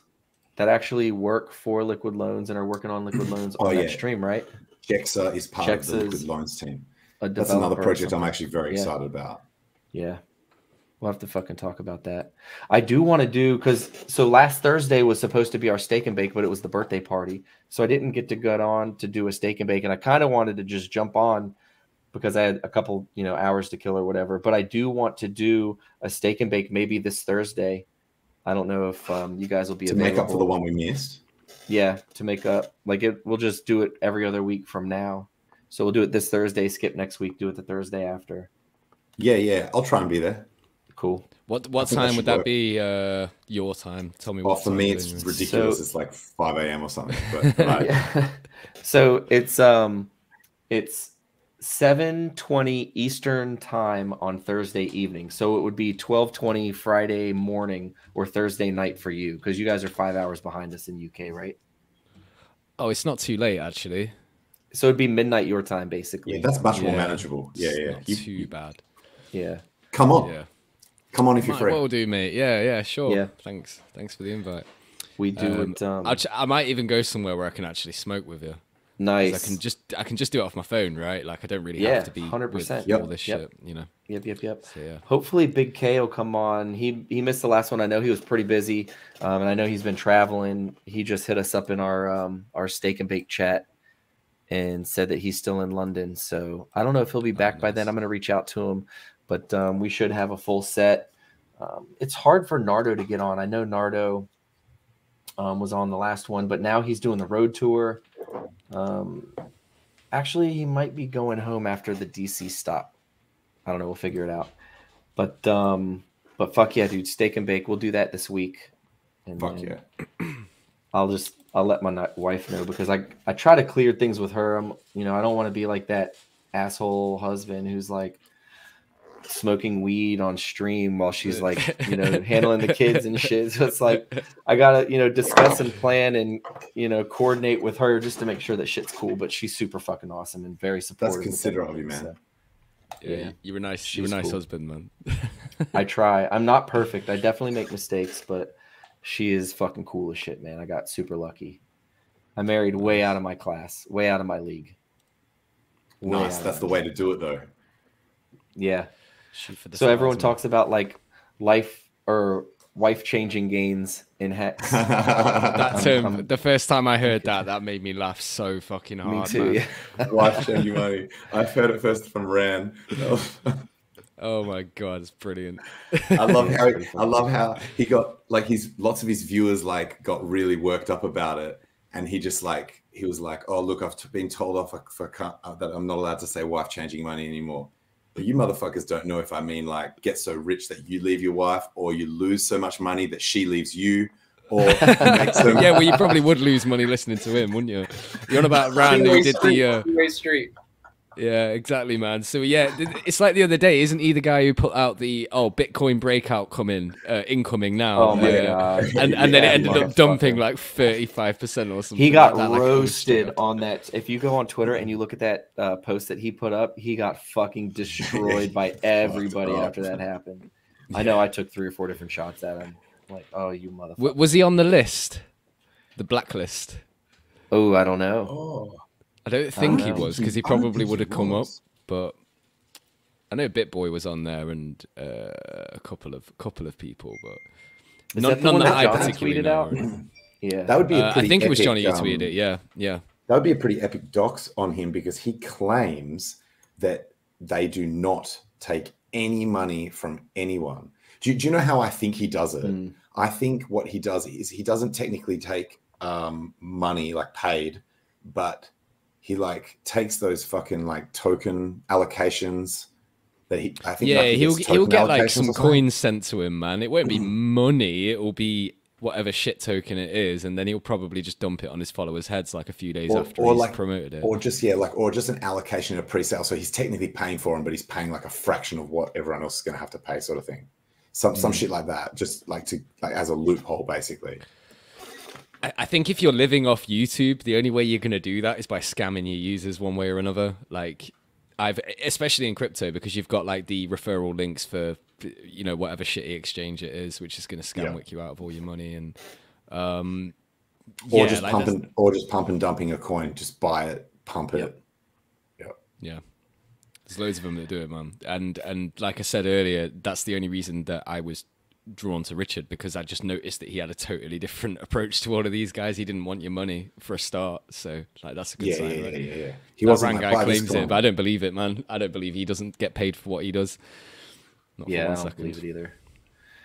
that actually work for Liquid Loans and are working on Liquid Loans on that stream, right? Jexa is part of the Liquid Loans team. That's another project I'm actually very excited about. Yeah. We'll have to fucking talk about that. I do want to do, so last Thursday was supposed to be our steak and bake, but it was the birthday party. So I didn't get to get on to do a steak and bake. And I kind of wanted to just jump on because I had a couple, hours to kill or whatever. But I do want to do a steak and bake maybe this Thursday. I don't know if you guys will be available. To make up for the one we missed? Yeah, to make up. We'll just do it every other week from now. So we'll do it this Thursday, skip next week, do it the Thursday after. Yeah. I'll try and be there. Cool. What time would that be your time? Tell me what for me, it's ridiculous. So, it's like 5 a.m. or something. But yeah. So it's 7:20 Eastern time on Thursday evening. So it would be 12:20 Friday morning or Thursday night for you, because you guys are 5 hours behind us in UK, right? Oh, it's not too late actually. So it'd be midnight your time, basically. Yeah, that's much more manageable. Yeah. Not too bad. Yeah. Come on. Yeah. Come on if you're free. What we'll do, mate. Yeah, sure. Yeah. Thanks for the invite. We do it. I might even go somewhere where I can actually smoke with you. Nice. I can just do it off my phone, right? Like I don't really have to be 100%. with all this shit, Yep. So, yeah. Hopefully Big K will come on. He missed the last one. I know he was pretty busy, and I know he's been traveling. He just hit us up in our steak and bake chat and said that he's still in London. So I don't know if he'll be back by then. I'm going to reach out to him, but we should have a full set. It's hard for Nardo to get on. I know Nardo was on the last one, but now he's doing the road tour. Actually, he might be going home after the DC stop. I don't know. We'll figure it out. But fuck yeah, dude. Steak and bake. We'll do that this week. And fuck yeah. I'll let my wife know, because I try to clear things with her. I don't want to be like that asshole husband who's like smoking weed on stream while she's like, handling the kids and shit. So it's like, I gotta, discuss and plan and, coordinate with her just to make sure that shit's cool. But she's super fucking awesome and very supportive. That's considerate of you, man. So, yeah, you're a nice cool husband, man. I try. I'm not perfect. I definitely make mistakes, but she is fucking cool as shit, man. I got super lucky. I married way out of my class, way out of my league. Nice. That's the way to do it, though. Yeah. So everyone talks about like life or wife-changing gains in Hex. That term, the first time I heard that made me laugh so fucking hard. Me too. Man. Yeah. Wife-changing money. I've heard it first from Ran. Oh my god, it's brilliant. I love how he got like lots of his viewers like got really worked up about it, and he was like, oh look, I've been told off that I'm not allowed to say wife-changing money anymore. But you motherfuckers don't know if I mean like get so rich that you leave your wife, or you lose so much money that she leaves you, or yeah, well, you probably would lose money listening to him, wouldn't you? You're on about Rand who did the two-way street. Yeah, exactly, man. So yeah, it's like the other day, isn't he the guy who put out the Bitcoin breakout incoming now? Oh my god! And then it ended up dumping like 35% or something. He got like that, roasted on that. If you go on Twitter and you look at that post that he put up, he got fucking destroyed by everybody after that happened. Yeah. I know. I took 3 or 4 different shots at him. Like, oh, you motherfucker! Was he on the list, the blacklist? Oh, I don't know. Oh. I don't think he was, because he probably would have come up. But I know BitBoy was on there and a couple of people, but none that I particularly know. Yeah, that would be. A pretty I think epic, it was Johnny who tweeted it. Yeah. That would be a pretty epic dox on him, because he claims that they do not take any money from anyone. Do you know how I think he does it? I think what he does is he doesn't technically take money like paid but he like takes those fucking like token allocations that I think he'll get like some coins sent to him, man. It won't be money, it will be whatever shit token it is, and then he'll probably just dump it on his followers' heads like a few days after he's promoted it. Or just an allocation of pre-sale. So he's technically paying for them, but he's paying like a fraction of what everyone else is going to have to pay, sort of thing. Some shit like that, just like as a loophole, basically. I think if you're living off YouTube, the only way you're going to do that is by scamming your users one way or another. Like especially in crypto, because you've got like the referral links for, you know, whatever shitty exchange it is, which is going to scam wick you out of all your money. And or just pump and dumping a coin, just buy it, pump it. Yeah. There's loads of them that do it, man. And like I said earlier, that's the only reason that I was drawn to Richard, because I just noticed that he had a totally different approach to all of these guys. He didn't want your money for a start, so like that's a good sign. Yeah. He wasn't guy claims it, but I don't believe it, man. I don't believe he doesn't get paid for what he does. Not I don't believe it either.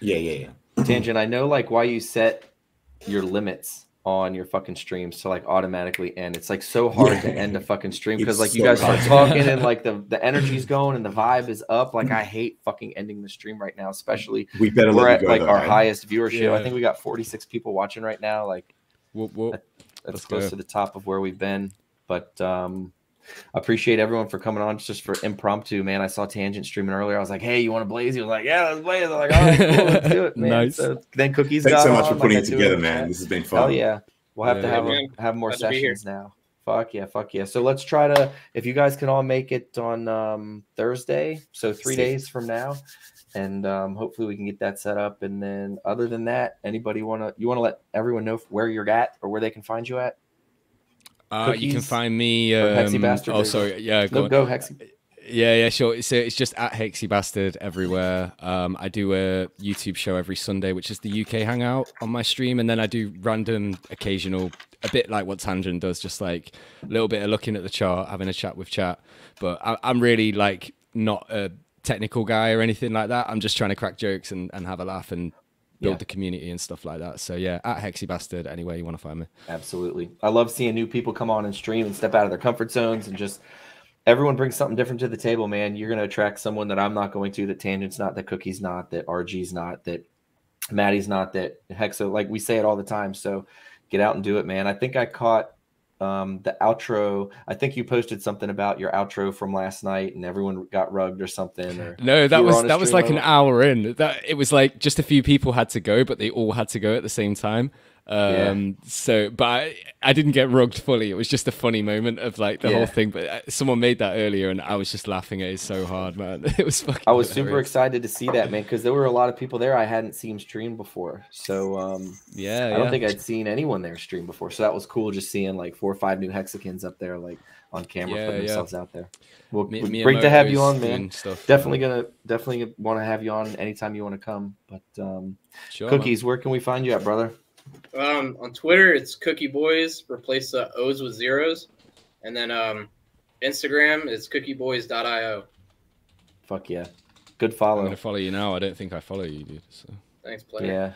Yeah. Tangent, I know like why you set your limits on your fucking streams to like automatically end. It's like so hard to end a fucking stream because like you guys start talking and like the energy's going and the vibe is up. Like I hate fucking ending the stream right now, especially we're at like our highest viewership. Yeah. I think we got 46 people watching right now. Like that's close to the top of where we've been. But I appreciate everyone for coming on just for impromptu, man. I saw Tangent streaming earlier. I was like, hey, you want to blaze? He was like, yeah, let's blaze. I was like, all right, cool, let's do it, man. Nice. So then Cookies Thanks so much for putting it together, man. This has been fun. Hell yeah. We'll have to have more sessions now. Fuck yeah. So let's try to, if you guys can all make it on Thursday, so 3 days from now, and hopefully we can get that set up. And then other than that, anybody you want to let everyone know where you're at or where they can find you at? You can find me. Hexy Bastard. Oh, sorry. Yeah, go Hexy. Yeah, sure. So it's just at Hexy Bastard everywhere. I do a YouTube show every Sunday, which is the UK Hangout on my stream, and then I do random, occasional, a bit like what Tangent does, just like a little bit of looking at the chart, having a chat with chat. But I'm really like not a technical guy or anything like that. I'm just trying to crack jokes and have a laugh and build the community and stuff like that. So yeah, at Hexy Bastard, anywhere you want to find me. Absolutely. I love seeing new people come on and stream and step out of their comfort zones, and just everyone brings something different to the table, man. You're going to attract someone that I'm not going to, that Tangent's not, that Cookie's not, that RG's not, that Maddie's not, that Hexo, like we say it all the time. So get out and do it, man. I think I caught the outro. I think you posted something about your outro from last night and everyone got rugged or something. Or no, that was like an hour in. It was like just a few people had to go, but they all had to go at the same time. So, but I didn't get rugged fully. It was just a funny moment of like the whole thing. But someone made that earlier, and I was just laughing at it so hard, man. It was fucking. I was super excited to see that, man, because there were a lot of people there I hadn't seen stream before. So, I don't think I'd seen anyone there stream before. So that was cool, just seeing like 4 or 5 new Hexicans up there, like on camera, putting themselves out there. Well, great to have you on, man. Definitely want to have you on anytime you want to come. But sure, Cookies, where can we find you at, brother? On Twitter, it's Cookie Boys. Replace the O's with zeros, and then Instagram is cookieboys.io. Fuck yeah, good follow. I'm gonna follow you now. I don't think I follow you, dude. So. Thanks, player. Yeah,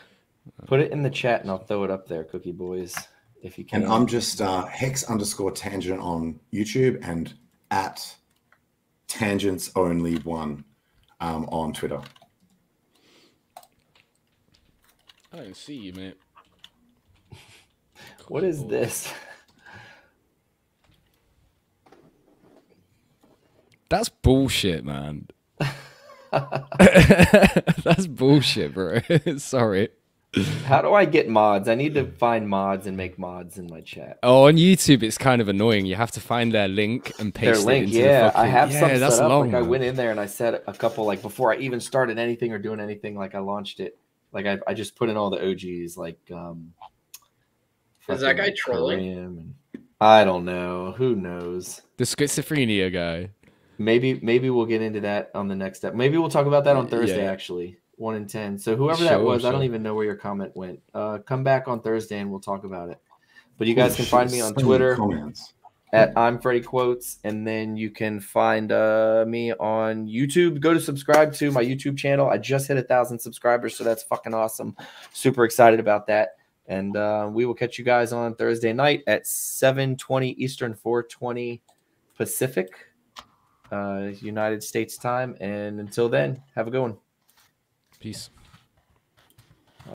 put it in the chat and I'll throw it up there, Cookie Boys, if you can. And I'm just Hex_Tangent on YouTube and at Tangents Only One on Twitter. I don't see you, mate. What is this? That's bullshit, man. That's bullshit, bro. Sorry. How do I get mods? I need to find mods and make mods in my chat. Oh, on YouTube, it's kind of annoying. You have to find their link and paste it into the fucking... I have some set up. Long, like I went in there and I set a couple, like before I even started anything or doing anything, like I launched it. Like I just put in all the OGs, like is that guy trolling? I don't know. Who knows? The schizophrenia guy. Maybe we'll get into that on the next step. Maybe we'll talk about that on Thursday, actually. 1 in 10. So whoever that was, I don't even know where your comment went. Come back on Thursday and we'll talk about it. But you guys can find me on Twitter at I'm Freddy Quotes, and then you can find me on YouTube. Go to subscribe to my YouTube channel. I just hit 1,000 subscribers, so that's fucking awesome. Super excited about that. And we will catch you guys on Thursday night at 7:20 Eastern, 4:20 Pacific, United States time. And until then, have a good one. Peace.